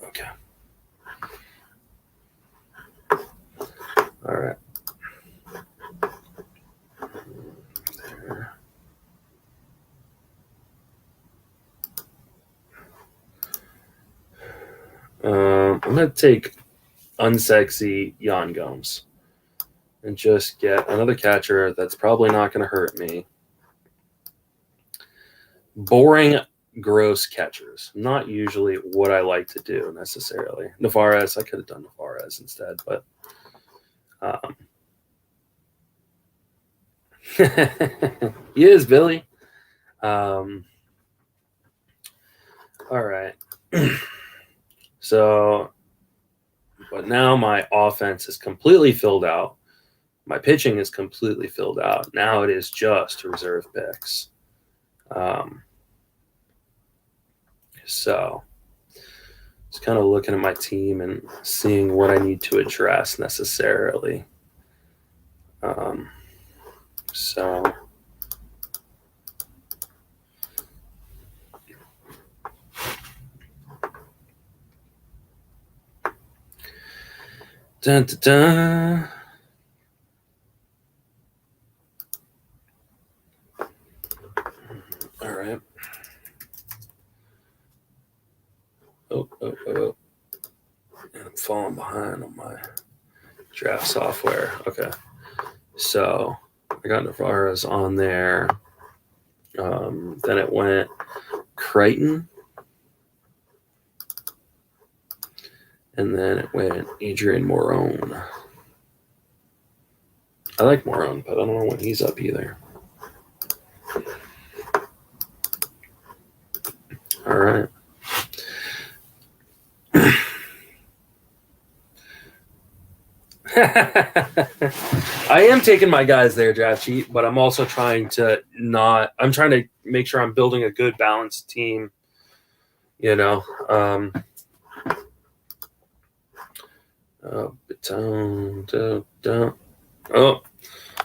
Okay. All right. There. I'm gonna take unsexy Jan Gomes and just get another catcher that's probably not going to hurt me. Boring, gross catchers. Not usually what I like to do necessarily. Navarez, I could have done Navarez instead, but he is Billy. All right. So, but now my offense is completely filled out. My pitching is completely filled out. Now it is just reserve picks. So, just kind of looking at my team and seeing what I need to address necessarily. So, dun, dun, dun. All right. Oh. And I'm falling behind on my draft software. Okay. So I got Navarez on there. Then it went Crichton. And then it went Adrian Morone. I like Morone, but I don't know when he's up either. All right. I am taking my guys there, draft sheet, but I'm also trying to make sure I'm building a good balanced team, you know. Oh,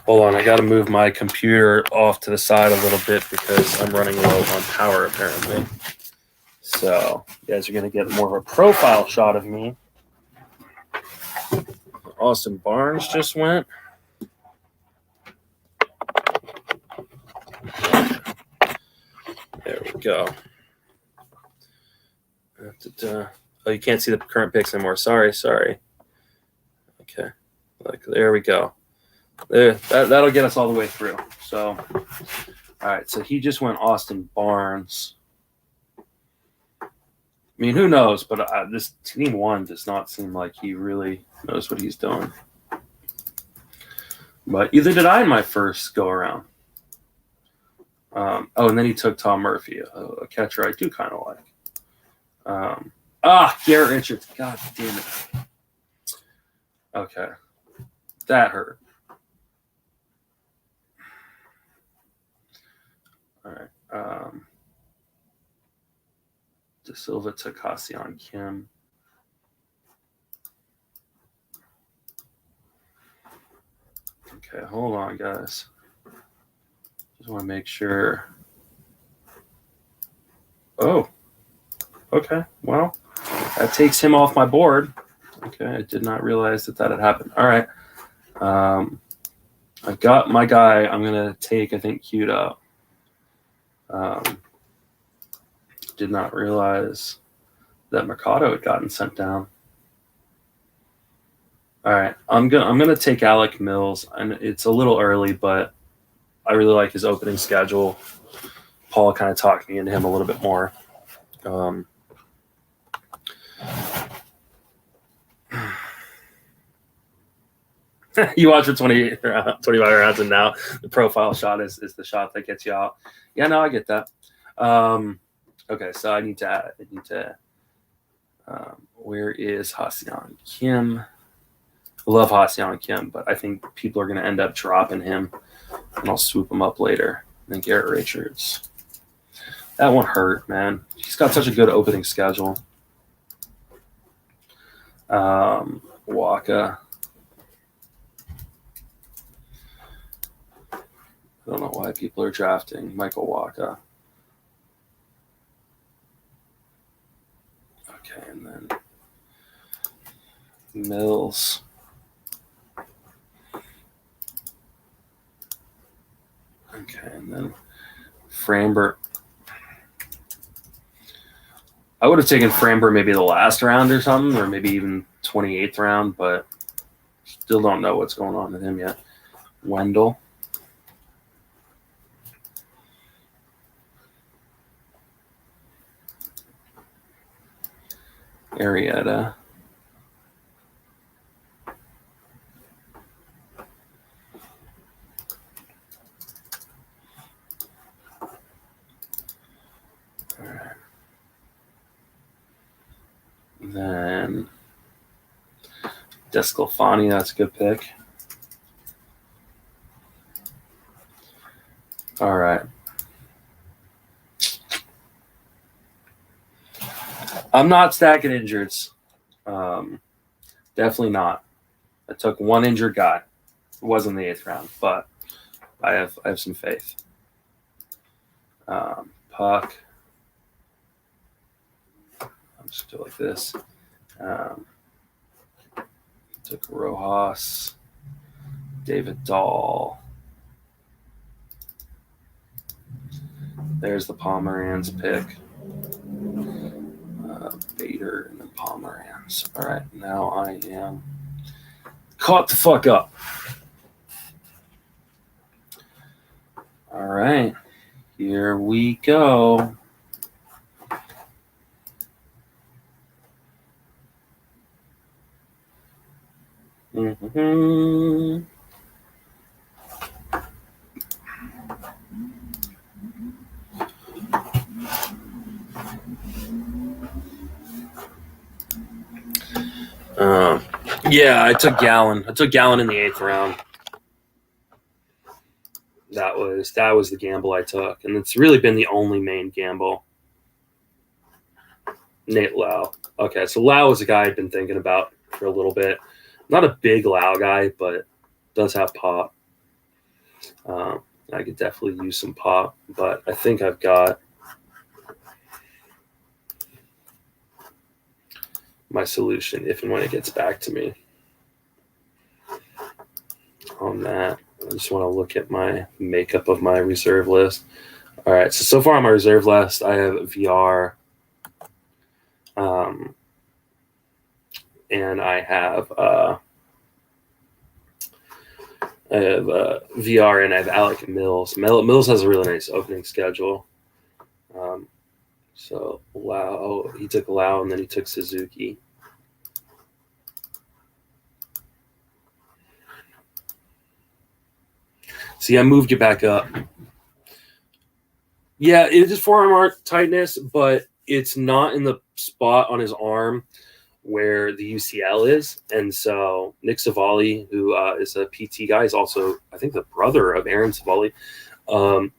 hold on. I got to move my computer off to the side a little bit because I'm running low on power, apparently. So you guys are going to get more of a profile shot of me. Austin Barnes just went. There we go. Oh, you can't see the current picks anymore. Sorry. Okay. There we go. There, that'll get us all the way through. So, all right. So he just went Austin Barnes. I mean, who knows? But this team one does not seem like he really knows what he's doing. But either did I in my first go around. And then he took Tom Murphy, a catcher I do kind of like. Garrett Richards. God damn it. Okay. That hurt. All right. De Silva took Ha-Seong Kim. Okay, hold on, guys. Just want to make sure. Oh, okay. Well, that takes him off my board. Okay, I did not realize that had happened. All right. I've got my guy. I'm going to take, I think, queued up. Did not realize that Mercado had gotten sent down. All right, I'm gonna take Alec Mills, and it's a little early, but I really like his opening schedule. Paul kind of talked me into him a little bit more. You watch for 25 rounds, and now the profile shot is the shot that gets you out. Yeah, no, I get that. Okay, so I need to. Where is Ha-Seong Kim? I love Ha-Seong Kim, but I think people are going to end up dropping him, and I'll swoop him up later. And then Garrett Richards. That one hurt, man. He's got such a good opening schedule. Waka. I don't know why people are drafting Michael Waka. Okay, and then Mills. Okay, and then Framber. I would have taken Framber maybe the last round or something, or maybe even 28th round, but still don't know what's going on with him yet. Wendell. Arrieta. All right. Then Desclafani, that's a good pick. All right. I'm not stacking injureds. Definitely not. I took one injured guy. It wasn't the 8th round, but I have some faith. Puck. I'll just do it like this. Took Rojas. David Dahl. There's the Pomeranz pick. Bader and then Pomeranz. All right, now I am caught the fuck up. All right, here we go. Mm-hmm. Yeah, I took Gallon. I took Gallon in the 8th round. That was the gamble I took, and it's really been the only main gamble. Nate Lau. Okay, so Lau is a guy I've been thinking about for a little bit. Not a big Lau guy, but does have pop. I could definitely use some pop, but I think I've got my solution if and when it gets back to me on that. I just want to look at my makeup of my reserve list. All right, so far on my reserve list, I have VR, and I have VR, and I have Alec Mills. Mills has a really nice opening schedule. So Lau, he took Lau, and then he took Suzuki. See, I moved you back up. Yeah, it is forearm arc tightness, but it's not in the spot on his arm where the UCL is. And so Nick Savali, who is a PT guy, is also, I think, the brother of Aaron Savali.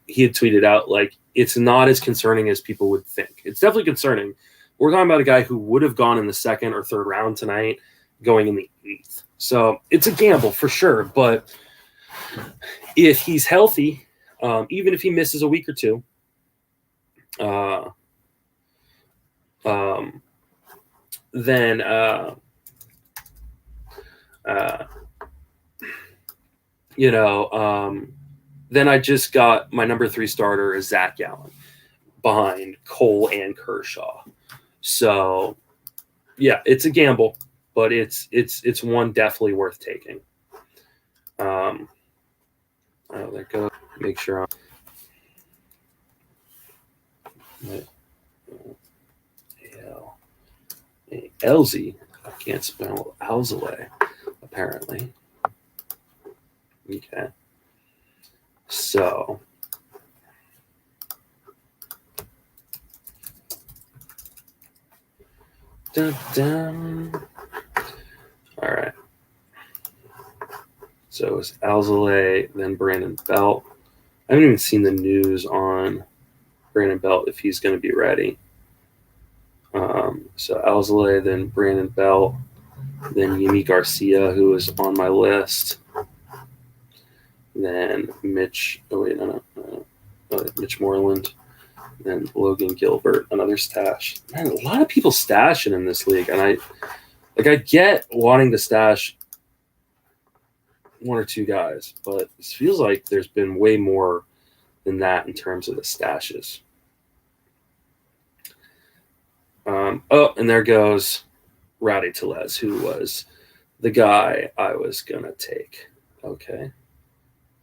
He had tweeted out, like, it's not as concerning as people would think. It's definitely concerning. We're talking about a guy who would have gone in the 2nd or 3rd round tonight, going in the 8th. So it's a gamble for sure. But if he's healthy, even if he misses a week or two, then then I just got my number 3 starter is Zach Gallen behind Cole and Kershaw. So yeah, it's a gamble, but it's one definitely worth taking. Oh, there goes. Make sure I'm. Elzy. I can't spell Alzale, apparently. Okay. So. Dun, dun. All right. So it's Alzale, then Brandon Belt. I haven't even seen the news on Brandon Belt if he's going to be ready. So Alzale, then Brandon Belt, then Yimi Garcia, who is on my list. then Mitch. Oh wait, no. Mitch Moreland. Then Logan Gilbert, another stash. Man, a lot of people stashing in this league, and I get wanting to stash one or two guys, but it feels like there's been way more than that in terms of the stashes. And there goes Rowdy Tellez, who was the guy I was gonna take. Okay,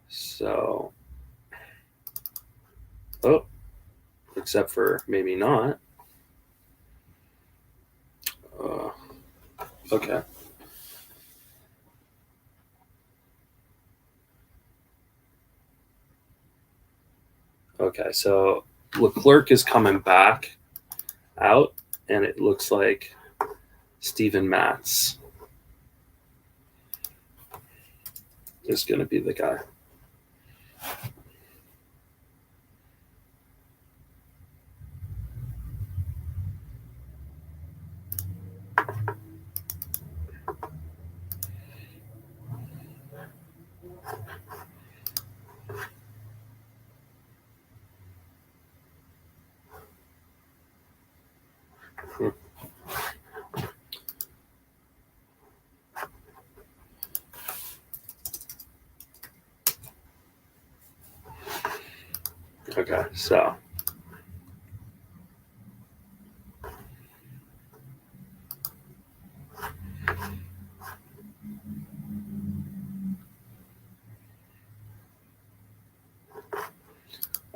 so except for maybe not. Okay. Okay, so Leclerc is coming back out, and it looks like Steven Matz is going to be the guy. Okay, so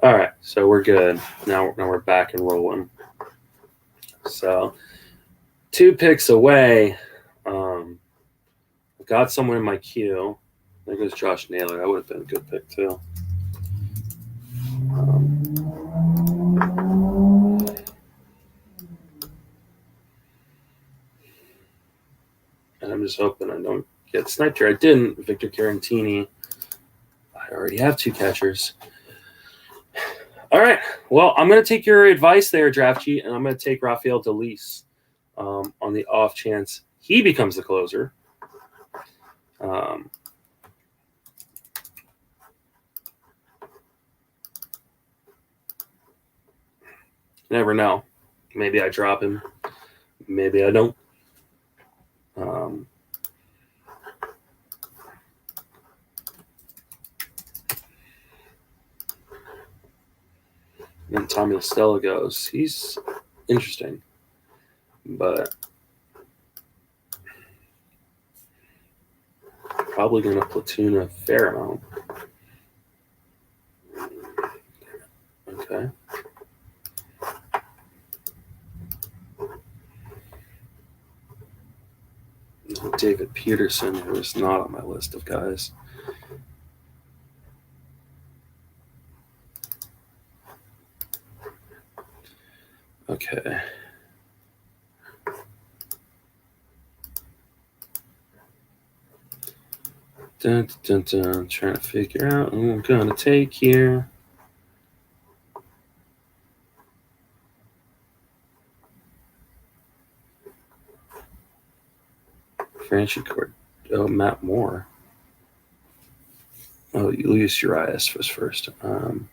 all right, so we're good. Now we're back and rolling. So 2 picks away. I've got someone in my queue. There goes Josh Naylor. That would have been a good pick too. And I'm just hoping I don't get sniped here. I didn't. Victor Carantini. I already have 2 catchers. All right. Well, I'm going to take your advice there, Draft Cheat, and I'm going to take Rafael DeLeese on the off chance he becomes the closer. Never know. Maybe I drop him. Maybe I don't. Then Tommy Stella goes. He's interesting, but probably going to platoon a fair amount. Okay. David Peterson, who is not on my list of guys. Okay. Dun, dun, dun. Trying to figure out who I'm going to take here. Franchi Cord. Oh, Matt Moore. Oh, Luis Urias was first. All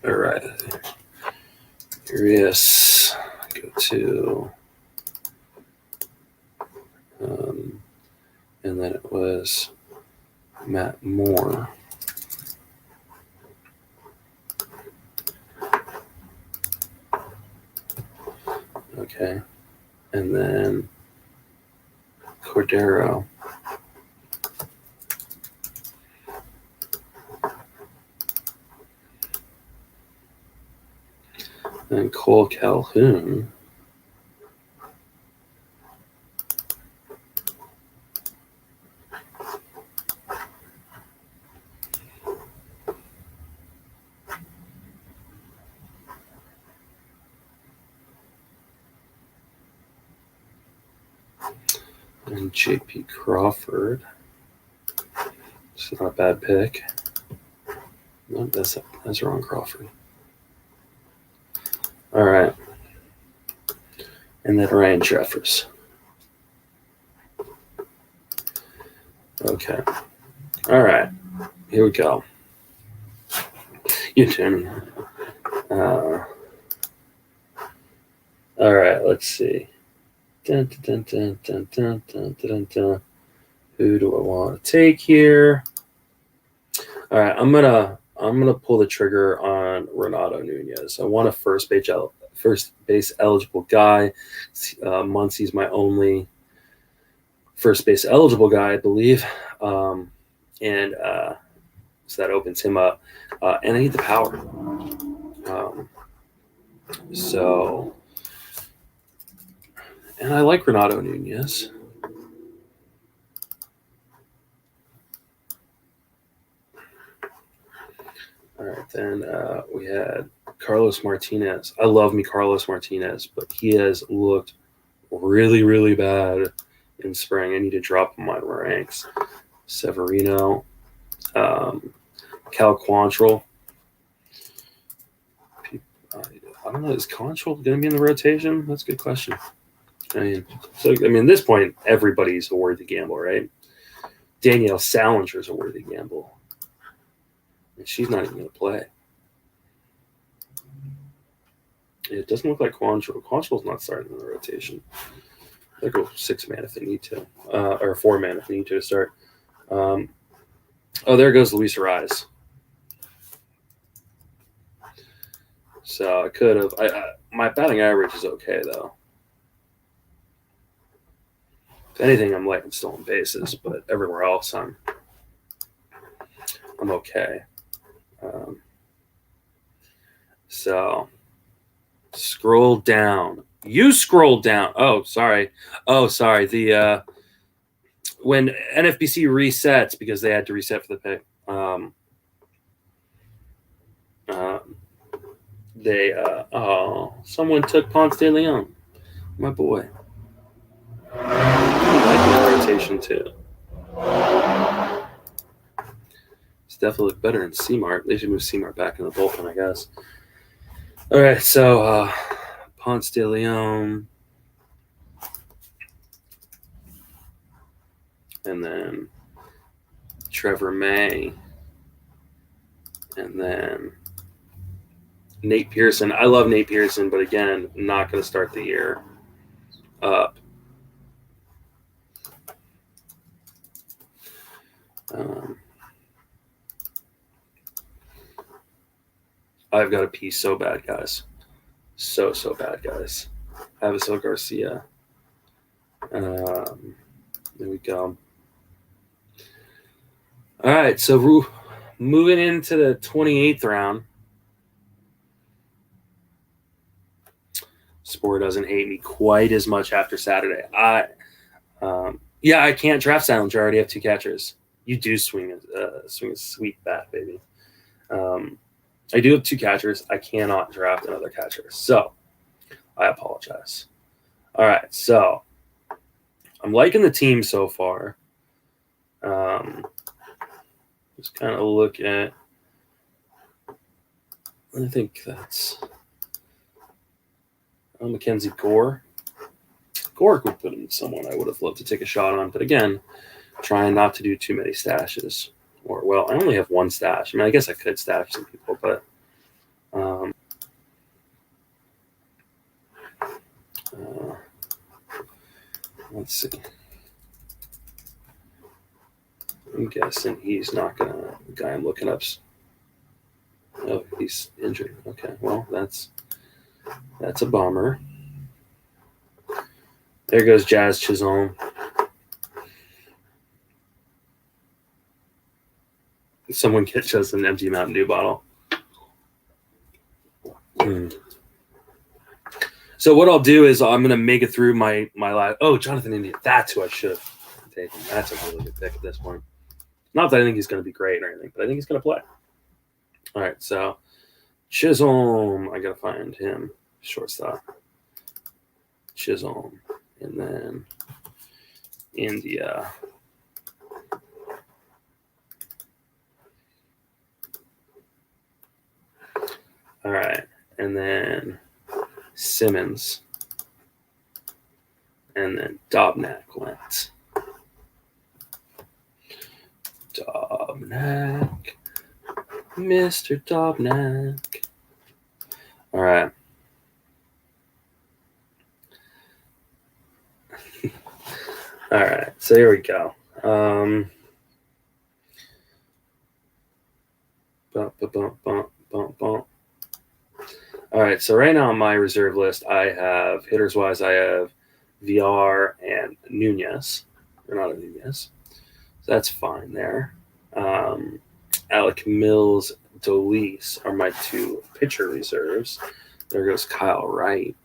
right. Urias. Go to. And then it was Matt Moore. Okay. And then Cordero. And Cole Calhoun. And J.P. Crawford. It's not a bad pick. No, that's wrong, Crawford. All right. And then Ryan Jeffers. Okay. All right. Here we go. Your turn. All right. Let's see. Dun, dun, dun, dun, dun, dun, dun, dun. Who do I want to take here? All right. I'm gonna pull the trigger on Renato Nunez. I want a first base eligible guy. Muncie's my only first base eligible guy, I believe. And so that opens him up. And I need the power. And I like Renato Nunez. All right, then we had Carlos Martinez. I love me Carlos Martinez, but he has looked really, really bad in spring. I need to drop him on my ranks. Severino, Cal Quantrill. I don't know. Is Quantrill going to be in the rotation? That's a good question. At this point, everybody's a worthy gamble, right? Danielle Salinger's a worthy gamble. And she's not even going to play. It doesn't look like Quantrill. Quantrill's not starting in the rotation. They'll go 6 man if they need to, or 4 man if they need to start. There goes Luis Ariz. So I could have. My batting average is okay though. If anything, I'm liking stolen bases, but everywhere else I'm okay. So scroll down. You scroll down. Oh, sorry. The when NFBC resets, because they had to reset for the pick. Someone took Ponce de Leon, my boy. I like the rotation too. It's definitely look better in C-Mart. They should move C-Mart back in the bullpen, I guess. All right, so Ponce de Leon, and then Trevor May, and then Nate Pearson. I love Nate Pearson, but again, not going to start the year up. I've got to pee so bad, guys. So bad, guys. Avisel Garcia. There we go. All right, so moving into the 28th round. Spore doesn't hate me quite as much after Saturday. I can't draft Salinger. I already have 2 catchers. You do swing a sweet bat, baby. I do have 2 catchers. I cannot draft another catcher. So I apologize. All right. So I'm liking the team so far. Just kind of look at, I think that's Mackenzie Gore. Gore would put in someone I would have loved to take a shot on. But again, trying not to do too many stashes. I only have 1 stash. I mean, I guess I could stash some people, but let's see. I'm guessing he's not going to – the guy I'm looking up – oh, he's injured. Okay, well, that's a bummer. There goes Jazz Chisholm. Someone get us an empty Mountain Dew bottle. So what I'll do is I'm going to make it through my last. Oh, Jonathan India. That's who I should have taken. That's a really good pick at this point. Not that I think he's going to be great or anything, but I think he's going to play. All right, so Chisholm. I got to find him. Shortstop. Chisholm. And then India. All right. And then Simmons. And then Dobnak went. Mr. Dobnak. All right. All right. So here we go. Bump, bump, bump, bump, bump. All right. So right now on my reserve list, I have hitters wise, I have VR and Nunez. Or not a Nunez. So that's fine there. Alec Mills, Dolis are my two pitcher reserves. There goes Kyle Wright.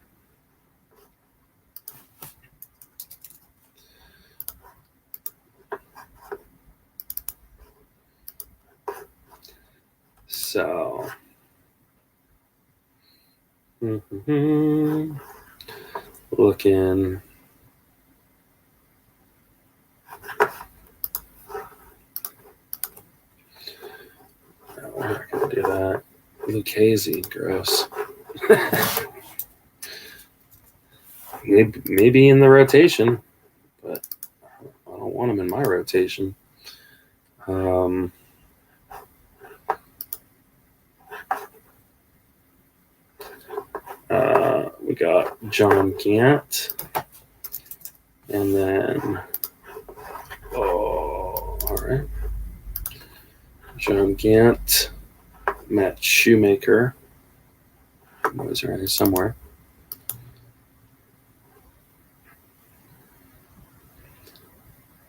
So, looking. No, we're not going to do that. Lucchese, gross. maybe in the rotation, but I don't want him in my rotation. We got John Gant, and then all right, John Gant, Matt Shoemaker. Was around here somewhere.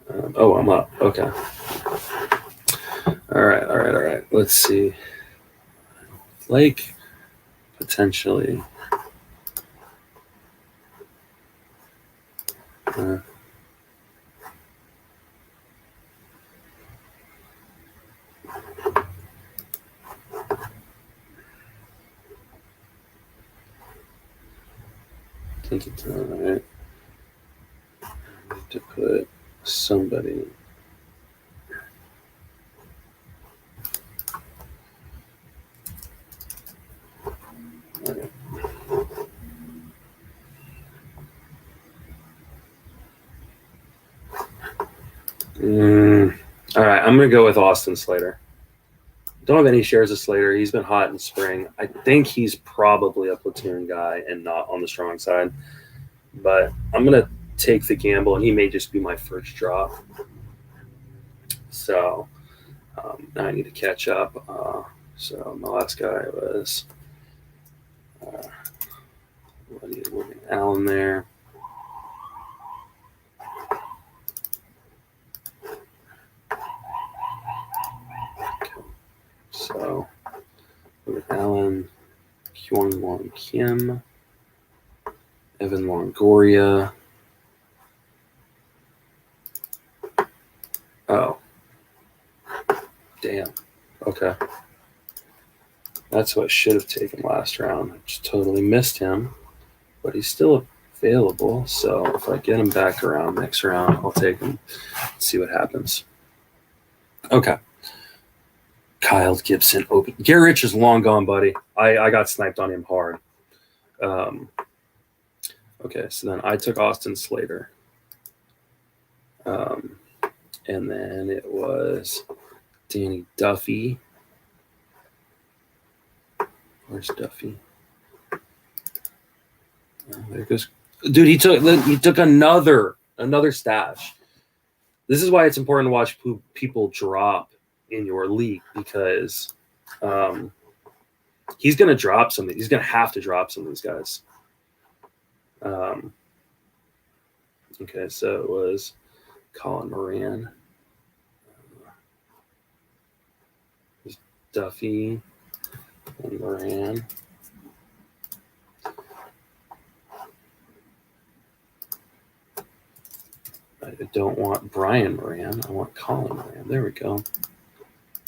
I'm up. Okay. All right. Let's see. Like, potentially. All right. I need to put somebody. All right. All right, I'm going to go with Austin Slater. Don't have any shares of Slater. He's been hot in spring. I think he's probably a platoon guy and not on the strong side. But I'm going to take the gamble, and he may just be my first drop. So now I need to catch up. So my last guy was Allen there. So with Allen, Kyung-Won Kim, Evan Longoria. Oh. Damn. Okay. That's what I should have taken last round. I just totally missed him. But he's still available. So if I get him back around next round, I'll take him. See what happens. Okay. Kyle Gibson open. Garrett is long gone, buddy. I got sniped on him hard. Okay, so then I took Austin Slater. And then it was Danny Duffy. Where's Duffy? Oh, there goes. Dude, he took another stash. This is why it's important to watch people drop in your league, because he's going to drop something. He's going to have to drop some of these guys. Okay, so it was Colin Moran. Duffy and Moran. I don't want Brian Moran. I want Colin Moran. There we go.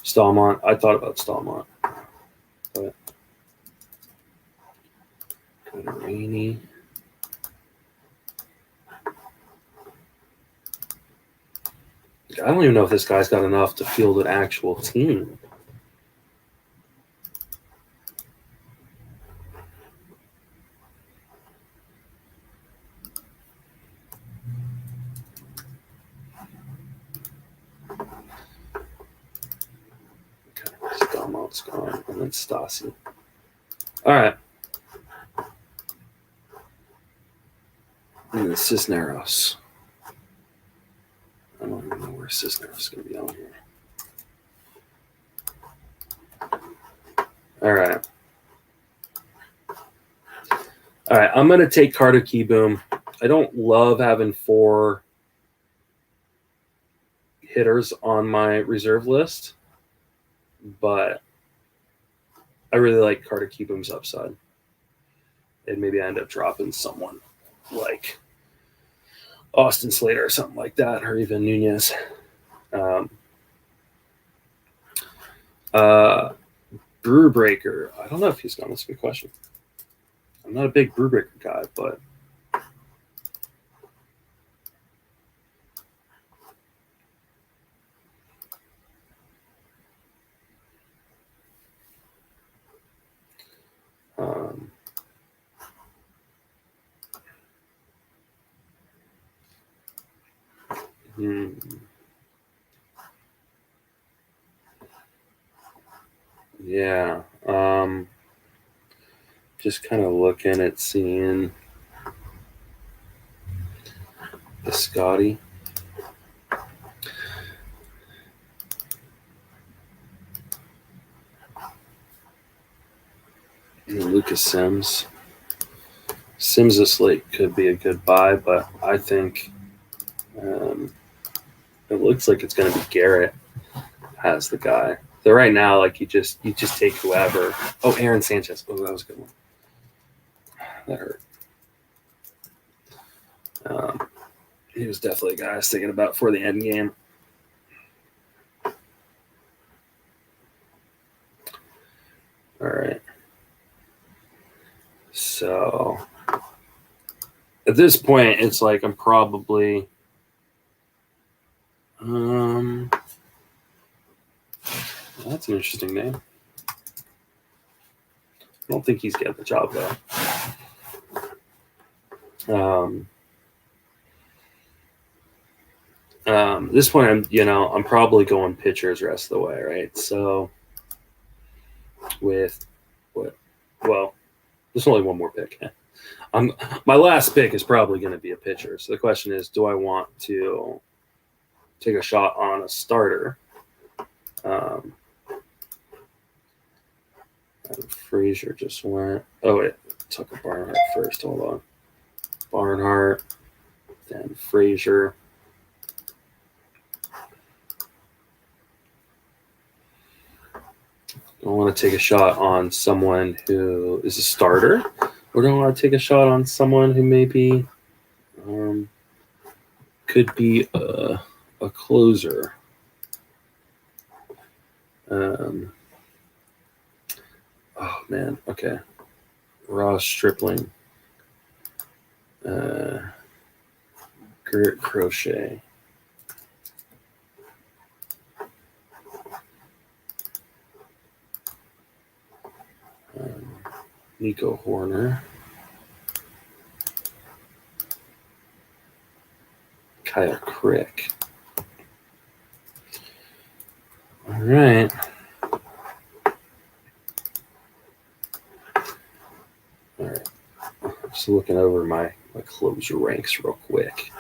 Stallmont. I thought about Stallmont. But kind of rainy. I don't even know if this guy's got enough to field an actual team. Okay, Stallmont's gone. Clint Stassi. All right. And then Cisneros. I don't even know where Cisneros is going to be on here. All right. All right. I'm going to take Carter Kieboom. I don't love having 4 hitters on my reserve list, but I really like Carter Kieboom's upside. And maybe I end up dropping someone like Austin Slater or something like that, or even Nunez. Brew Breaker. I don't know if he's gone. That's a good question. I'm not a big Brew Breaker guy, but yeah. Just kind of looking at seeing the Scotty. And Lucas Sims. Sims this late could be a good buy, but I think it looks like it's going to be Garrett as the guy. So right now, like you just take whoever. Oh, Aaron Sanchez. Oh, that was a good one. That hurt. He was definitely a guy I was thinking about for the end game. All right. So at this point, it's like I'm probably that's an interesting name. I don't think he's getting the job though. This point, I'm probably going pitchers rest of the way, right? So with what? Well, there's only one more pick. My last pick is probably going to be a pitcher. So the question is, do I want to take a shot on a starter? Frazier just went. Oh wait, took a Barnhart first. Hold on, Barnhart, then Frazier. I want to take a shot on someone who is a starter, or do I want to take a shot on someone who maybe could be a closer? Oh man, okay. Ross Stripling, Gert Crochet. Nico Horner, Kyle Crick. All right. All right. Just looking over my closer ranks real quick.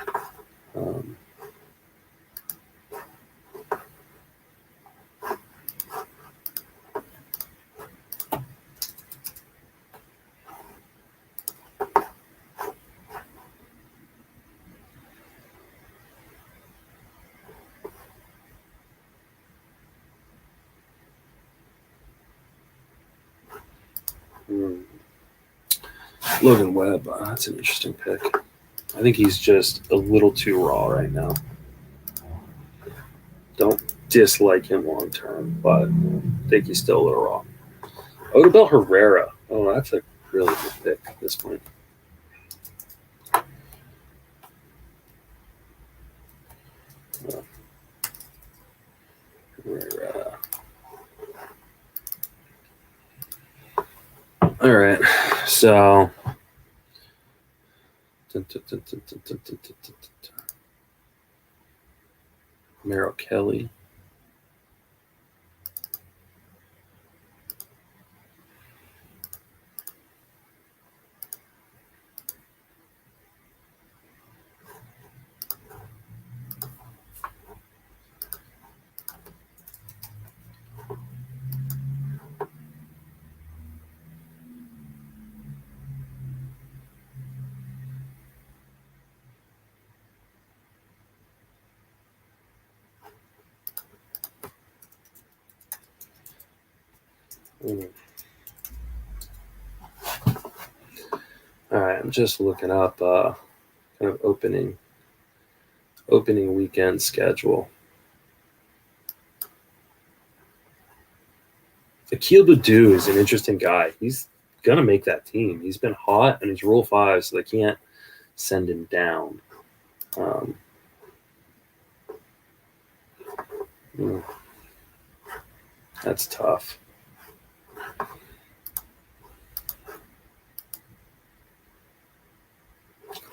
Logan Webb, that's an interesting pick. I think he's just a little too raw right now. Don't dislike him long term, but I think he's still a little raw. Odubel Herrera. Oh, that's a really good pick at this point. Herrera. All right, so Merrill Kelly. All right, I'm just looking up kind of opening weekend schedule. Akil Baddoo is an interesting guy. He's gonna make that team. He's been hot and he's Rule 5, so they can't send him down. That's tough.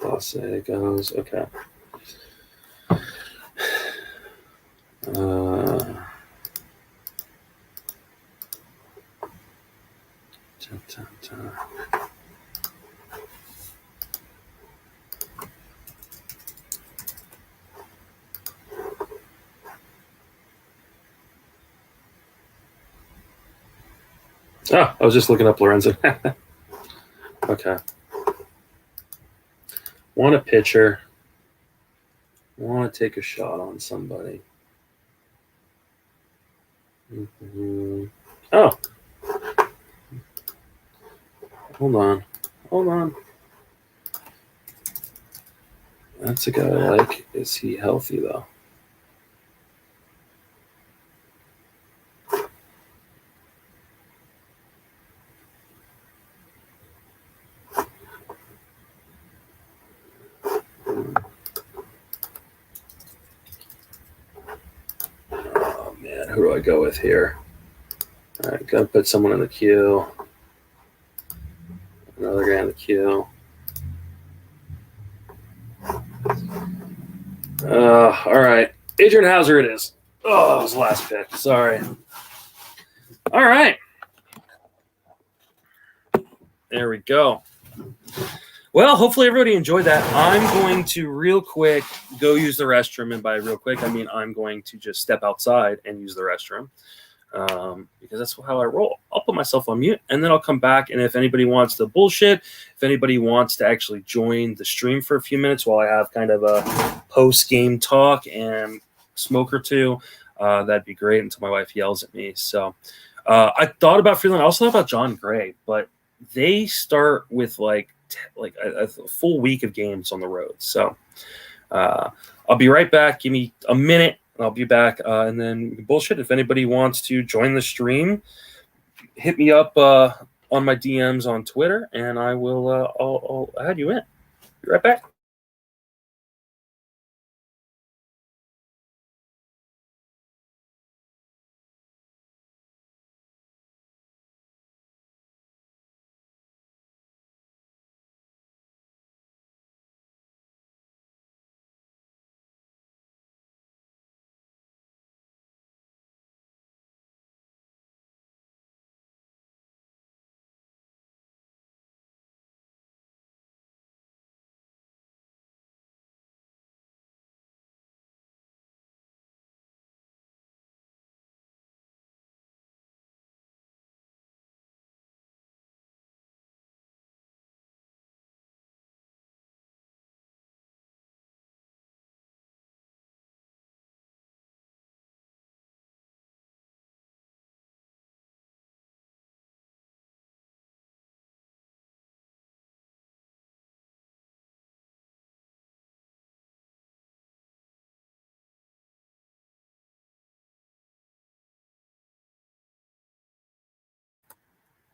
Clase goes, okay. Oh, I was just looking up Lorenzo. Okay. Want a pitcher. Want to take a shot on somebody. Mm-hmm. Oh. Hold on. That's a guy I like. Is he healthy, though? Oh, man. Who do I go with here? All right, gotta put someone in the queue. Another guy in the queue. All right. Adrian Hauser it is. Oh, it was the last pick. Sorry. All right. There we go. Well, hopefully everybody enjoyed that. I'm going to real quick go use the restroom. And by real quick, I mean I'm going to just step outside and use the restroom because that's how I roll. I'll put myself on mute, and then I'll come back. And if anybody wants to bullshit, if anybody wants to actually join the stream for a few minutes while I have kind of a post-game talk and smoke or two, that'd be great until my wife yells at me. So I thought about Freeland. I also thought about John Gray, but they start with like a full week of games on the road. So I'll be right back. Give me a minute. I'll be back. And then bullshit. If anybody wants to join the stream, hit me up on my DMs on Twitter, and I will I'll add you in. Be right back.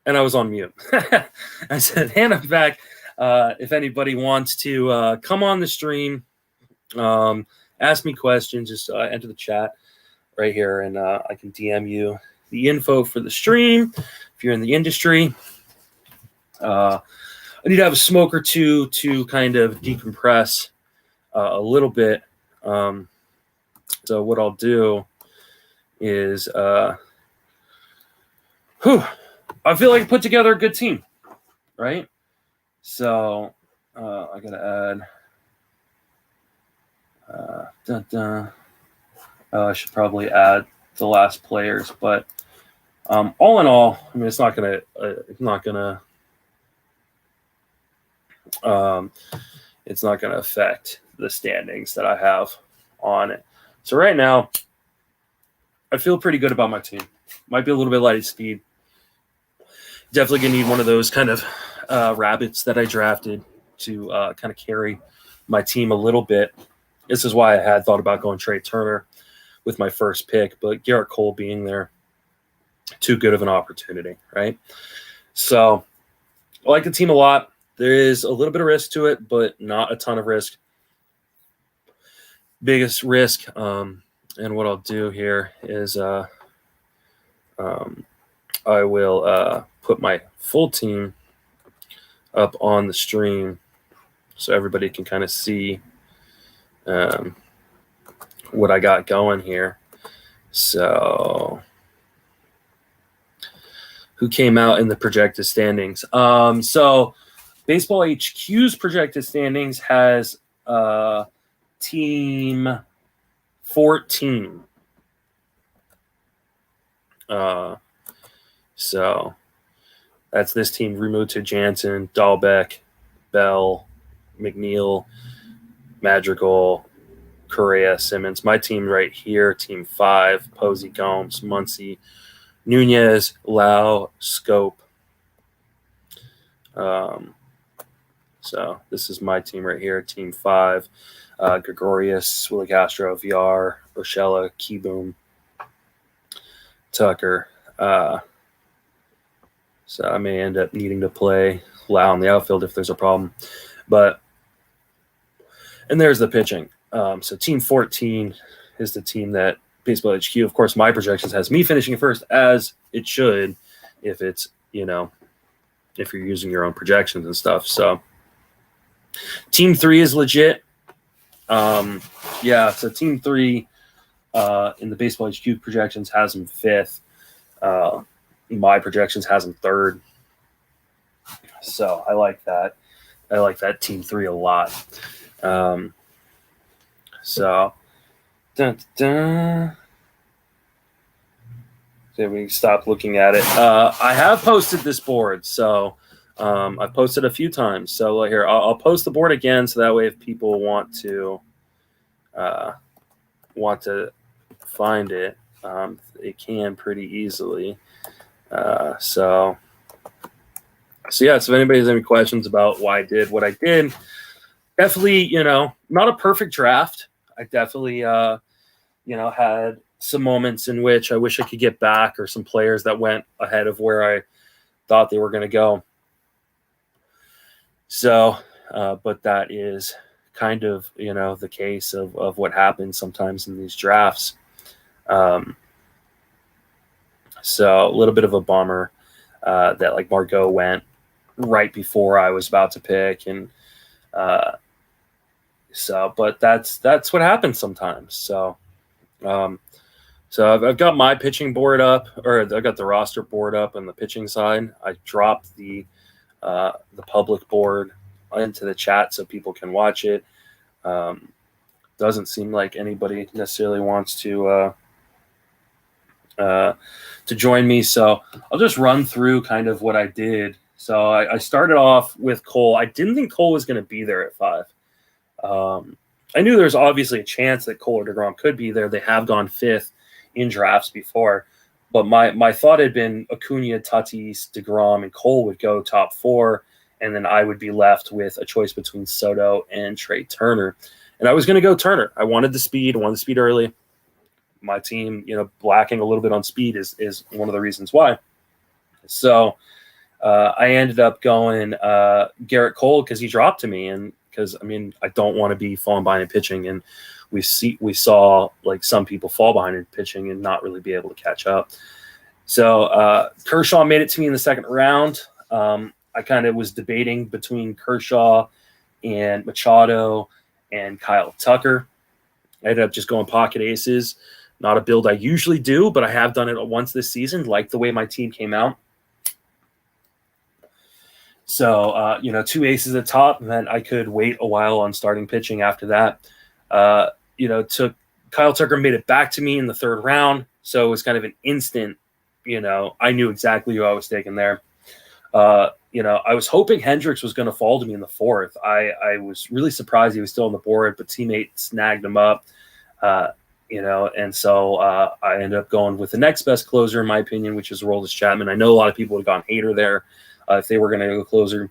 And I was on mute. I said, "Hand I'm back. If anybody wants to come on the stream, ask me questions, just enter the chat right here, and I can DM you the info for the stream. If you're in the industry, I need to have a smoke or two to kind of decompress a little bit. So what I'll do is, I feel like I put together a good team, right? So I gotta add. I should probably add the last players, but all in all, I mean, it's not gonna affect the standings that I have on it. So right now, I feel pretty good about my team. Might be a little bit light at speed, Definitely going to need one of those kind of rabbits that I drafted to kind of carry my team a little bit. This is why I had thought about going Trey Turner with my first pick, but Garrett Cole being there, too good of an opportunity, right? So I like the team a lot. There is a little bit of risk to it, but not a ton of risk. Biggest risk, and what I'll do here is I will put my full team up on the stream so everybody can kind of see what I got going here. So who came out in the projected standings? So Baseball HQ's projected standings has team 14. So that's this team: Remuto, Jansen, Dahlbeck, Bell, McNeil, Madrigal, Correa, Simmons. My team right here, team 5: Posey, Gomes, Muncy, Nunez, Lau, Scope. So this is my team right here, team 5: Gregorius, Willie Castro, VR, Rochella, Keyboom, Tucker. So I may end up needing to play Lau in the outfield if there's a problem. And there's the pitching. So team 14 is the team that Baseball HQ, of course, my projections has me finishing first, as it should if it's, if you're using your own projections and stuff. So team 3 is legit. So team 3 in the Baseball HQ projections has him 5th. My projections has him 3rd. So I like that. I like that team 3 a lot. So we stop looking at it. I have posted this board, so I've posted a few times. So here, I'll post the board again, so that way if people want to find it, they can pretty easily. So yeah, so if anybody has any questions about why I did what I did, definitely, not a perfect draft. I definitely, had some moments in which I wish I could get back, or some players that went ahead of where I thought they were going to go. So, but that is kind of, the case of what happens sometimes in these drafts. So a little bit of a bummer that like Margot went right before I was about to pick, and but that's what happens sometimes. So I've got my pitching board up, or I've got the roster board up on the pitching side. I dropped the public board into the chat so people can watch it. Doesn't seem like anybody necessarily wants to join me, so I'll just run through kind of what I did. So I started off with Cole. I didn't think Cole was going to be there at 5. I knew there's obviously a chance that Cole or DeGrom could be there. They have gone 5th in drafts before, but my thought had been Acuna, Tatis, DeGrom, and Cole would go top 4, and then I would be left with a choice between Soto and Trey Turner. And I was going to go Turner. I wanted the speed. I wanted the speed early. My team, lacking a little bit on speed is one of the reasons why. So I ended up going Garrett Cole because he dropped to me, and because I don't want to be falling behind in pitching, and we saw like some people fall behind in pitching and not really be able to catch up. So Kershaw made it to me in the 2nd round. I kind of was debating between Kershaw and Machado and Kyle Tucker. I ended up just going pocket aces. Not a build I usually do, but I have done it once this season. Like the way my team came out. So, 2 aces at top, and then I could wait a while on starting pitching after that. Took Kyle Tucker, made it back to me in the 3rd round. So it was kind of an instant, I knew exactly who I was taking there. I was hoping Hendricks was going to fall to me in the 4th. I was really surprised he was still on the board, but teammate snagged him up. And so I ended up going with the next best closer, in my opinion, which is Aroldis Chapman. I know a lot of people would have gone hater there if they were going to go closer.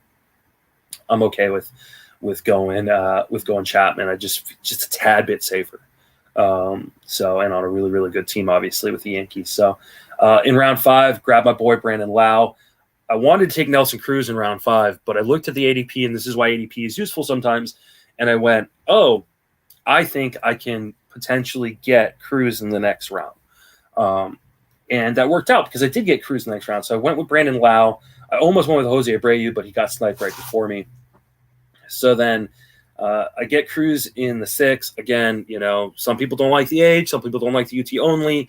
I'm okay with going Chapman. I just a tad bit safer. And on a really, really good team, obviously, with the Yankees. So in round 5, grab my boy Brandon Lau. I wanted to take Nelson Cruz in round 5, but I looked at the ADP, and this is why ADP is useful sometimes. And I went, I think I can potentially get Cruz in the next round. And that worked out because I did get Cruz in the next round. So I went with Brandon Lau. I almost went with Jose Abreu, but he got sniped right before me. So then I get Cruz in the 6th. Again, some people don't like the age. Some people don't like the UT only.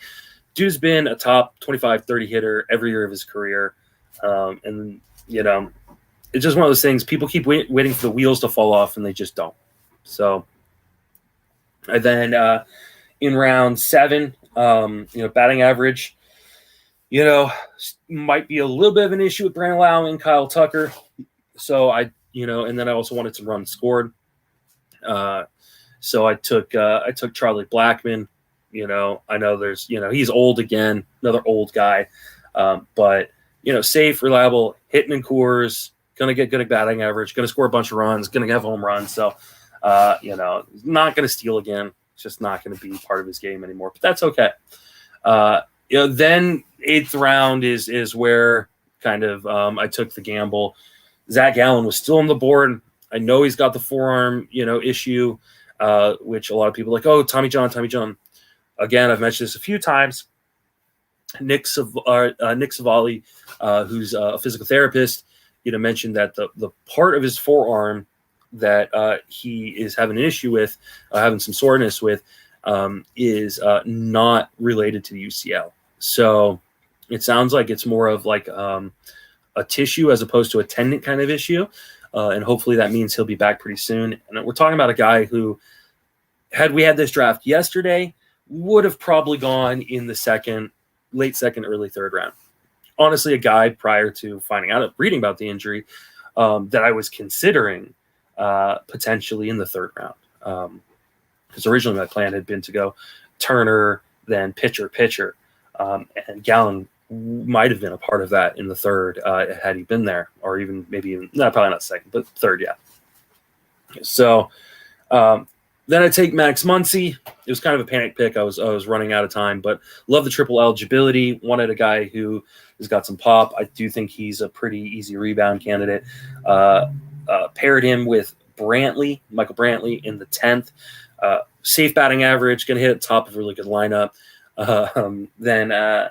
Dude's been a top 25, 30 hitter every year of his career. It's just one of those things. People keep waiting for the wheels to fall off, and they just don't. So I then in round 7, batting average, might be a little bit of an issue with Brandon Lau and Kyle Tucker. So and then I also wanted some runs scored. So I took Charlie Blackmon. I know there's, he's old again, another old guy, but safe, reliable, hitting in Coors, gonna get good at batting average, gonna score a bunch of runs, gonna have home runs. So, not gonna steal again. It's just not gonna be part of his game anymore. But that's okay. Then 8th round is where kind of I took the gamble. Zach Gallen was still on the board. I know he's got the forearm, issue, which a lot of people are like, oh, Tommy John. Again, I've mentioned this a few times. Nick Savali, who's a physical therapist, mentioned that the part of his forearm that he is having an issue with, having some soreness with, is not related to the UCL. So it sounds like it's more of like a tissue as opposed to a tendon kind of issue. And hopefully that means he'll be back pretty soon. And we're talking about a guy who, had we had this draft yesterday, would have probably gone in the late second, early 3rd round. Honestly, a guy prior to reading about the injury, that I was considering potentially in the 3rd round. Because originally my plan had been to go Turner, then pitcher. And Gallen might have been a part of that in the 3rd had he been there, or even maybe probably not 2nd, but 3rd, yeah. So then I take Max Muncy. It was kind of a panic pick. I was running out of time, but love the triple eligibility. Wanted a guy who has got some pop. I do think he's a pretty easy rebound candidate. Paired him with Michael Brantley in the 10th. Safe batting average, going to hit at the top of a really good lineup. Then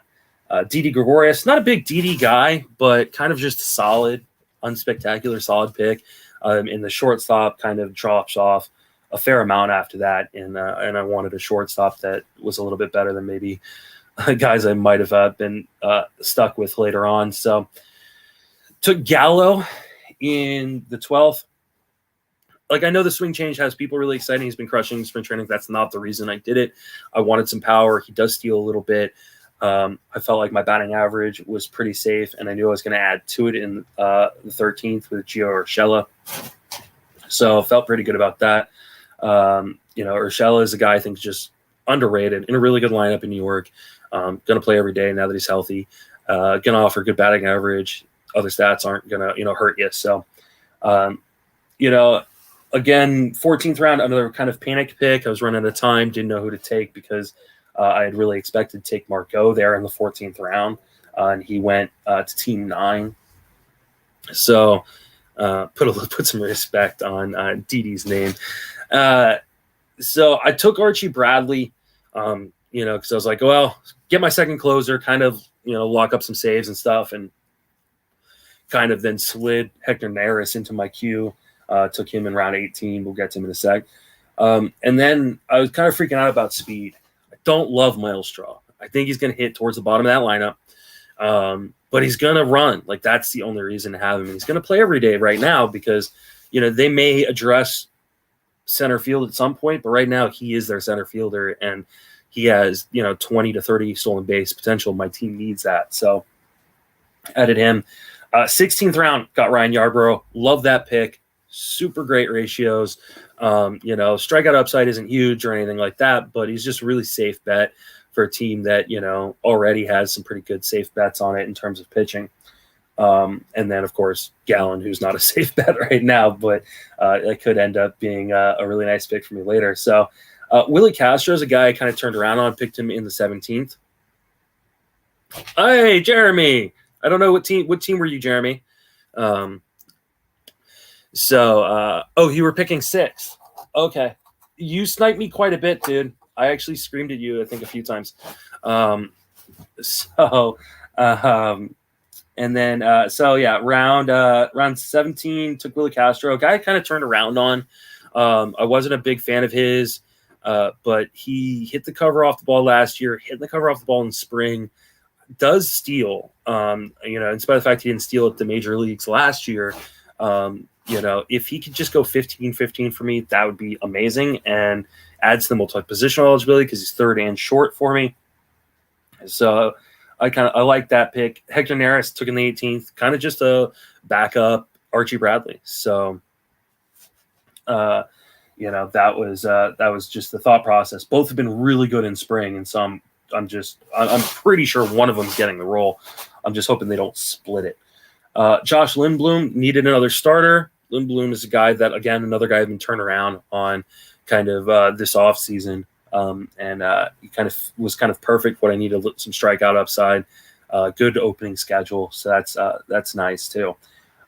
Didi Gregorius, not a big Didi guy, but kind of just solid, unspectacular, solid pick. In the shortstop, kind of drops off a fair amount after that, and I wanted a shortstop that was a little bit better than maybe guys I might have been stuck with later on. So took Gallo in the 12th. Like, I know the swing change has people really excited. He's been crushing spring training. That's not the reason I did it. I wanted some power. He does steal a little bit. I felt like my batting average was pretty safe, and I knew I was going to add to it in the 13th with Gio Urshela. So I felt pretty good about that. Urshela is a guy I think is just underrated, in a really good lineup in New York. Going to play every day now that he's healthy. Going to offer good batting average. Other stats aren't going to hurt you. So, again, 14th round, another kind of panic pick. I was running out of time, didn't know who to take because I had really expected to take Margot there in the 14th round, and he went to Team 9. So put some respect on Didi's name. So I took Archie Bradley, because I was like, well, get my second closer, kind of, lock up some saves and stuff, and kind of then slid Hector Neris into my queue. Took him in round 18. We'll get to him in a sec. And then I was kind of freaking out about speed. I don't love Miles Straw. I think he's going to hit towards the bottom of that lineup. But he's going to run. Like, that's the only reason to have him. And he's going to play every day right now because, they may address center field at some point, but right now he is their center fielder, and he has, 20 to 30 stolen base potential. My team needs that. So added him. 16th round, got Ryan Yarbrough. Love that pick. super great ratios. Strikeout upside isn't huge or anything like that, but he's just a really safe bet for a team that, already has some pretty good safe bets on it in terms of pitching. And then, of course, Gallen, who's not a safe bet right now, but it could end up being a really nice pick for me later. So Willie Castro is a guy I kind of turned around on, picked him in the 17th. Hey, Jeremy. I don't know what team were you, Jeremy? You were picking 6. Okay. You sniped me quite a bit, dude. I actually screamed at you, I think, a few times. Round 17 took Willie Castro, a guy I kind of turned around on. I wasn't a big fan of his, but he hit the cover off the ball last year, hit the cover off the ball in spring, does steal, in spite of the fact he didn't steal at the major leagues last year. If he could just go 15-15 for me, that would be amazing, and adds the multi-positional eligibility because he's third and short for me. So I like that pick. Hector Neris took in the 18th, kind of just a backup Archie Bradley. So, that was just the thought process. Both have been really good in spring, and so I'm pretty sure one of them's getting the role. I'm just hoping they don't split it. Josh Lindblom needed another starter. Lindblom is a guy that, again, another guy I've been turned around on kind of this offseason. He was kind of perfect what I needed, some strikeout upside, good opening schedule. So that's nice too.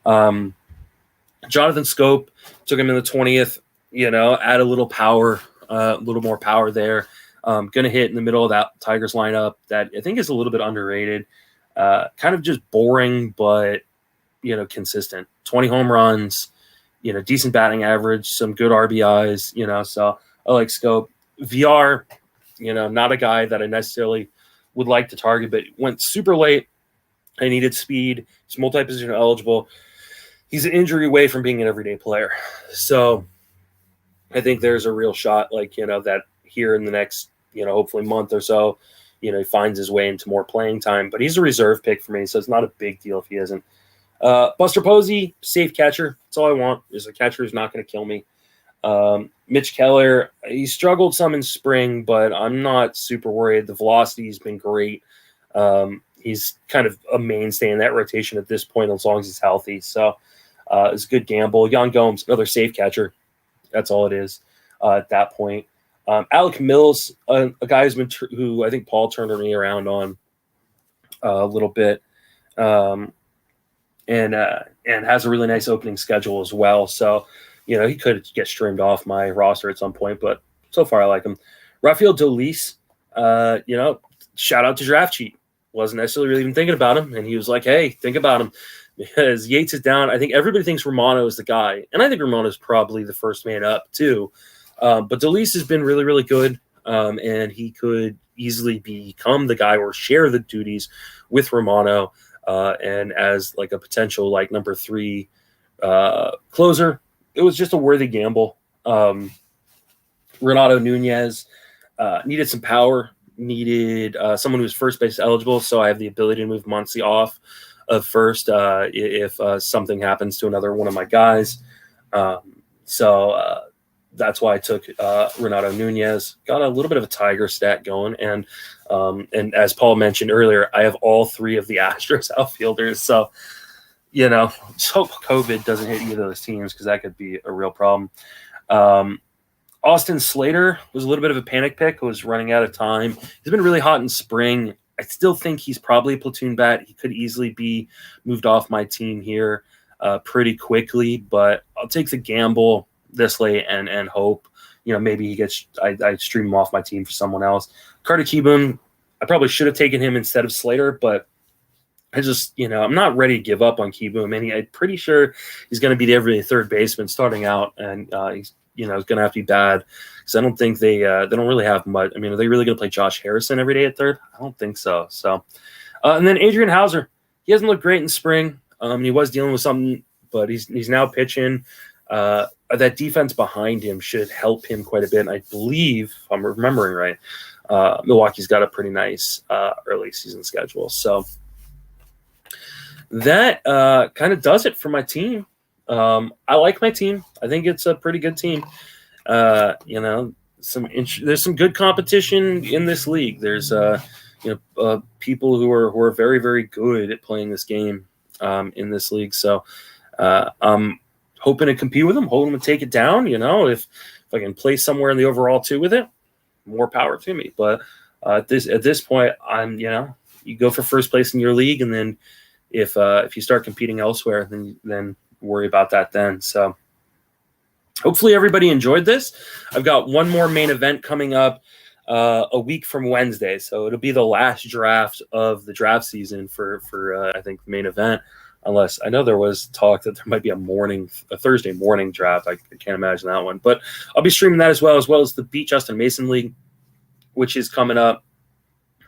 Jonathan Scope took him in the 20th, add a little power, a little more power there. Going to hit in the middle of that Tigers lineup that I think is a little bit underrated. Kind of just boring, but, consistent. 20 home runs, decent batting average, some good RBIs, so I like Scope. VR, not a guy that I necessarily would like to target, but went super late. I needed speed. He's multi-position eligible. He's an injury away from being an everyday player. So I think there's a real shot, that here in the next, hopefully month or so, he finds his way into more playing time. But he's a reserve pick for me, so it's not a big deal if he isn't. Buster Posey, safe catcher. That's all I want, is a catcher who's not going to kill me. Mitch Keller, he struggled some in spring, but I'm not super worried. The velocity's been great. He's kind of a mainstay in that rotation at this point, as long as he's healthy. So it's a good gamble. Jan Gomes, another safe catcher. That's all it is at that point. Alec Mills, a guy who I think Paul turned me around on a little bit, and has a really nice opening schedule as well. So, he could get streamed off my roster at some point, but so far I like him. Rafael Dolis, shout out to Draft Cheat. Wasn't necessarily really even thinking about him, and he was like, hey, think about him. Because Yates is down. I think everybody thinks Romano is the guy, and I think Romano is probably the first man up too. But Dolis has been really, really good, and he could easily become the guy or share the duties with Romano, and as like a potential number 3 closer. It was just a worthy gamble. Renato Nunez needed some power, needed someone who was first base eligible, so I have the ability to move Muncy off of first if something happens to another one of my guys. So that's why I took Renato Nunez. Got a little bit of a Tiger stat going, and as Paul mentioned earlier, I have all 3 of the Astros outfielders, so just hope COVID doesn't hit either of those teams, because that could be a real problem. Austin Slater was a little bit of a panic pick. Was running out of time. He's been really hot in spring. I still think he's probably a platoon bat. He could easily be moved off my team here pretty quickly, but I'll take the gamble this late and hope, maybe he gets, I stream him off my team for someone else. Carter Kieboom, I probably should have taken him instead of Slater, but I just, I'm not ready to give up on Kieboom. And I'm pretty sure he's going to be the everyday third baseman starting out, and he's, going to have to be bad, because I don't think they don't really have much. I mean, are they really going to play Josh Harrison every day at third? I don't think so. So, and then Adrian Hauser, he hasn't looked great in spring. He was dealing with something, but he's now pitching. That defense behind him should help him quite a bit. And I believe, if I'm remembering right, Milwaukee's got a pretty nice early season schedule. So that kind of does it for my team. I like my team. I think it's a pretty good team. You know, there's some good competition in this league. There's people who are very, very good at playing this game in this league. So I'm hoping to compete with them, hoping to take it down. You know, if I can play somewhere in the overall two with it, more power to me. But at this point, you go for first place in your league, and then if you start competing elsewhere, then worry about that then. So hopefully everybody enjoyed this. I've got one more main event coming up a week from Wednesday, so it'll be the last draft of the draft season for I think the main event. Unless I know there was talk that there might be a Thursday morning draft. I can't imagine that one, but I'll be streaming that as well as the Beat Justin Mason League, which is coming up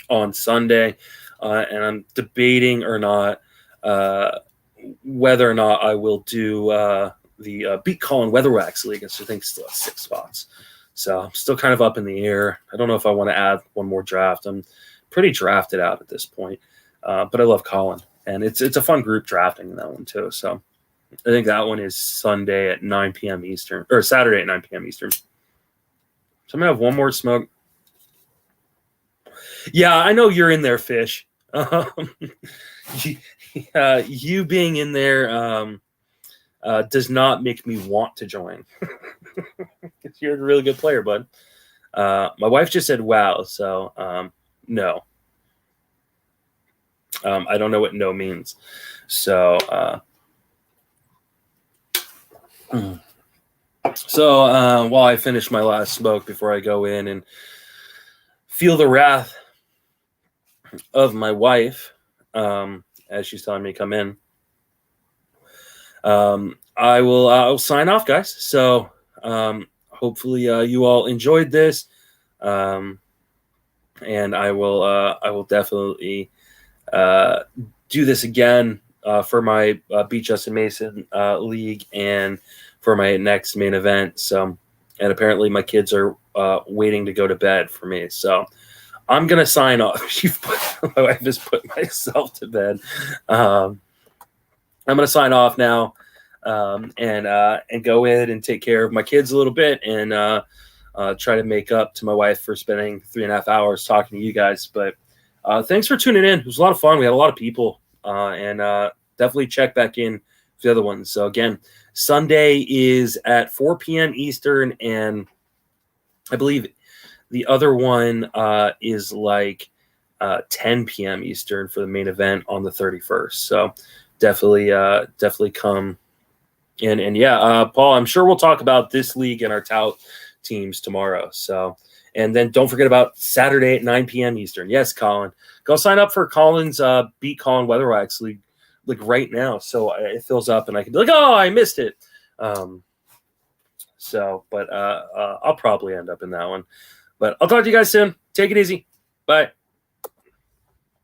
on Sunday, and I'm debating or not whether or not I will do the Beat Colin Weatherwax League. I think still has 6 spots, so I'm still kind of up in the air. I don't know if I want to add one more draft. I'm pretty drafted out at this point, but I love Colin. And it's a fun group drafting in that one too. So I think that one is Sunday at 9 p.m. Eastern, or Saturday at 9 p.m. Eastern. So I'm gonna have one more smoke. Yeah, I know you're in there, Fish. You being in there does not make me want to join. You're a really good player, bud. My wife just said wow, so no. I don't know what no means. So, while I finish my last smoke before I go in and feel the wrath of my wife as she's telling me to come in, I'll sign off, guys. So hopefully you all enjoyed this, and I will definitely do this again for my Beat Justin Mason league and for my next main event. So, and apparently my kids are waiting to go to bed for me. So I'm going to sign off. My wife has put myself to bed. I'm going to sign off now and go in and take care of my kids a little bit and try to make up to my wife for spending 3.5 hours talking to you guys. But thanks for tuning in. It was a lot of fun. We had a lot of people, and definitely check back in for the other ones. So again, Sunday is at 4 p.m. Eastern, and I believe the other one is like 10 p.m. Eastern for the main event on the 31st. So definitely come in. And yeah, Paul, I'm sure we'll talk about this league and our tout teams tomorrow. So. And then don't forget about Saturday at 9 p.m. Eastern. Yes, Colin. Go sign up for Colin's Beat Colin Weatherwax League like right now. So it fills up and I can be like, oh, I missed it. But I'll probably end up in that one. But I'll talk to you guys soon. Take it easy. Bye.